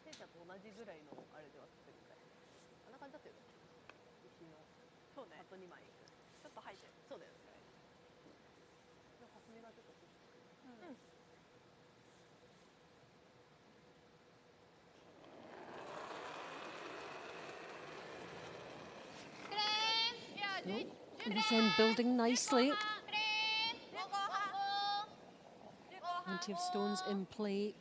せいちゃんと同じぐらいのあれでは作ってるみたい。あんな感じだったよね。石のそうねあと2枚。ちょっと入ってそうだよね。でも霞がちょっと。This end building nicely. Plenty of stones in play.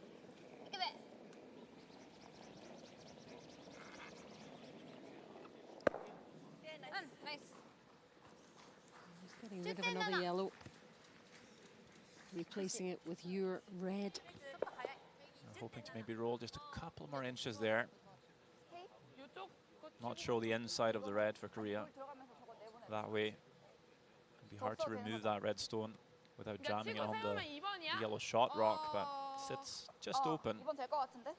He's getting rid of another yellow. Replacing it with your red. Hoping to maybe roll just a couple more inches there. Not show the inside of the red for Korea. That way, it'd be hard to remove that red stone without jamming it on the yellow shot rock, but sits just open. 이번 될 것 같은데?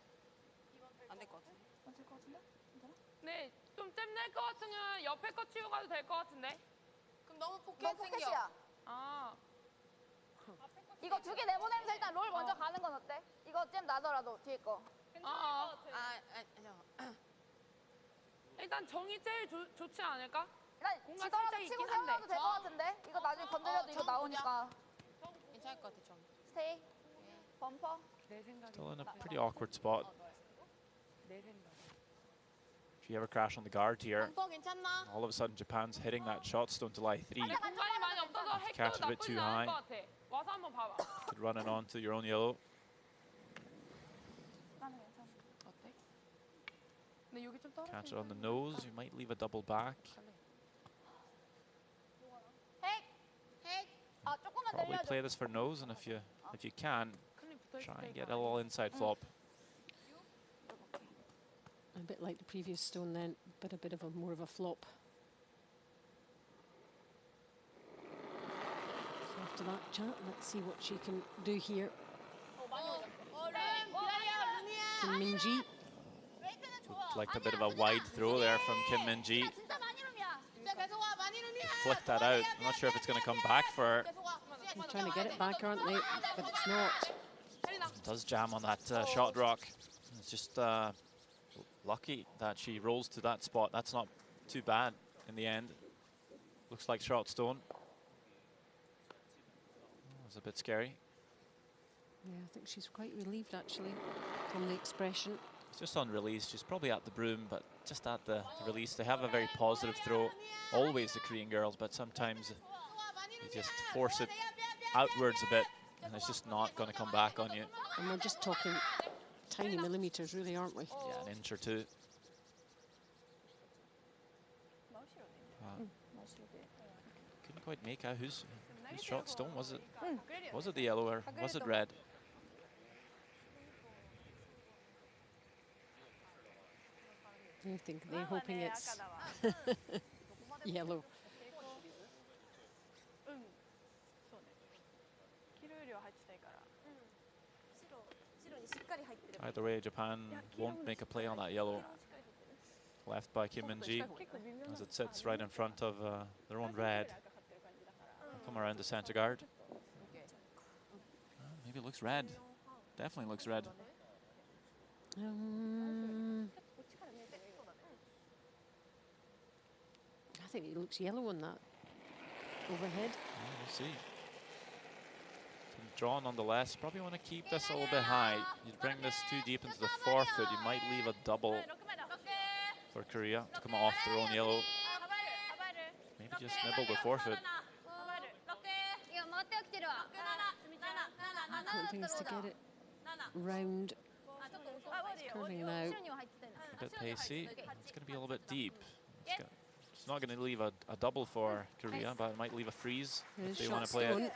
안 될 것 같은데? 될 것 같은데? 괜찮아? 네, 좀 땜낼 것 같으면 옆에 거 치고 가도 될 것 같은데. 그럼 너무 너 포켓 생겨. 포켓이야. 아, 이거 두 개 내보내면서 일단 롤 먼저 가는 건 어때? 이거 잼 나더라도 뒤에 거. 아니요. 일단 정이 제일 좋지 않을까? 일단 공간 지더라도 살짝 치고 있긴 한데. 세워놔도 될 것 같은데? 이거 나중에 건드려도 이거 나오니까. 괜찮을 것 같아, 정. 스테이. 범퍼. 내 생각에. Still in a pretty awkward spot. 내 생각. If you ever crash on the guard here, 범퍼 괜찮나? all of a sudden Japan's hitting that shot stone to lie 3. 근데 공간이 많이 없어서 Catch 핵도 a bit 나쁘지 too 않을 high. 것 같아. 와서 한번 봐봐. Could run it onto your own yellow. 나는 괜찮아. 어때? 근데 여기 좀 떨어져. Catch it on the nose. You might leave a double back. 핵! 핵! 아, 조금만 Probably 늘려줘. play this for nose, and if you can, 클립 붙어 있을 try and 때 get 이거 a little inside flop. A bit like the previous stone then, but a bit of a more of a flop. So after that chat, let's see what she can do here. Kim Min-ji. 웨이트는 좋아. Looked like a bit of a wide throw there from Kim Min-ji. 진짜 많이 룸이야. 진짜 계속 와, 많이 룸이야. Flicked that out. I'm not sure if it's going to come back for her. 계속 와. They're trying to get it back, aren't they? But it's not. Does jam on that shot rock. It's just lucky that she rolls to that spot. That's not too bad in the end. Looks like shot stone. It was a bit scary. Yeah, I think she's quite relieved actually from the expression. It's just on release. She's probably at the broom, but just at the release. They have a very positive throw. Always the Korean girls, but sometimes you just force it outwards a bit, and it's just not going to come back on you. And we're just talking tiny millimeters, really, aren't we? Yeah, an inch or two. Couldn't quite make out whose shot stone was it? Was it the yellow or was it red? I think they're hoping it's yellow. そうね。黄色よりは入ってたいから。白にしっかり入ってる。 Either way, Japan won't make a play on that yellow. Left by Kim Min-ji as it sits right in front of their own red. Come around the center guard. Maybe it looks red. Definitely looks red. I think it looks yellow on that overhead. Yeah, we'll see. Draw nonetheless. Probably want to keep this a little bit high. You bring this too deep into the forefoot, you might leave a double for Korea to come off their own yellow. Maybe just nibble the forefoot. Important thing is to get it round. It's curving now. A bit pacey. It's going to be a little bit deep. It's not going to leave a double for Korea, but it might leave a freeze if they want to play it.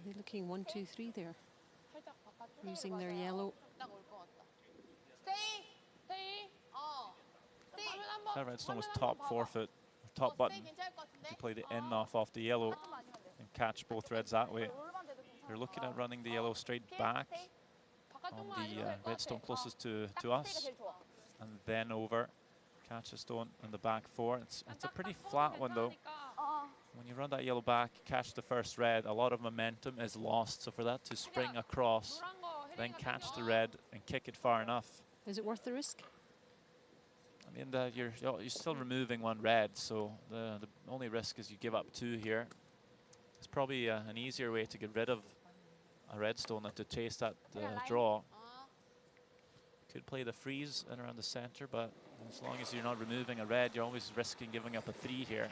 They're looking 1, 2, 3 there. Using their yellow. That redstone was top forefoot, top button. You play the in off the yellow and catch both reds that way. They're looking at running the yellow straight back on the redstone closest to us, and then over, catch a stone on the back four. It's a pretty flat one though. When you run that yellow back, catch the first red, a lot of momentum is lost. So for that to spring across, then catch the red and kick it far enough. Is it worth the risk? I mean, you're still removing one red, so the only risk is you give up two here. It's probably an easier way to get rid of a red stone than to chase that draw. could play the freeze in around the center, but as long as you're not removing a red, you're always risking giving up a 3 here.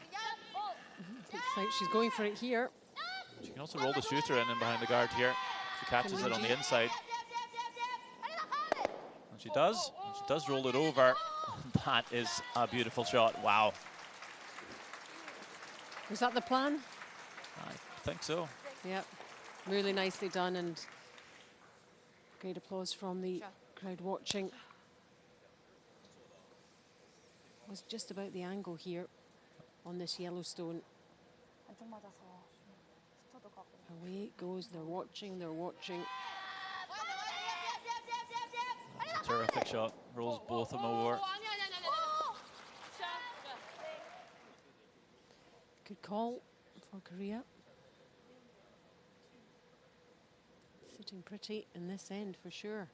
Looks like she's going for it here. She can also roll the shooter in and behind the guard here. She catches it on the inside. And she does. And she does roll it over. That is a beautiful shot. Wow. Was that the plan? I think so. Yep. Really nicely done, and great applause from the crowd watching. Was just about the angle here on this Yellowstone. Away it goes. They're watching. They're watching. That's a terrific shot. Rolls both of them over. Good call for Korea. Sitting pretty in this end for sure.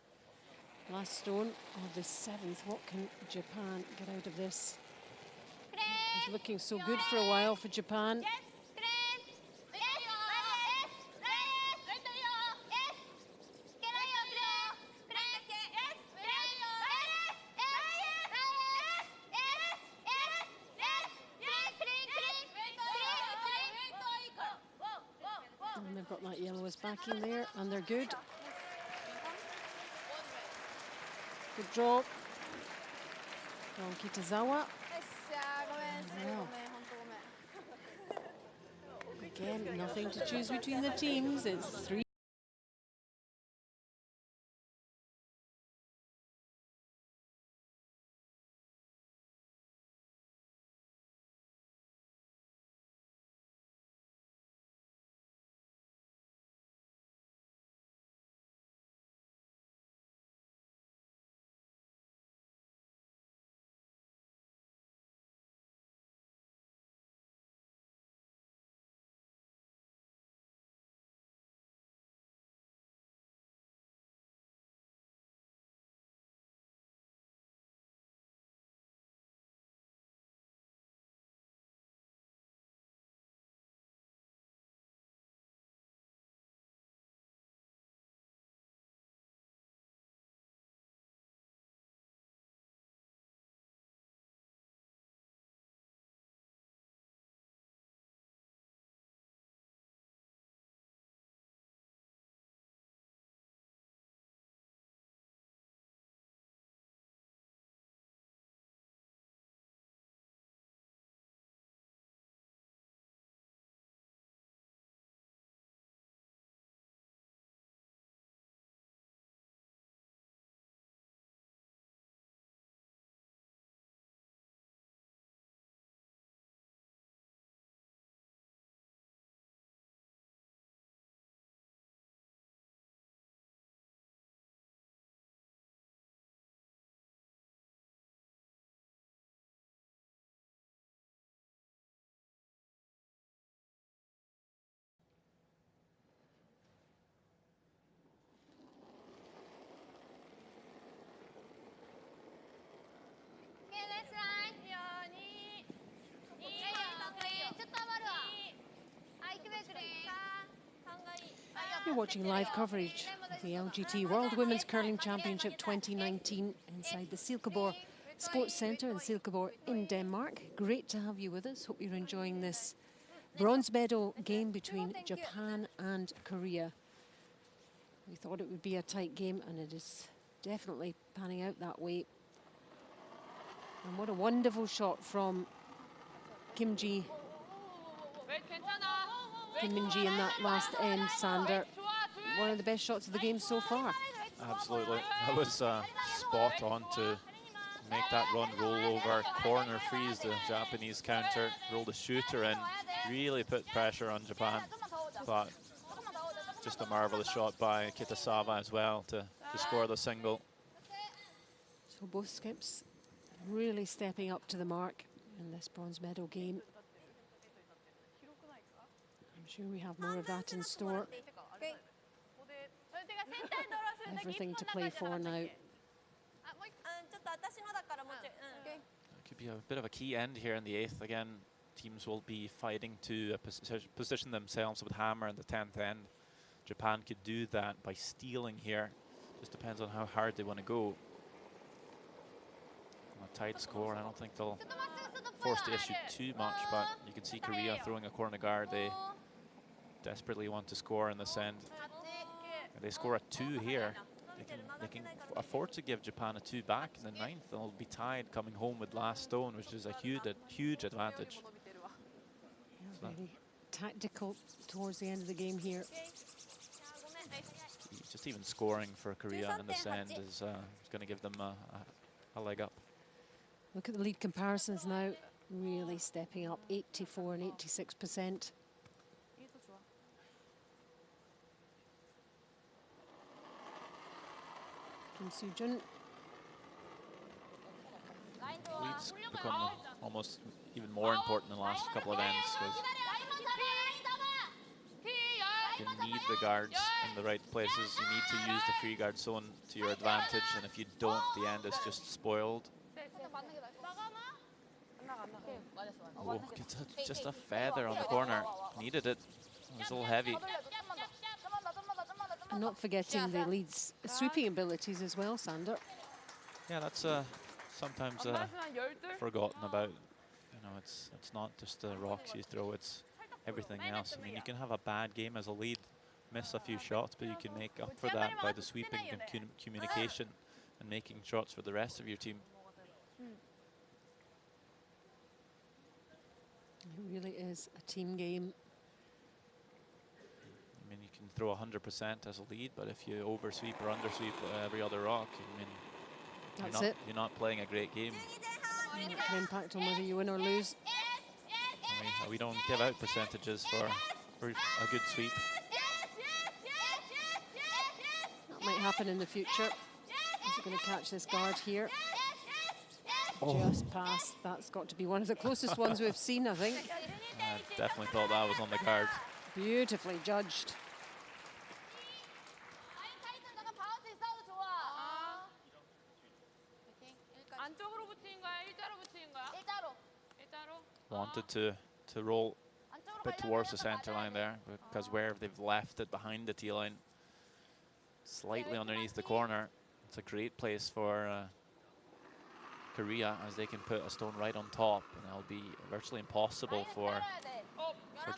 Last stone of the 7th. What can Japan get out of this? It's looking so good for a while for Japan. And they've got that yellow as backing there, and they're good. Good draw from Kitazawa. Wow. Again, nothing to choose between the teams. It's 3. You're watching live coverage of the LGT World Women's Curling Championship 2019 inside the Silkeborg Sports Centre in Silkeborg in Denmark. Great to have you with us. Hope you're enjoying this bronze medal game between Japan and Korea. We thought it would be a tight game, and it is definitely panning out that way. And what a wonderful shot from Kim Min-ji in that last end, Sander. One of the best shots of the game so far. Absolutely. That was spot on to make that run roll over, corner freeze the Japanese counter, roll the shooter in, really put pressure on Japan. But just a marvelous shot by Kitazawa as well to score the single. So both skips really stepping up to the mark in this bronze medal game. I'm sure we have more of that in store. Everything to play for now. It could be a bit of a key end here in the 8th. Again, teams will be fighting to position themselves with hammer in the 10th end. Japan could do that by stealing here. Just depends on how hard they want to go. tied score. I don't think they'll force the issue too much, but you can see Korea throwing a corner guard. They desperately want to score in this end. If they score a 2 here, they can afford to give Japan a 2 back in the 9th. They'll be tied coming home with last stone, which is a huge advantage. Yeah, very tactical towards the end of the game here. Just even scoring for Korea in this end is going to give them a leg up. Look at the lead comparisons now, really stepping up, 84 and 86%. Kim Soo-jun. Leads become almost even more important in the last couple of ends because you need the guards in the right places. You need to use the free guard zone to your advantage, and if you don't, the end is just spoiled. Oh, just a feather on the corner. Needed it. It was a little heavy. And not forgetting the lead's sweeping abilities as well, Sander. Yeah, that's sometimes forgotten about. You know, it's not just the rocks you throw, it's everything else. I mean, you can have a bad game as a lead, miss a few shots, but you can make up for that by the sweeping and communication and making shots for the rest of your team. It really is a team game. I mean, you can throw 100% as a lead, but if you oversweep or undersweep every other rock, I mean, you're not playing a great game. It can impact on whether you win or lose. I mean, we don't give out percentages for a good sweep. That might happen in the future. Is it going to catch this guard here? Just past. That's got to be one of the closest ones we've seen, I think. I definitely thought that was on the guard. Beautifully judged. Wanted to roll a bit towards the center line there, because where they've left it behind the tee line, slightly underneath the corner, it's a great place for Korea, as they can put a stone right on top, and it'll be virtually impossible for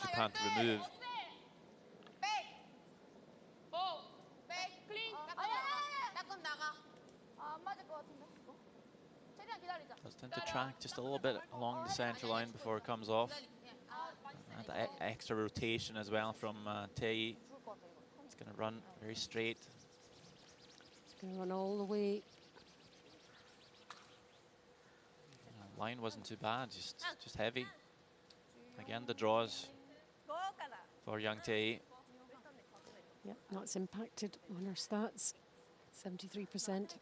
Japan to remove. Does tend to track just a little bit along the center line before it comes off. And the extra rotation as well from Tae. It's going to run very straight. It's going to run all the way. Line wasn't too bad, just heavy. Again, the draws for young Tae. Yep, that's impacted on her stats. 73%.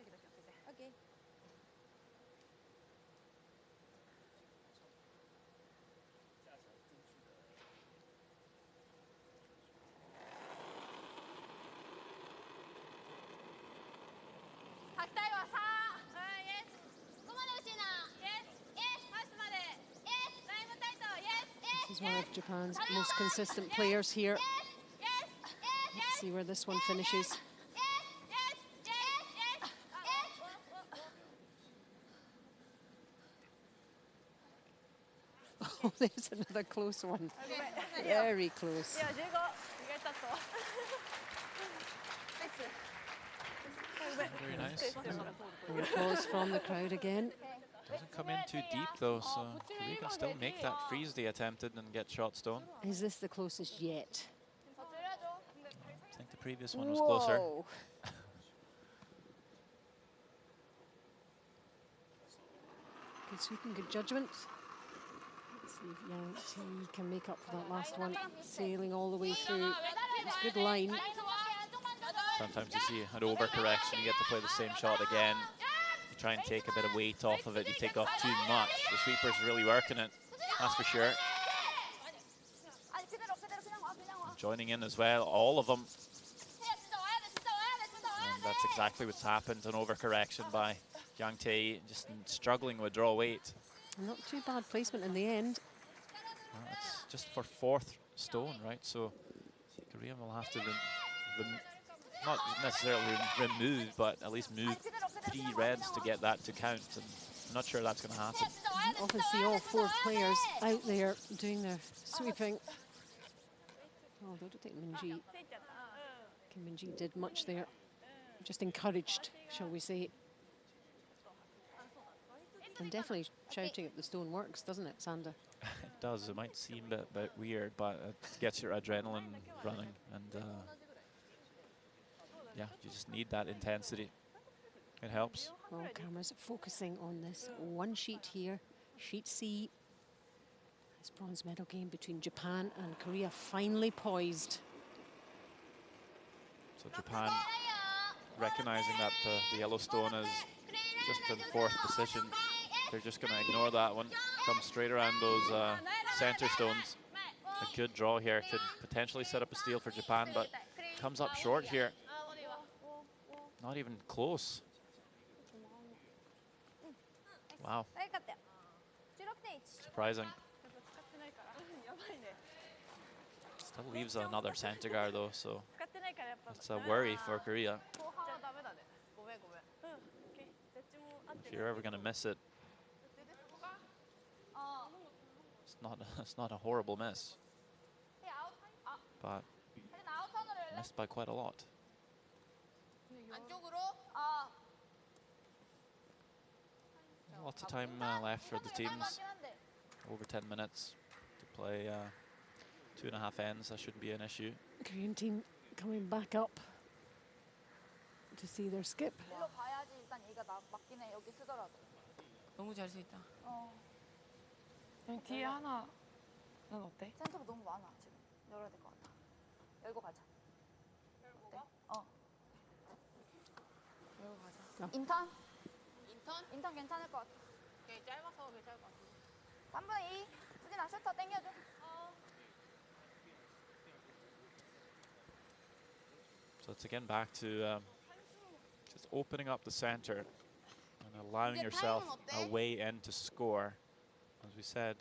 This is one of Japan's most consistent players here. Let's see where this one finishes. Oh, there's another close one. Very close. Very nice. Applause from the crowd again. Doesn't come in too deep though, so Korea can still make that freeze they attempted and get shot stone. Is this the closest yet? I think the previous one was closer. Good sweeping, good judgment. Let's see if Yang Tae can make up for that last one. Sailing all the way through. It's a good line. Sometimes you see an overcorrection, you get to play the same shot again. You try and take a bit of weight off of it, you take off too much. The sweeper's really working it, that's for sure. And joining in as well, all of them. And that's exactly what's happened, an overcorrection by Yang Tae, just struggling with draw weight. Not too bad placement in the end. Well, it's just for 4th stone, right? So Korea will have to not necessarily remove, but at least move 3 reds to get that to count. And not sure that's going to happen. Often see all 4 players out there doing their sweeping. Oh, I don't think Kim Min-ji did much there. Just encouraged, shall we say. And definitely shouting at the stone works, doesn't it, Sander? It does. It might seem a bit weird, but it gets your adrenaline running. And yeah, you just need that intensity. It helps. Well, cameras focusing on this one sheet here, sheet C. This bronze medal game between Japan and Korea finally poised. So Japan recognizing that the yellow stone is just in 4th position. They're just going to ignore that one. Come straight around those center stones. A good draw here. Could potentially set up a steal for Japan, but comes up short here. Not even close. Wow. Surprising. Still leaves another center guard though, so that's a worry for Korea. If you're ever going to miss it, it's not a horrible miss, but missed by quite a lot. Lots of time left for the teams. Over 10 minutes to play 2.5 ends. That shouldn't be an issue. Korean team coming back up to see their skip. 너무 잘 수 있다. 그럼 뒤에 하나는 어때? 센터가 너무 많아 지금. 열어야 될 것 같아. 열고 가자. 어때? 열고 가자. 인턴? 인턴? 인턴 괜찮을 것 같아. 오케이, 짧아서 괜찮을 것 같아. 3분의 2. 수진아 슈터 땡겨줘. So it's again back to just opening up the center and allowing yourself a way in to score. As we said,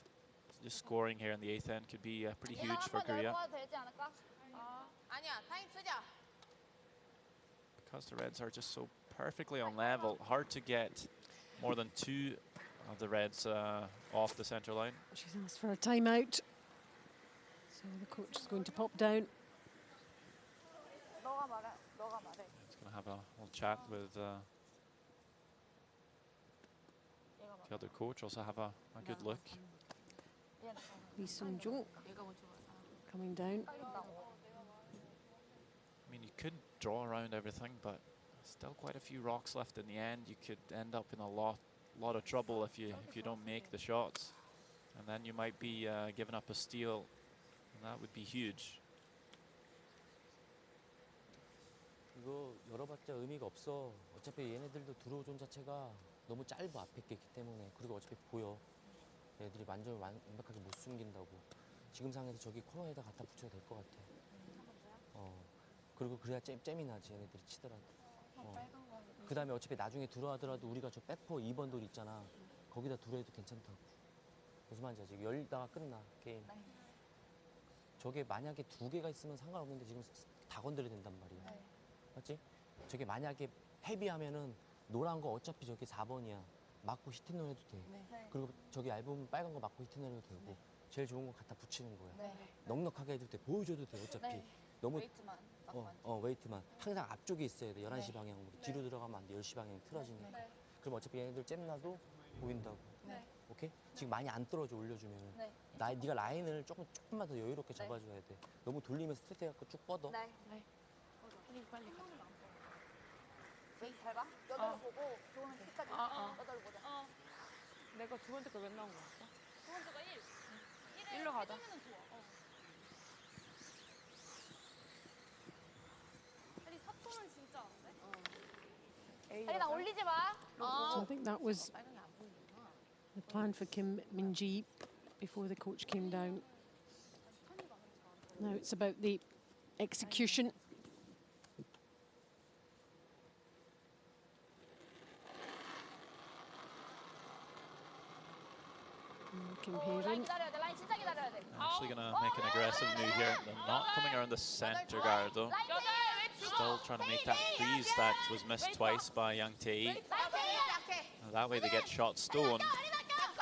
just scoring here in the 8th end could be pretty huge for Korea. 아니야, 타임 쓰자. Because the Reds are just so perfectly on level, hard to get more than 2 of the Reds off the center line. She's asked for a timeout. So the coach is going to pop down. 너가 말해. 너가 말해. He's going to have a little chat with the other coach, also have a good look. Lee Sung-jung coming down. I mean, you could draw around everything, but still quite a few rocks left in the end. You could end up in a lot of trouble if you don't make the shots, and then you might be giving up a steal, and that would be huge. 이거 열어봤자 의미가 없어. 어차피 얘네들도 들어오존 자체가 너무 짧아, 앞에 게 있기 때문에. 그리고 어차피 보여. 얘들이 완전히 완벽하게 못 숨긴다고. 지금 상황에서 저기 코너에다 갖다 붙여야 될 것 같아. 그리고 그래야 잼이 나지, 얘네들이 치더라도. 그 다음에 어차피 나중에 들어가더라도 우리가 저 백포 2번 돌 있잖아. 거기다 들어해도 괜찮다고. 무슨 말인지 알지? 열다가 끝나, 게임. 저게 만약에 2개가 있으면 상관없는데 지금 다 건드려야 된단 말이야. 맞지? 저게 만약에 헤비하면은 노란 거 어차피 저게 4번이야. 맞고 히트는 해도 돼. 그리고 저기 얇으면 빨간 거 맞고 히트는 해도 되고. 제일 좋은 건 갖다 붙이는 거야. 넉넉하게 해도 돼. 보여줘도 돼, 어차피. 너무 웨이트만. 웨이트만. 항상 앞쪽에 있어야 돼. 11시 방향으로. 뒤로 들어가면 안 돼. 10시 방향이 틀어지니까. 그럼 어차피 얘네들 잼나도 보인다고. 오케이? 지금 많이 안 떨어져, 올려주면은. 네가 라인을 조금만 더 여유롭게 잡아줘야 돼. 너무 돌리면 스트레이트 해갖고 쭉 뻗어. 빨리 가자. 웨이트 잘 봐. 여덟 보고 좋은 끝까지. 여덟 보자. 내가 두 번째 거몇 나온 거 같아? 두 번째가 1. 1로 가자. 혜리 사토는 진짜 안 돼? 혜리 나 올리지 마. So I think that was the plan for Kim Min-ji before the coach came down. Now it's about the execution. 라인 기다려야 돼. 라인 진짜 기다려야 돼. Actually going to make an aggressive move here. They're not coming around the center guard though. Still trying to make that freeze that was missed twice by Yang Tae. That way they get shot stone,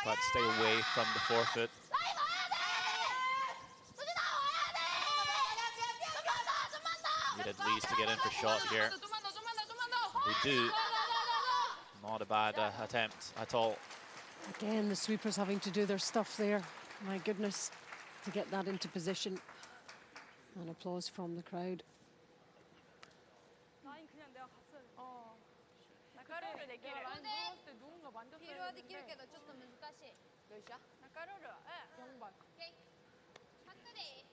but stay away from the forefoot. Need at least to get in for shot here. They do. Not a bad attempt at all. Again, the sweepers having to do their stuff there. My goodness, to get that into position. And applause from the crowd. 라인 그냥 내가 갔어야 돼. 나카로를 내 길에. 라인 들어왔을 때 누군가 만졌어야 되는데. フィールはできるけどちょっと難しい。 몇이야? 나카로를. 예. 4번. オッケー。カットでいい？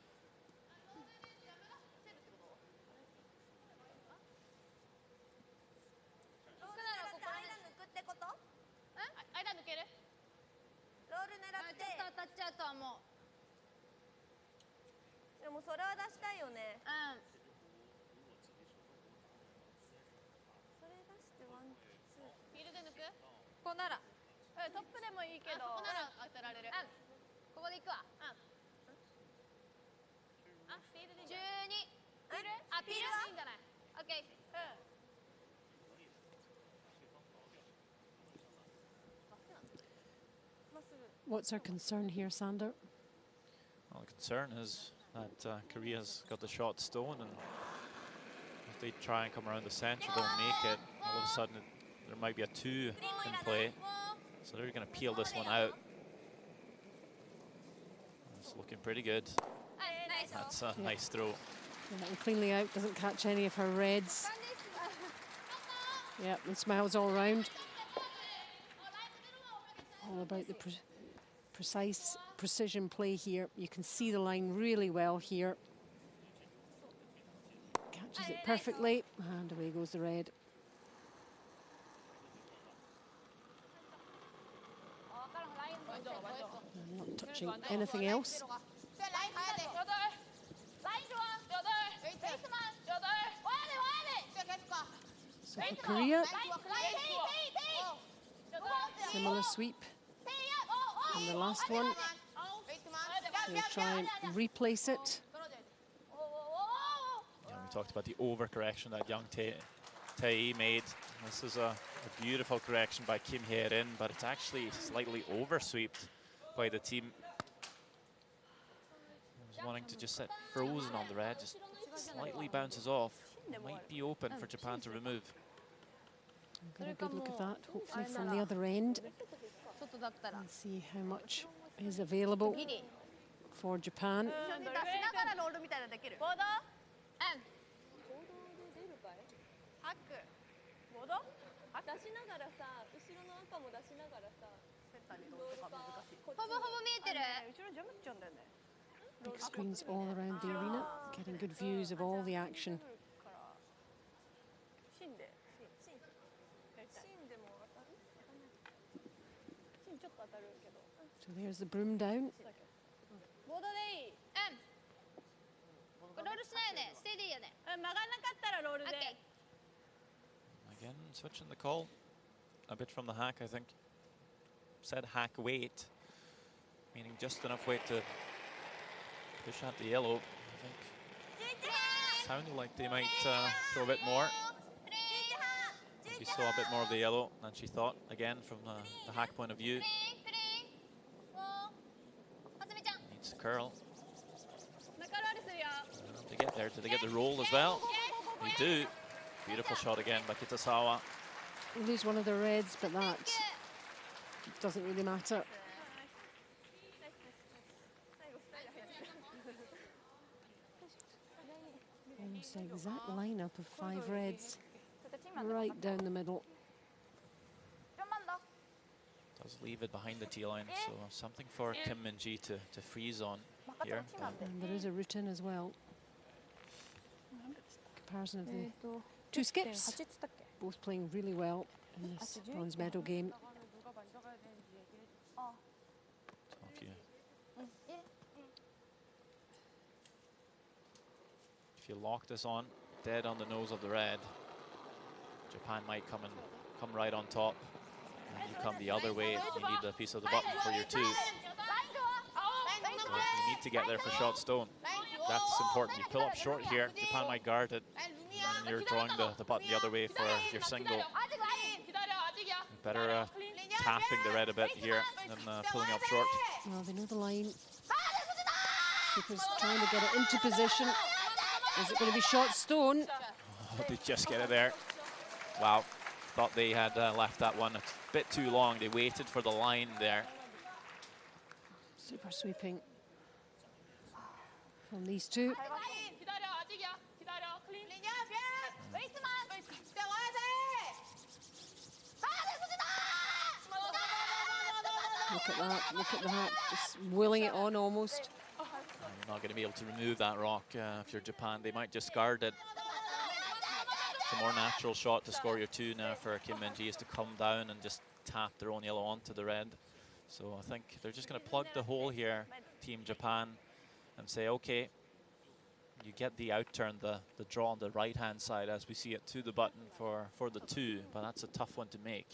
ロール狙って間抜くってこと？間抜ける？ロール狙って。ちょっと当たっちゃうとは思う。でもそれは出したいよね。うん。それ出してワンツー。フィールで抜く？ここなら。トップでもいいけど。ここなら当てられる。ここで行くわ。あ、フィールでいい。12。フィール？あ、フィールはいいんじゃない？オッケー。What's our concern here, Sander? Well, the concern is that Korea's got the shot stone, and if they try and come around the centre, don't make it. All of a sudden, there might be a 2 in play. So they're going to peel this one out. It's looking pretty good. That's a nice throw. Yeah, and cleanly out, doesn't catch any of her reds. Yeah, and smiles all round. All about the precise precision play here. You can see the line really well here. Catches it perfectly, and away goes the red. I'm not touching anything else. So for Korea, similar sweep. And the last one, they'll try and replace it. Yeah, we talked about the overcorrection that young Tae made. This is a beautiful correction by Kim Hye-rin, but it's actually slightly oversweeped by the team. I was wanting to just set frozen on the red, just slightly bounces off. Might be open for Japan to remove. Got a good look at that, hopefully from the other end. And see how much is available for Japan. Big screens all around the arena, getting good views of all the action. So there's the broom down. Again, switching the call a bit from the hack, I think. Said hack weight, meaning just enough weight to push out the yellow. I think sounded like they might throw a bit more. We saw a bit more of the yellow than she thought, again, from the hack point of view. Needs to curl. To get there, do they get the roll as well? They do. Beautiful shot again by Kitasawa. Lose one of the reds, but that doesn't really matter. Almost the exact lineup of 5 reds, right down the middle. Does leave it behind the tee line, so something for Kim Min-ji to freeze on here. And there is a routine as well. Comparison of the 2 skips, both playing really well in this bronze medal game. If you lock this on, dead on the nose of the red, Japan might come right on top. And you come the other way, you need a piece of the button for your 2. So you need to get there for shot stone. That's important. You pull up short here, Japan might guard it, and you're drawing the button the other way for your single. You better tapping the red a bit here and pulling up short. Well, they know the line. Keeper's trying to get it into position. Is it going to be shot stone? Oh, they just get it there. Wow, thought they had left that one a bit too long. They waited for the line there. Super sweeping from these two. Look at that, look at that, just willing it on almost. You're not going to be able to remove that rock if you're Japan. They might discard it. It's a more natural shot to score your 2 now for Kim Min-ji is to come down and just tap their own yellow onto the red. So I think they're just going to plug the hole here, Team Japan, and say, okay, you get the outturn, the draw on the right-hand side as we see it to the button for the 2, but that's a tough one to make.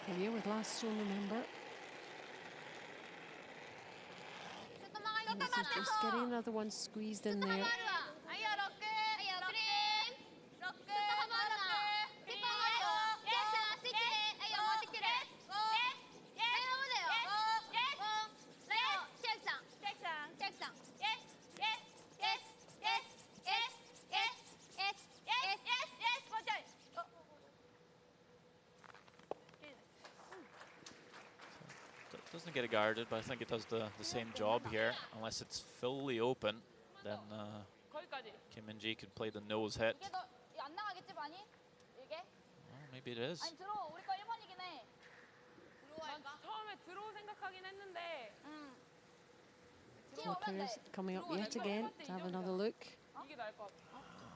Korea with last stone, remember. This is just getting another one squeezed in there. Doesn't get it guarded, but I think it does the same job here. Unless it's fully open, then Kim Min-ji could play the nose hit. Well, maybe it is. More players coming up yet again to have another look.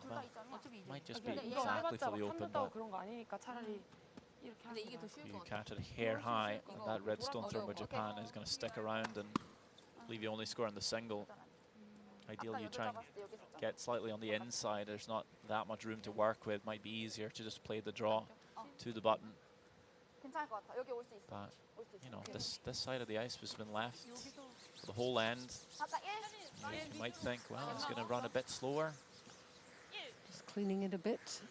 Well, might just be exactly fully open, but you catch it hair high, and that red stone thrown by Japan is going to stick around and leave you only scoring the single. Ideally, you try and get slightly on the inside. There's not that much room to work with. Might be easier to just play the draw to the button. But you know, this side of the ice has been left for the whole end. You might think, well, it's going to run a bit slower. Just cleaning it a bit.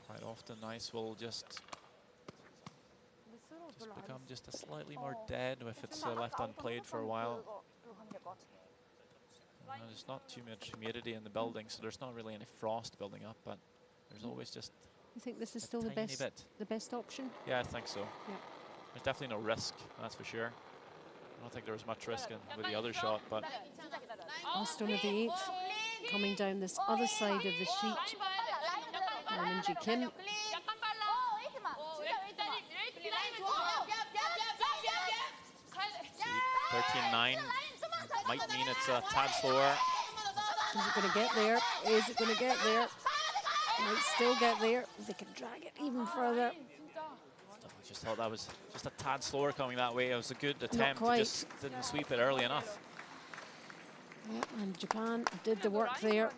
Quite often, ice will just become just a slightly more dead if it's left unplayed for a while. There's not too much humidity in the building, so there's not really any frost building up, but there's always just You think this is still the best option? Yeah, I think so. Yeah. There's definitely no risk, that's for sure. I don't think there was much risk with the other shot, but Last stone of the 8th, coming down this other side of the sheet. Min-ji Kim. 13-9 might mean it's a tad slower. Is it going to get there? Is it going to get there? Might still get there. They can drag it even further. I just thought that was just a tad slower coming that way. It was a good attempt. quite. It just didn't sweep it early enough. Yeah, and Japan did the work there.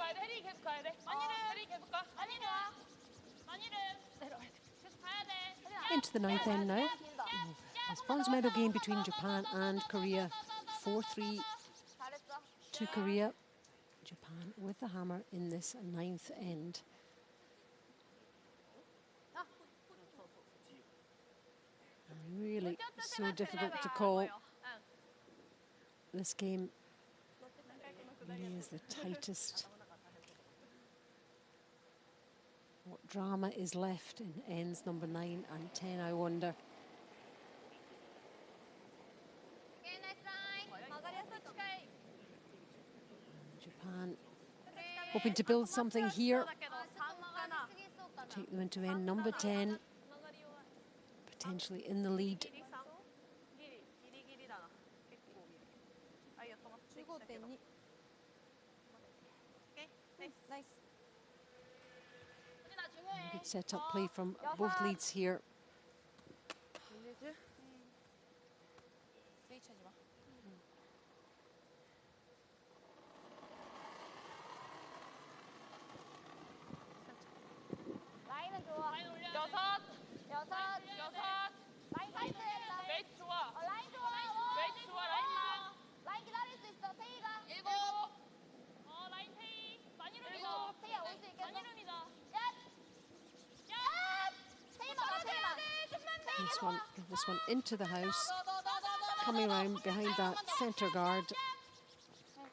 가야 돼. 혜리 계속 가야 돼. 혜리 계속 가. 만일은 계속 가야 돼. Into the ninth end now. It's bronze medal game between Japan and Korea. 4-3 잘했어. to Korea. Japan with the hammer in this ninth end. And really so difficult to call. This game really is the tightest. What drama is left in ends number 9 and 10, I wonder. 오케이, 나이스 라인. 마가리아스 축하해. Japan hoping to build something here. 마가리 쓰기 쏘까. Take them into end number 10. Potentially in the lead. 15.2 나이스. Good set-up play from both leads here. 스위치하지 마. 라인은 좋아. 여섯. 라인 타이트. 웨이트 좋아. 라인 좋아. 웨이트 좋아. 라인만. 라인 기다릴 수 있어. 태희가. 일곱. 라인 테이. 만이름이다. 태희야 올 수 있겠어? 만이름이다. 태희만. Give this one into the house. Coming around behind that centre guard.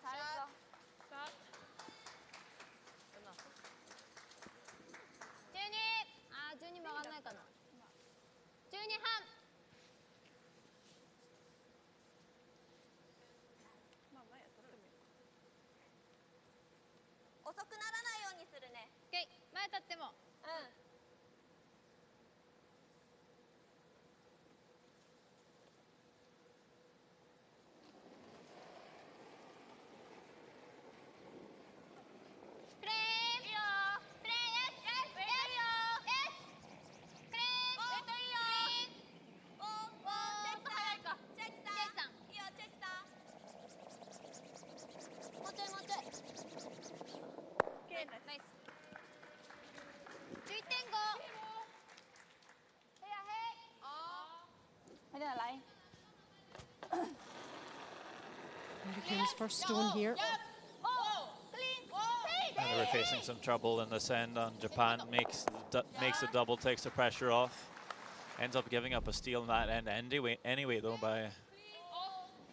잘했어. 준이. 준이 막았나이까나. 준이 한. 遅くならないようにするね。オッケー。前立っても。プレー。いいよ。プレー。イエス。イエス。イエス。プレー。ウェイトいいよ。チェック早いか。チェキさん。いいよ、チェキさん。もうちょいもうちょい。ナイス。11.5。ヘアヘイ。ヘアライン。 Here comes first stone here. And they were facing some trouble in this end, and Japan makes the double, takes the pressure off. Ends up giving up a steal in that end anyway though, by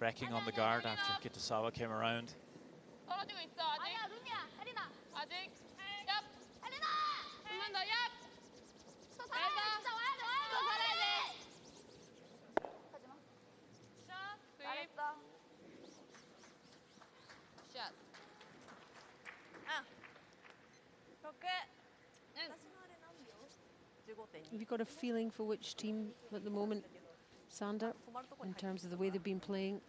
wrecking on the guard after Kitasawa came around. 떨어지고 있어. 아직. 아니야, 루미야. 혜린아. 아직. 얍. 혜린아. 한번 더. 얍. 또 살아야 돼. 진짜 와야 돼. 와야 돼. 또 살아야 돼. 하지 마. 샷. 스윗. 잘했어. 샷. Have you got a feeling for which team at the moment, Sander, in terms of the way they've been playing?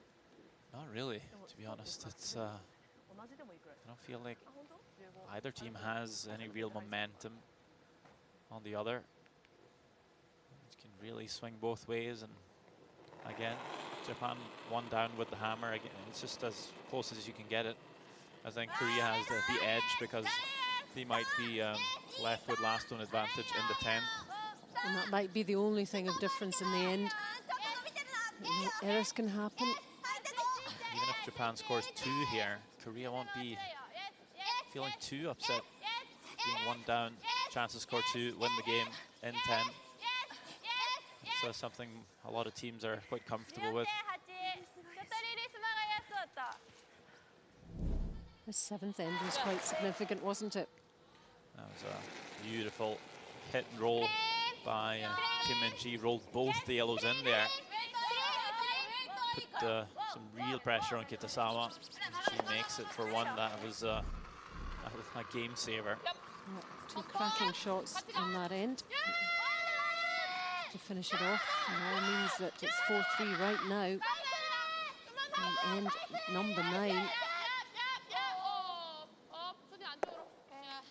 Not really, to be honest. It's I don't feel like either team has any real momentum on the other. It can really swing both ways, and again, Japan one down with the hammer. Again, it's just as close as you can get it. I think Korea has the edge because they might be left with last stone advantage in the 10th. And that might be the only thing of difference in the end. Errors can happen. Even if Japan scores 2 here, Korea won't be feeling too upset being one down. Chance to score 2, win the game in 10. So it's something a lot of teams are quite comfortable with. The 7th end was quite significant, wasn't it? That was a beautiful hit and roll by Kim Min-ji. Rolled both the yellows in there. Put some real pressure on Kitasawa. She makes it for one. That was a game saver. Yeah, 2 cracking shots in that end to finish it off. And all means that it's 4-3 right now. And end number 9.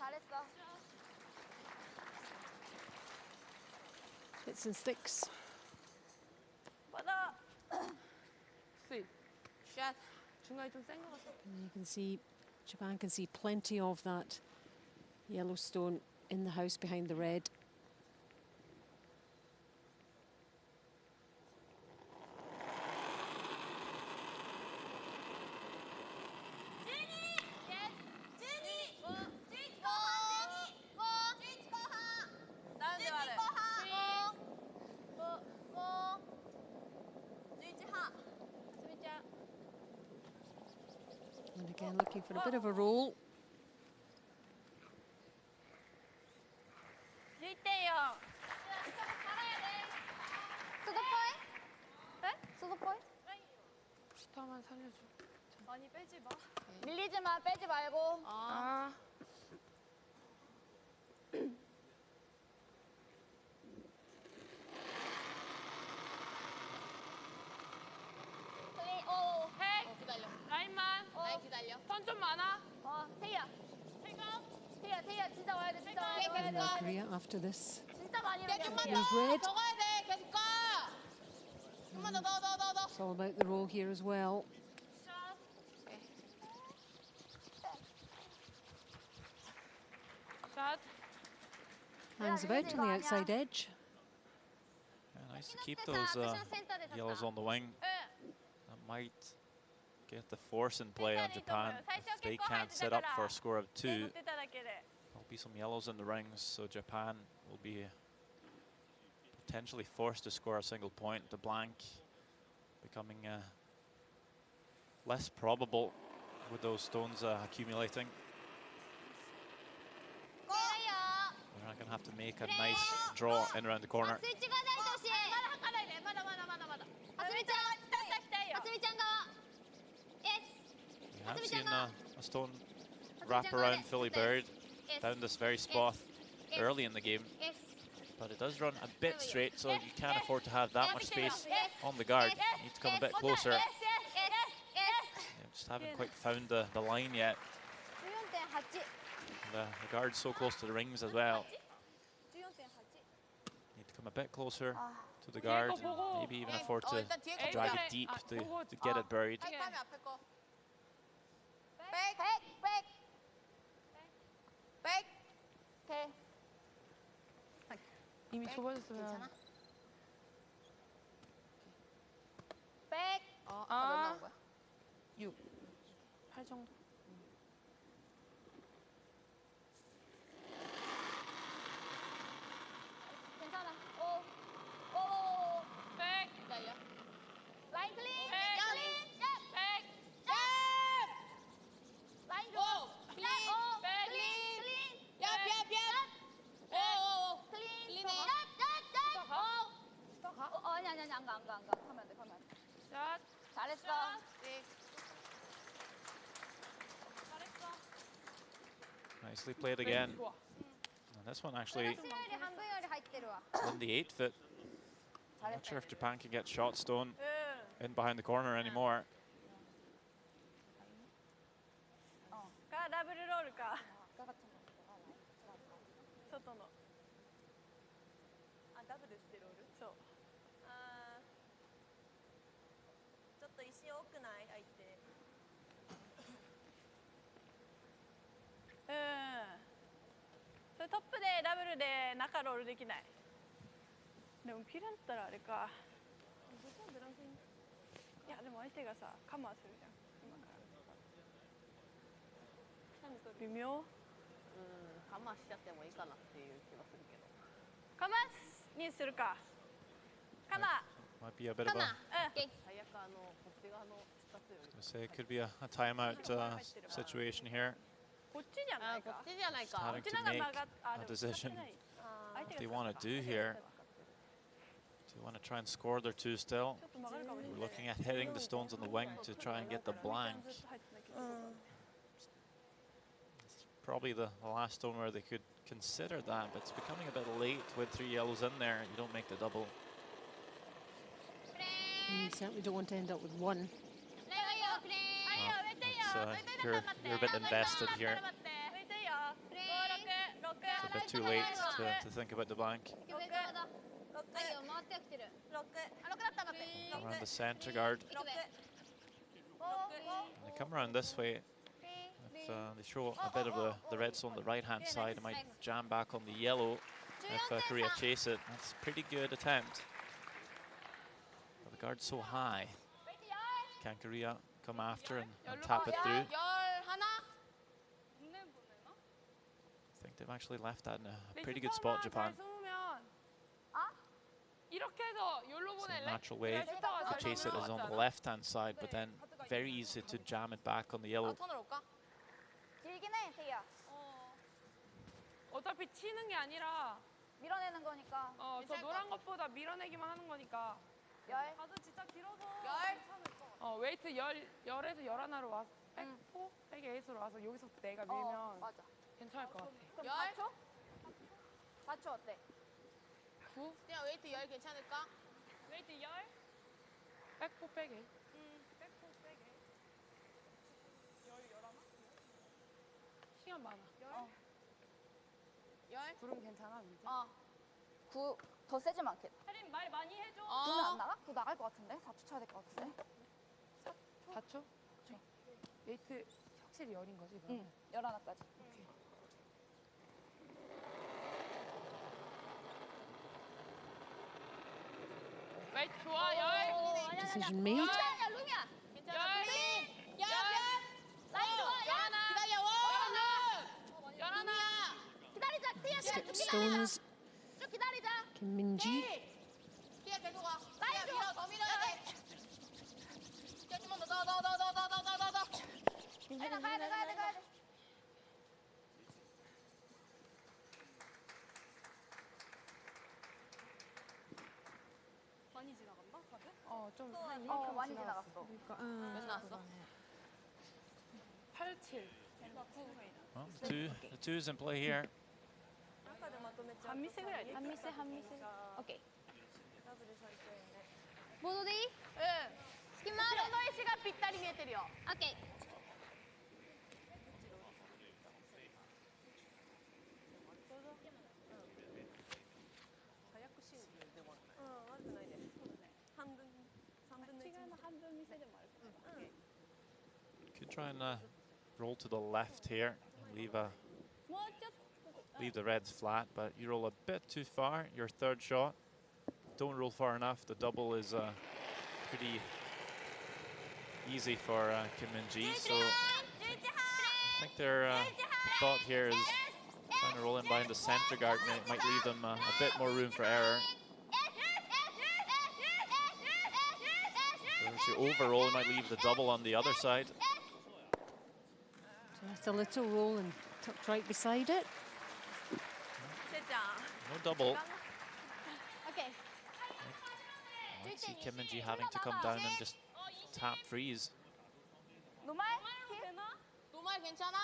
잘했어. Hits and sticks. 스윗. 샷. 중간이 좀 센 것 같아. And you can see Japan can see plenty of that yellow stone in the house behind the red. And again, looking for a bit of a roll. 11点よ。잠깐만 살려줘. 많이 빼지 마. 밀리지 마, 빼지 말고. 아. 오. 해. 기다려. 라인만. 라인 기다려. 턴 좀 많아. 태희야. 태희야, 진짜 와야 돼, 진짜 와야 돼. And now Korea after this. 진짜 많이 와야 돼. Here's red. 더 가야 돼. 계속 가. 좀만 더. It's all about the roll here as well. 샷. Hangs about on the outside edge. Yeah, nice to keep those yellows on the wing. That might get the force in play on Japan. If they can't set up for a score of 2, 持ってただけで。 there'll be some yellows in the rings, so Japan will be potentially forced to score a single point. The blank becoming less probable with those stones accumulating. They're not going to have to make a nice draw in around the corner. スイッチがないとし。まだ吐かないで。まだ。はすみちゃん。はすみちゃん側。We have seen a stone wrap around fully buried down this very spot early in the game, but it does run a bit straight, so you can't afford to have that much space on the guard. You need to come a bit closer. They just haven't quite found the line yet. 14.8。 The guard's so close to the rings as well. Need to come a bit closer to the guard, maybe even afford to drag it deep to get it buried. 타임이 앞에 거. 백. 오케이. 이미 좁아졌으면. 백. 몇 나온 거야? 6. 8 정도. 괜찮아. 오. 백. 기다려. 라인 클린. 백. 백. 라인 줘. 클린. 클린. 야. 오. 클린. 클린해. 아니 안 가. 가면 돼. 샷. 잘했어. 잘했어. Nicely played again. And this one actually 수열이 한 분열이 入ってるわ. on the 8th foot. I'm not sure if Japan can get shot stone 응. in behind the corner anymore. かダブルロールか。外の。あ、ダブルしてロール。そう。あー、ちょっと石多くない相手。それトップでダブルで中ロールできない。でもピランったらあれか。いやでも相手がさカマーするじゃん。今から。微妙。我慢しちゃってもいいかなっていう気はするけど。カマーにするか。カマ Might be a bit of a, 最悪こっち側の2つより。 I say it could be a timeout situation here. こっちじゃないか。こっちじゃない Just か。 having to make a decision what they want to do here. Do they want to try and score their 2 still? We're looking at hitting the stones on the wing to try and get the blank. It's probably the last stone where they could consider that, but it's becoming a bit late with 3 yellows in there. You don't make the double. You certainly don't want to end up with 1. You're a bit invested here. It's a bit too late to think about the blank. Around the center guard. And they come around this way. they throw a bit of the red zone on the right-hand side, it might jam back on the yellow. If Korea chase it, that's a pretty good attempt. But the guard's so high. Can Korea come after and tap it through? I think they've actually left that in a pretty good spot, Japan. It's a natural way to chase it is on the left-hand side, but then very easy to jam it back on the yellow. 길긴 해, 태희야. 어차피 치는 게 아니라 밀어내는 거니까. 저 노란 것보다 밀어내기만 하는 거니까. 열. 가드 진짜 길어서 열. 괜찮을 것 같아. 웨이트 10에서 11하로 와서 백포? 백에이스로 와서 여기서 내가 밀면 맞아. 괜찮을 것 같아. 그럼 4초? 4초 어때? 9? 그냥 웨이트 10 괜찮을까? 웨이트 10? 백포 백에. 백포 백에. 11하나? 시간 많아. 10? 구름 괜찮아, 민지? 9, 더 세지만 않게. 혜린 말 많이 해줘. 9는 안 나가? 9 나갈 것 같은데? 4초 쳐야 될 것 같은데? 4초? 웨이트 확실히 10인 거지? 응, 11까지. 웨이트 좋아, 10. Decision made. 괜찮아, 루미야. 괜찮아. 열. 라인 좋아, 기다려. 11. 기다리자, 태희야. Skip stones. 쭉 기다리자. Kim Min-ji. 뒤에 계속 와. 라인 좋아. 더 밀어야 돼. 조금만 더. 혜린아, 가야 돼. 많이 지나간다, 가드? 좀 많이 지나갔어. 몇 나왔어? 8, 7. Well, the two's in play here. 한 미세 그래야 돼. 한 미세. 오케이. 모두 디? 응. 스킨마르. 後ろの石がぴったり見えてるよ。オッケー。早くシーンでも悪くないね。半分、3分の1の半分見せでもあるから。Could try and roll to the left here. Leave the reds flat, but you roll a bit too far. Your third shot. Don't roll far enough. The double is pretty easy for Kim Min-ji. So I think their thought here is trying to roll in behind the center guard might leave them a bit more room for error. So if you overroll, it might leave the double on the other side. Just a little roll and tucked right beside it. No double. 오케이. I might see Kim Min-ji having to come down and just tap freeze. 노말? 노말 괜찮아?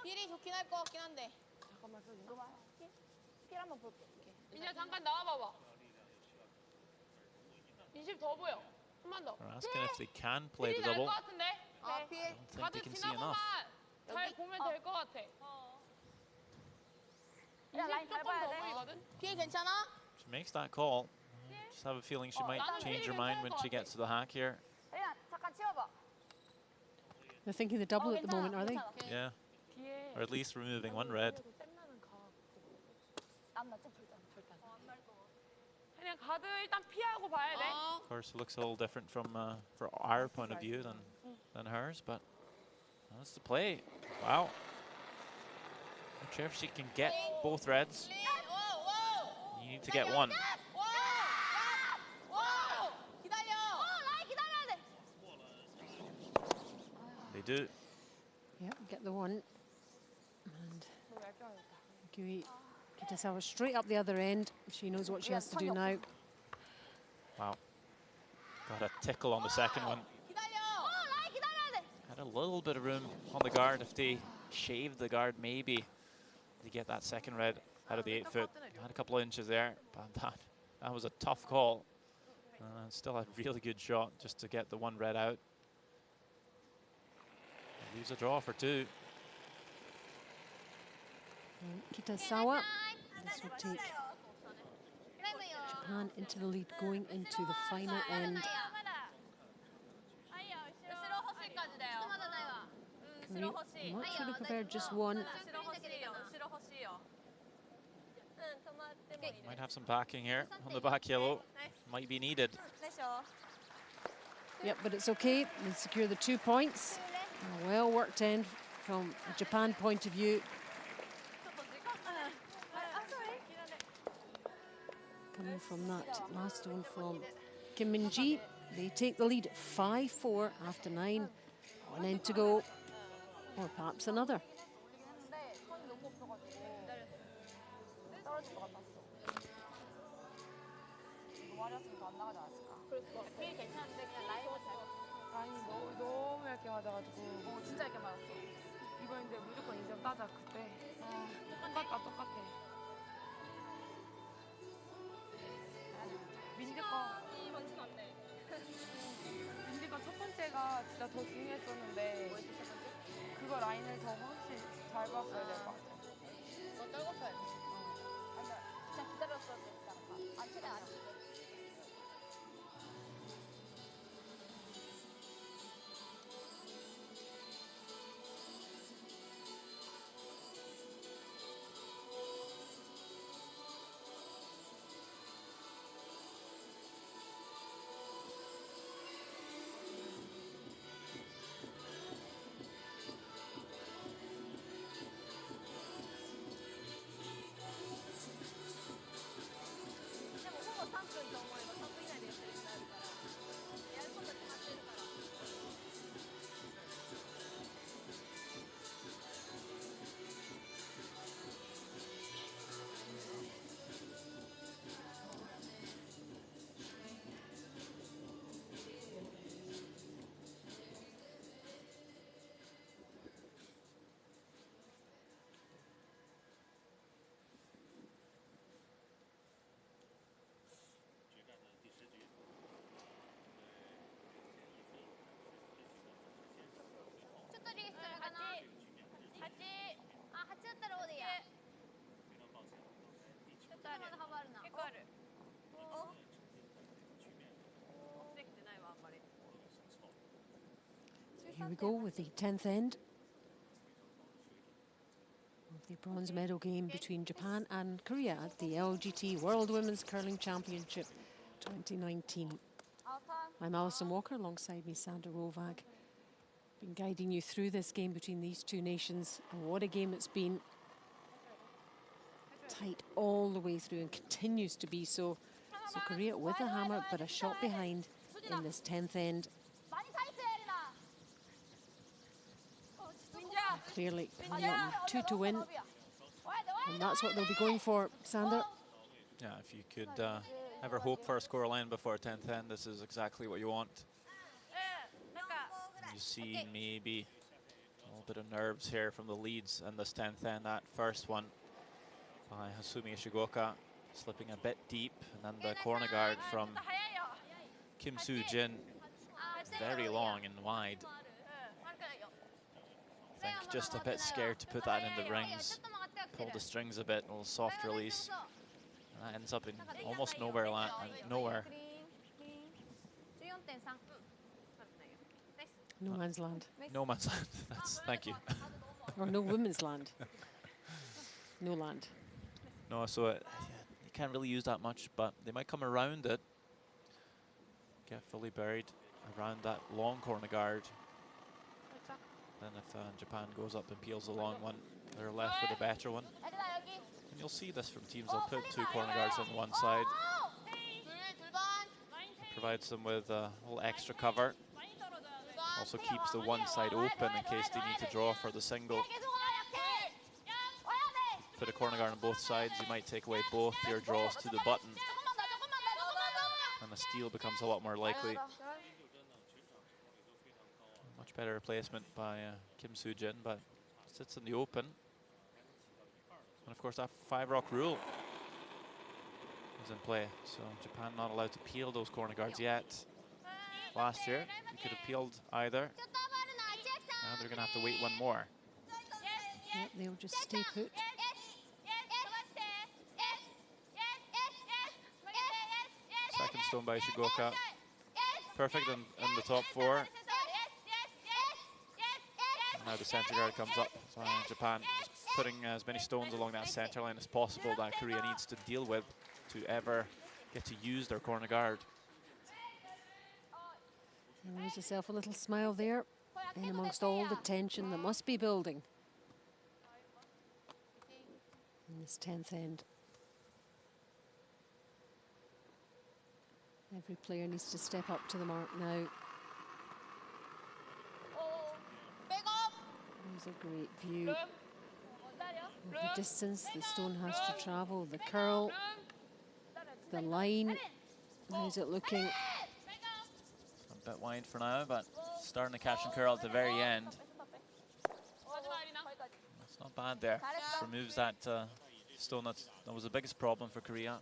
힐이 좋긴 할 것 같긴 한데. 잠깐만 써줘. 노말? 스킬 한번 볼게. 민지야 잠깐 나와봐봐. 20 더 보여. 한 번 더. They're asking if they can play the 것 double. 같은데? 필. I don't think 가드 they can see enough. 지나고만 잘 보면 될 것 같아. 야, 라인 20 잘 조금 봐야 더 돼. 보이거든? 필 괜찮아? She makes that call. Just have a feeling she might change her mind when she gets to the hack here. 혜린아, 잠깐 치워봐. They're thinking the double at the moment, are they? 괜찮아. Yeah, 뒤에 or at least removing one red. 쌤나는 가. 안 났죠? 절대 안. 그냥 가드 일단 피하고 봐야 돼. Of course, it looks a little different from for our point of view than hers, but that's the play. Wow. Not sure if she can get both reds. You need to get one. 기다려. 라인 기다려야 돼. They do. Yep, get the one. And Gui Kitasawa straight up the other end. She knows what she has to do now. Wow. Got a tickle on the second one. 기다려. 라인 기다려야 돼. Had a little bit of room on the guard. If they shaved the guard, maybe they get that second red out of the 8 foot. Had a couple of inches there, but that was a tough call. Still a really good shot just to get the one red out. Leaves a draw for 2. And Kitasawa, this will take Japan into the lead going into the final end. I mean, much would have preferred just one. 後ろ欲しいよ後ろ欲しいよ止まってもいいです Might have some backing here on the back yellow. Might be needed. でしょ Yep, but it's okay. They secure the 2 points. A well worked end from a Japan point of view. ちょっと時間がねあ、そうね Coming from that last one from Kim Min-ji. They take the lead 5-4 after 9. 1 end to go. Or perhaps another. 라인이 너무 얇게 맞아가지고 진짜 얇게 맞았어. 이번인데 무조건 인정 따자 그때. 똑같아. 민지 거 첫 번째가 진짜 더 중요했었는데 그거 라인을 더 훨씬 잘 봤어야 될 것 같아. 너 떨궜어야 돼. 그냥 기다렸어야 됐다니까. 아, 최대한 안 치게. Here we go with the 10th end of the bronze medal game between Japan and Korea at the LGT World Women's Curling Championship 2019. I'm Alison Walker, alongside me Sandra Rovag. Been guiding you through this game between these two nations, and what a game it's been. Tight all the way through and continues to be so. So Korea with a hammer, but a shot behind in this 10th end. Clearly coming up with 2 to win, and that's what they'll be going for, Sander. Yeah, if you could ever hope for a scoreline before 10th end, this is exactly what you want. You see maybe a little bit of nerves here from the leads in this 10th end. That first one by Hasumi Ishigoka slipping a bit deep, and then the corner guard from Kim Soo-jin, very long and wide. I think just a bit scared to put that in the rings. Pull the strings a bit, a little soft release. And that ends up in almost nowhere. No man's land. No man's land. Thank you. Or no women's land. No land. No, so you can't really use that much, but they might come around it. Get fully buried around that long corner guard. Then if Japan goes up and peels the long one, they're left with a better one. And you'll see this from teams. They'll put 2 corner guards on one side. Provides them with a little extra cover. Also keeps the one side open in case they need to draw for the single. Put a corner guard on both sides, you might take away both your draws to the button. And the steal becomes a lot more likely. Much better replacement by Kim Soo-jin, but sits in the open. And of course that 5-rock rule is in play, so Japan not allowed to peel those corner guards yet. Last year, you could have peeled either. Now they're going to have to wait one more. Yep, they'll just stay put. Second stone by Ishigoka. Perfect in the top 4. Now the centre guard comes up. So Japan just putting as many stones along that centre line as possible that Korea needs to deal with to ever get to use their corner guard. And there's yourself a little smile there, in amongst all the tension that must be building in this 10th end. Every player needs to step up to the mark now. There's a great view of the distance the stone has to travel, the curl, the line. How's it looking? A bit wide for now, but starting to catch and curl at the very end. That's not bad there. Just removes that stone. That was the biggest problem for Korea.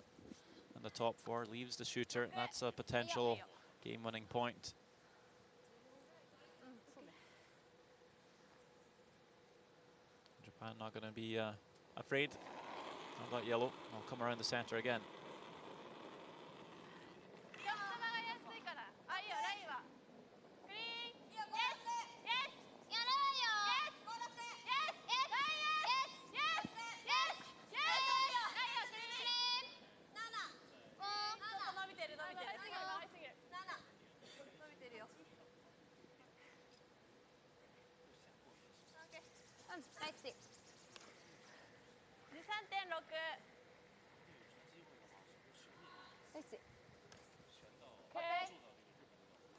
And the top four leaves the shooter. That's a potential game-winning point. Japan not going to be afraid of that yellow. I'll come around the center again.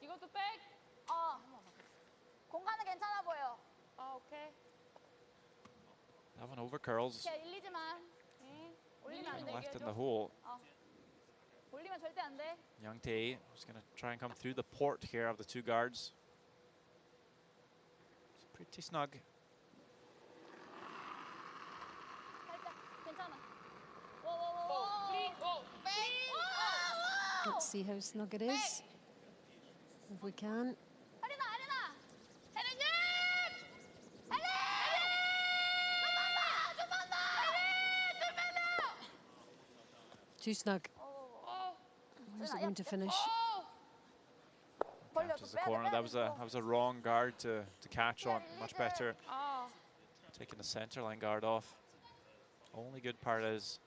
이것도 백? 공간은 괜찮아 보여. 오케이. That one over curls. 야, 일리지만. 올리면 안 돼. Left in the hole. 올리면 절대 안 돼. Young Tae is going to try and come through the port here of the two guards. It's pretty snug. 살짝 괜찮아. Let's see how snug it is, if we can. Too snug. Where's it going to finish? Catches the corner. That was a wrong guard to catch on. Much better taking the center line guard off. Only good part is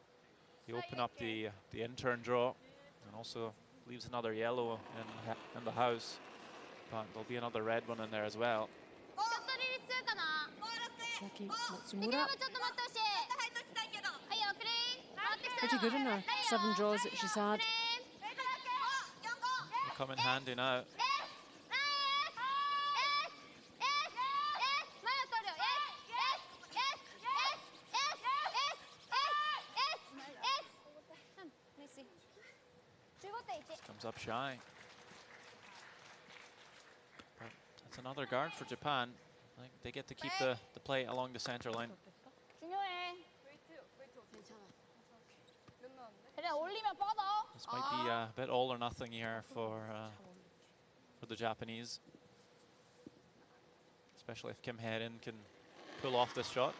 you open up the in-turn draw and also leaves another yellow in the house. But there'll be another red one in there as well. Checking Matsumura. Pretty good in her 7 draws that she's had. Will come in handy now. Comes up shy. But that's another guard for Japan. I think they get to keep the play along the center line. This might be a bit all or nothing here for the Japanese, especially if Kim Hae-rin can pull off this shot.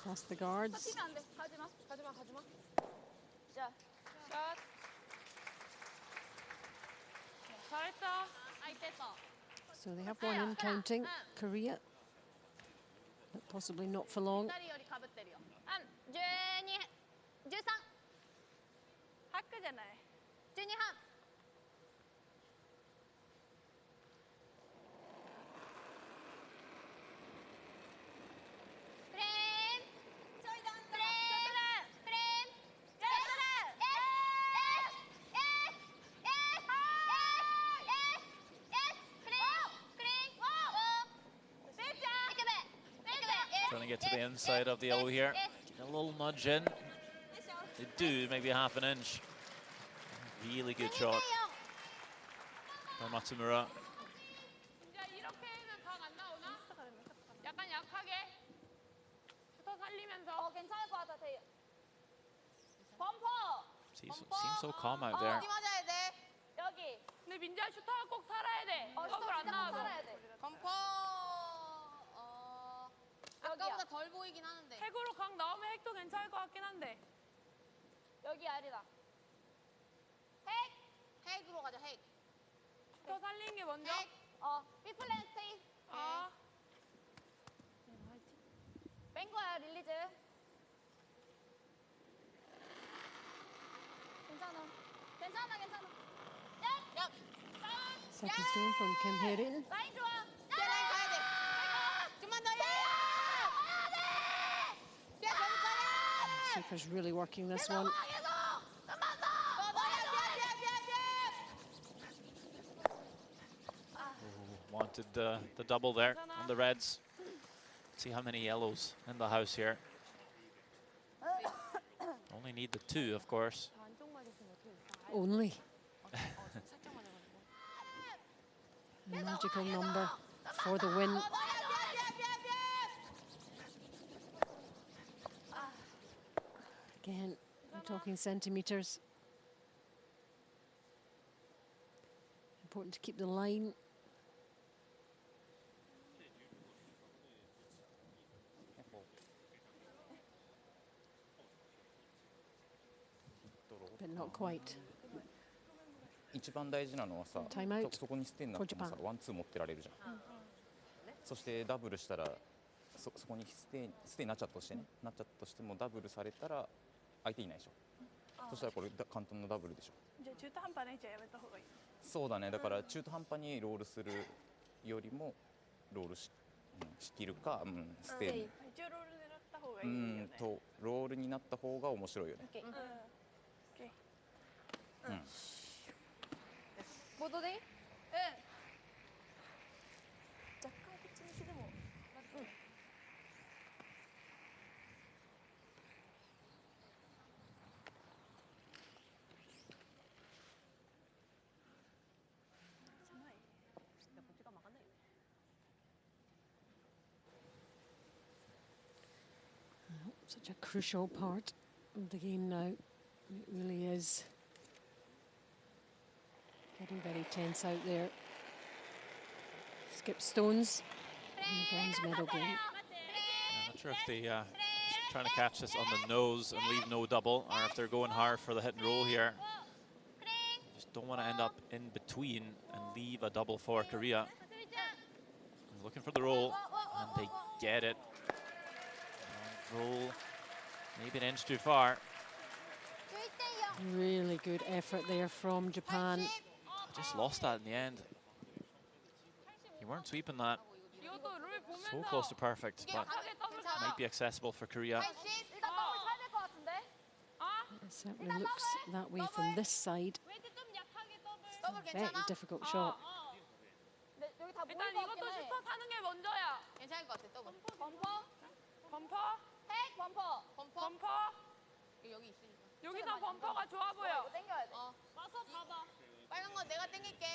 Past the guards. So they have one in counting, Korea, but possibly not for long. じゃない。12半。プレーン。プレーン。プレーン。プレーン。Trying to get to the inside of the O here. Get a little nudge in. They do, maybe half an inch. Really good shot by Matsumura. Seems so calm out there. 민지야 슈터가 꼭 살아야 돼. 더블 안 나와도. 범퍼. 아까보다 덜 보이긴 하는데. 핵으로 강 나오면 핵도 괜찮을 것 같긴 한데. 여기 아리다. 핵으로 가자. 핵. 더 살리는 게 먼저. 삐플랜 스테이. 뺀 거야 릴리즈. 괜찮아. 야. Second stone from Kim Herriton. 라인 좋아. 라인 가야 돼. 좀만 더 해. Super's really working this one. Wanted the double there on the Reds. See how many yellows in the house here. Only need the 2, of course. Only. A magical number for the win. Again, we're talking centimetres. Important to keep the line. But not quite. 一番大事なのはさ、 Time out そこにステイになってもさ for Japan ワンツー持ってられるじゃん、そしてダブルしたらそこにステイになっちゃったとしてね、なっちゃったとしてもダブルされたら相手いないでしょ、そしたらこれ簡単なダブルでしょ。じゃあ中途半端な位置はやめた方がいい。そうだね、だから中途半端にロールするよりもロールしきるか、ステイ一応ロール狙った方がいいよね。ロールになった方が面白いよね。ボードでいい？若干こっちにしてでも狭い。こっちが曲がんないよね。 Such a crucial part of the game now. It really is. Getting very tense out there. Skip stones in the bronze medal game. I'm not sure if they trying to catch this on the nose and leave no double, or if they're going hard for the hit and roll here. Just don't want to end up in between and leave a double for Korea. Looking for the roll, and they get it. And roll, maybe an inch too far. Really good effort there from Japan. Just lost that in the end. You weren't sweeping that. So close to perfect, but might be accessible for Korea. It certainly looks that way from this side. Very difficult shot. 일단 이것도 슈터 사는 게 먼저야. 괜찮을 것 같아. 더블. 범퍼? 핵 범퍼. 범퍼? 여기 있으니까. 여기서 범퍼가 좋아 보여. 땡겨야 돼. 와서 봐봐. 빨간 거 내가 땡길게.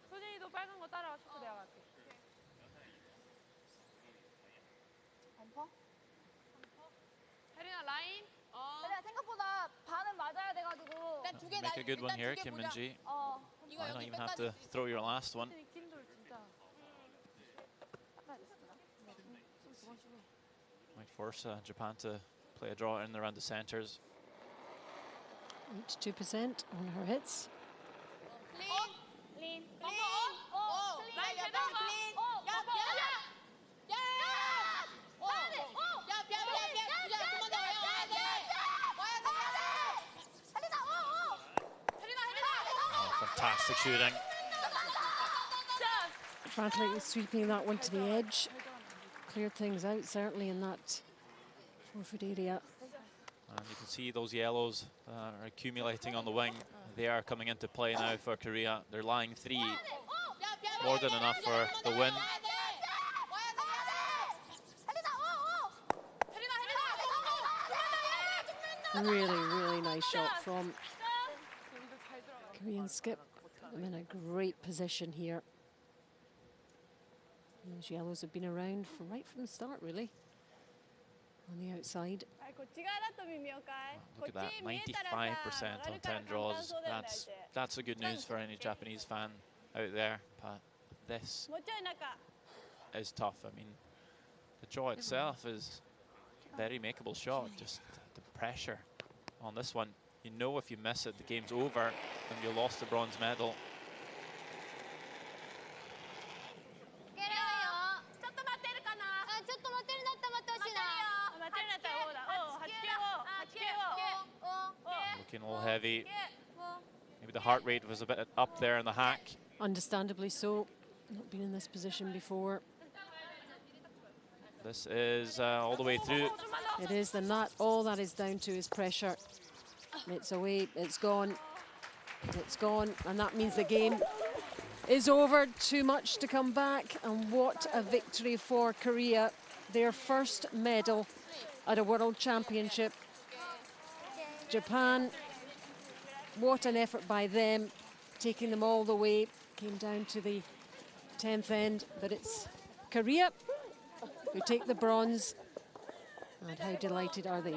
소진이도 빨간 거 따라와. 슈터 내가 갈게. 범퍼? 혜린아 라인. 혜린아 생각보다 반은 맞아야 돼가지고. 일단 두개 Make a good one here, Kim Min-ji. Might not even have to throw your last one. Might force Japan to play a draw in around the centres. 82% on her hits. 린. 라인 제대로 가. Fantastic shooting. Frankly, sweeping that one to the edge. Cleared things out, certainly, in that forfeit area. And you can see those yellows are accumulating on the wing. They are coming into play now for Korea. They're lying 3. More than enough for the win. Really, really nice shot from Korean skip. Put them in a great position here. Those yellows have been around right from the start, really. On the outside. Look at that, 95% on 10 draws. That's that's a good news for any Japanese fan out there. But this is tough. I mean, the draw itself is a very makeable shot. Just the pressure on this one. You know, if you miss it, the game's over, and you lost the bronze medal. Looking all heavy. Maybe the heart rate was a bit up there in the hack. Understandably so. Not been in this position before. This is all the way through. It is, and that all that is down to is pressure. It's away, it's gone, and that means the game is over. Too much to come back, and what a victory for Korea. Their first medal at a World Championship. Japan, what an effort by them, taking them all the way. Came down to the 10th end, but it's Korea who take the bronze. And how delighted are they?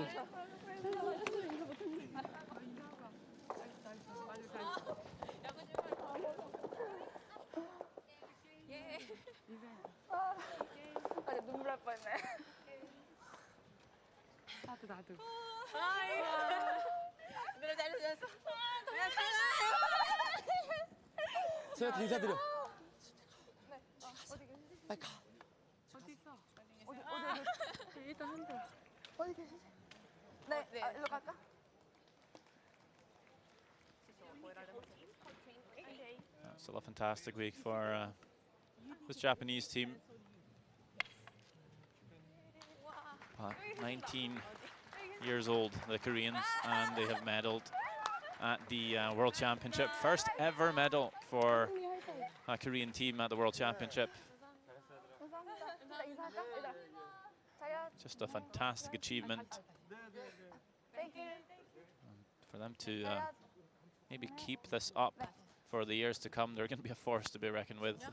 소희한테 인사드려. 빨리 가. 일단 흔들어. 어디 계시지? 네, 일로 갈까? Still a fantastic week for this Japanese team. 19 years old, the Koreans, and they have medaled at the World Championship. First ever medal for a Korean team at the World Championship. Just a fantastic achievement. For them to maybe keep this up for the years to come, they're going to be a force to be reckoned with.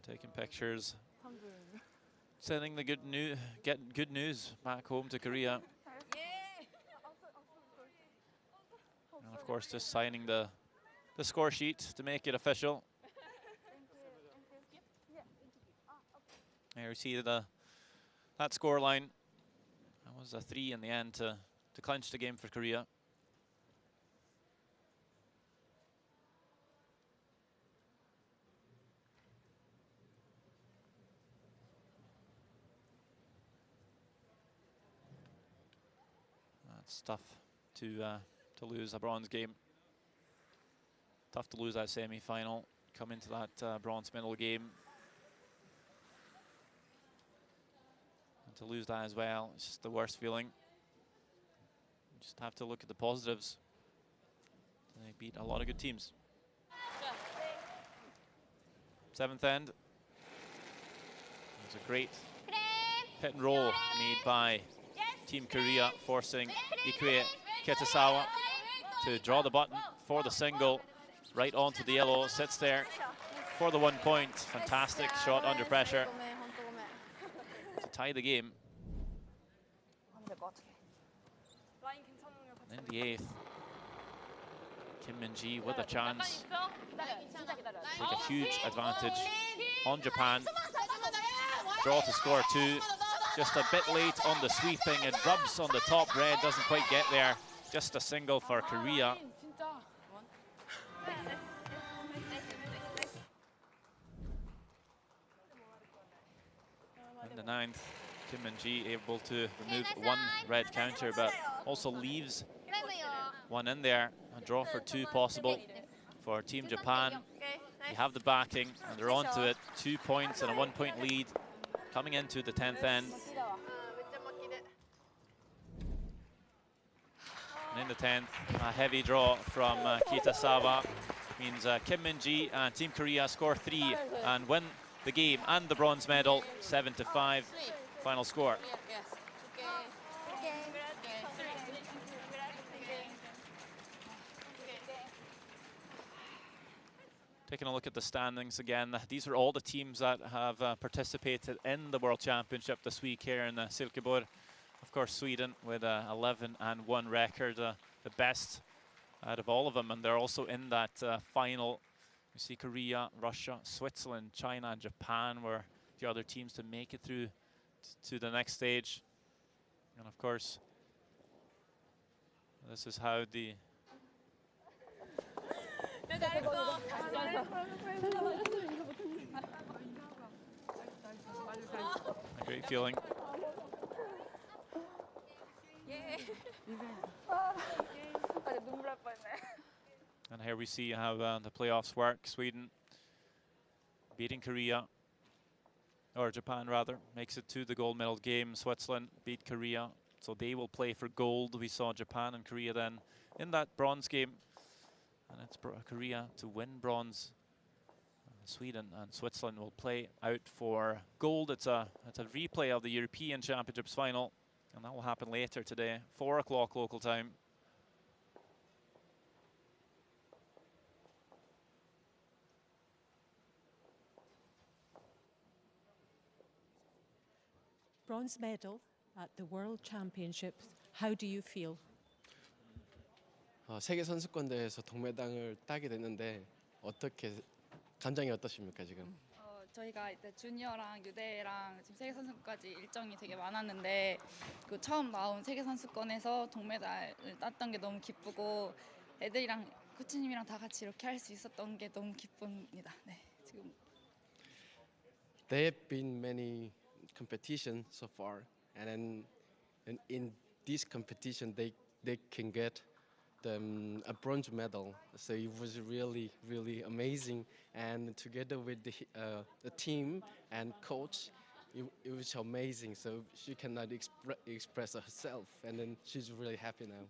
Taking pictures, sending the getting good news back home to Korea. And of course, just signing the score sheet to make it official. There you see that score line. That was a 3 in the end to clinch the game for Korea. That's tough to lose a bronze game. Tough to lose that semi-final, come into that bronze medal game. And to lose that as well, it's just the worst feeling. You just have to look at the positives. They beat a lot of good teams. 7th end. It was a great hit and roll made by Team Korea, forcing Ikue Kitasawa to draw the button for the single. Right onto the yellow, sits there for the 1 point. Fantastic shot under pressure to tie the game. And in the 8th, Kim Min-ji with a chance. Take a huge advantage on Japan. Draw to score 2. Just a bit late on the sweeping. It rubs on the top red, doesn't quite get there. Just a single for Korea. In the 9th, Kim Min-ji able to remove 1 red counter, but also leaves 1 in there. A draw for 2 possible for Team Japan. You have the backing, and they're onto it. 2 points and a 1 point lead coming into the 10th end. And in the 10th, a heavy draw from Kitasawa means Kim Min-ji and Team Korea score 3 and win the game and the bronze medal. 7-5 final score. Taking a look at the standings again, these are all the teams that have participated in the World Championship this week here in Silkeborg. Of course, Sweden with a 11-1 record, the best out of all of them, and they're also in that final. You see Korea, Russia, Switzerland, China, and Japan were the other teams to make it through to the next stage. And of course, this is how the a great feeling. And here we see how the playoffs work. Sweden beating Korea, or Japan rather, makes it to the gold medal game. Switzerland beat Korea, so they will play for gold. We saw Japan and Korea then in that bronze game, and it's Korea to win bronze. Sweden and Switzerland will play out for gold. It's a replay of the European Championships final, and that will happen later today, 4 o'clock local time. Bronze medal at the World Championships. How do you feel? 세계 선수권 대회에서 동메달을 따게 됐는데 어떻게 감정이 어떠십니까 지금? 저희가 이때 주니어랑 유대랑 지금 세계 선수권까지 일정이 되게 많았는데 그 처음 나온 세계 선수권에서 동메달을 땄던 게 너무 기쁘고 애들이랑 코치님이랑 다 같이 이렇게 할 수 있었던 게 너무 기쁩니다. 네, 지금. There have been many competitions so far, and then in this competition they can get a bronze medal. So it was really amazing, and together with the team and coach, it was amazing. So she cannot express herself, and then she's really happy now.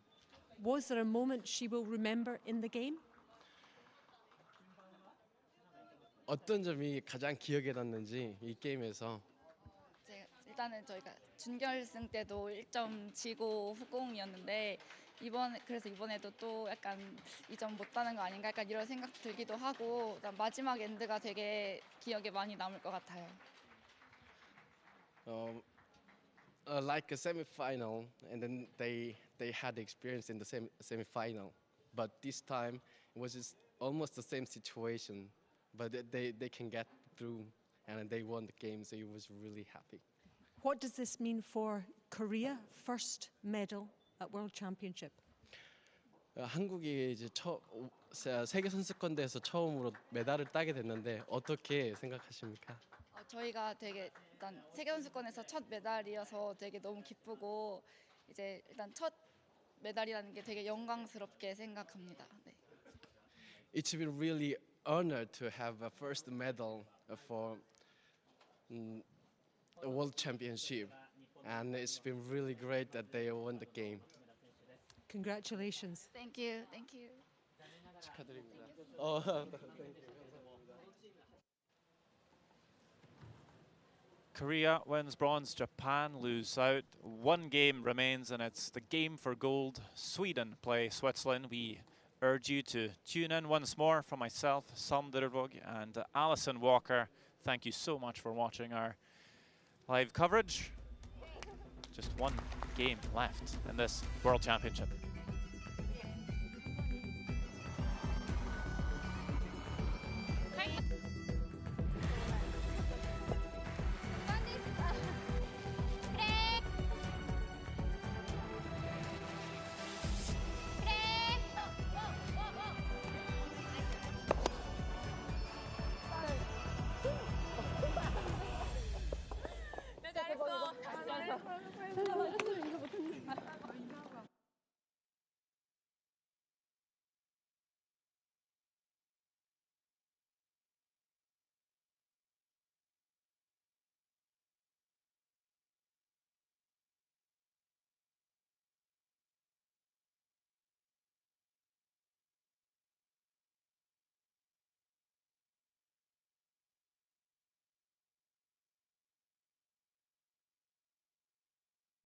Was there a moment she will remember in the game? 어떤 점이 가장 기억에 남는지 이 게임에서? 일단은 저희가 준결승 때도 1점 지고 후공이었는데 그래서 이번에도 또 약간 2점 못 따는 거 아닌가 약간 이런 생각 들기도 하고 마지막 엔드가 되게 기억에 많이 남을 것 같아요. Like a semi-final, and then they had experience in the semi-final, but this time it was just almost the same situation, but they can get through, and they won the game, so it was really happy. What does this mean for Korea? First medal at World Championship. 한국이 이제 세계 선수권대회에서 처음으로 메달을 따게 됐는데 어떻게 생각하십니까? 저희가 되게 일단 세계 선수권에서 첫 메달이어서 되게 너무 기쁘고 이제 일단 첫 메달이라는 게 되게 영광스럽게 생각합니다. 네. It's been really honored to have a first medal for a World Championship, and it's been really great that they won the game. Congratulations. Thank you. Thank you. 축하드립니다. Korea wins bronze, Japan lose out. One game remains, and it's the game for gold. Sweden play Switzerland. We urge you to tune in once more. From myself, Sam Dirvog, and Alison Walker, thank you so much for watching our live coverage. Just one game left in this World Championship.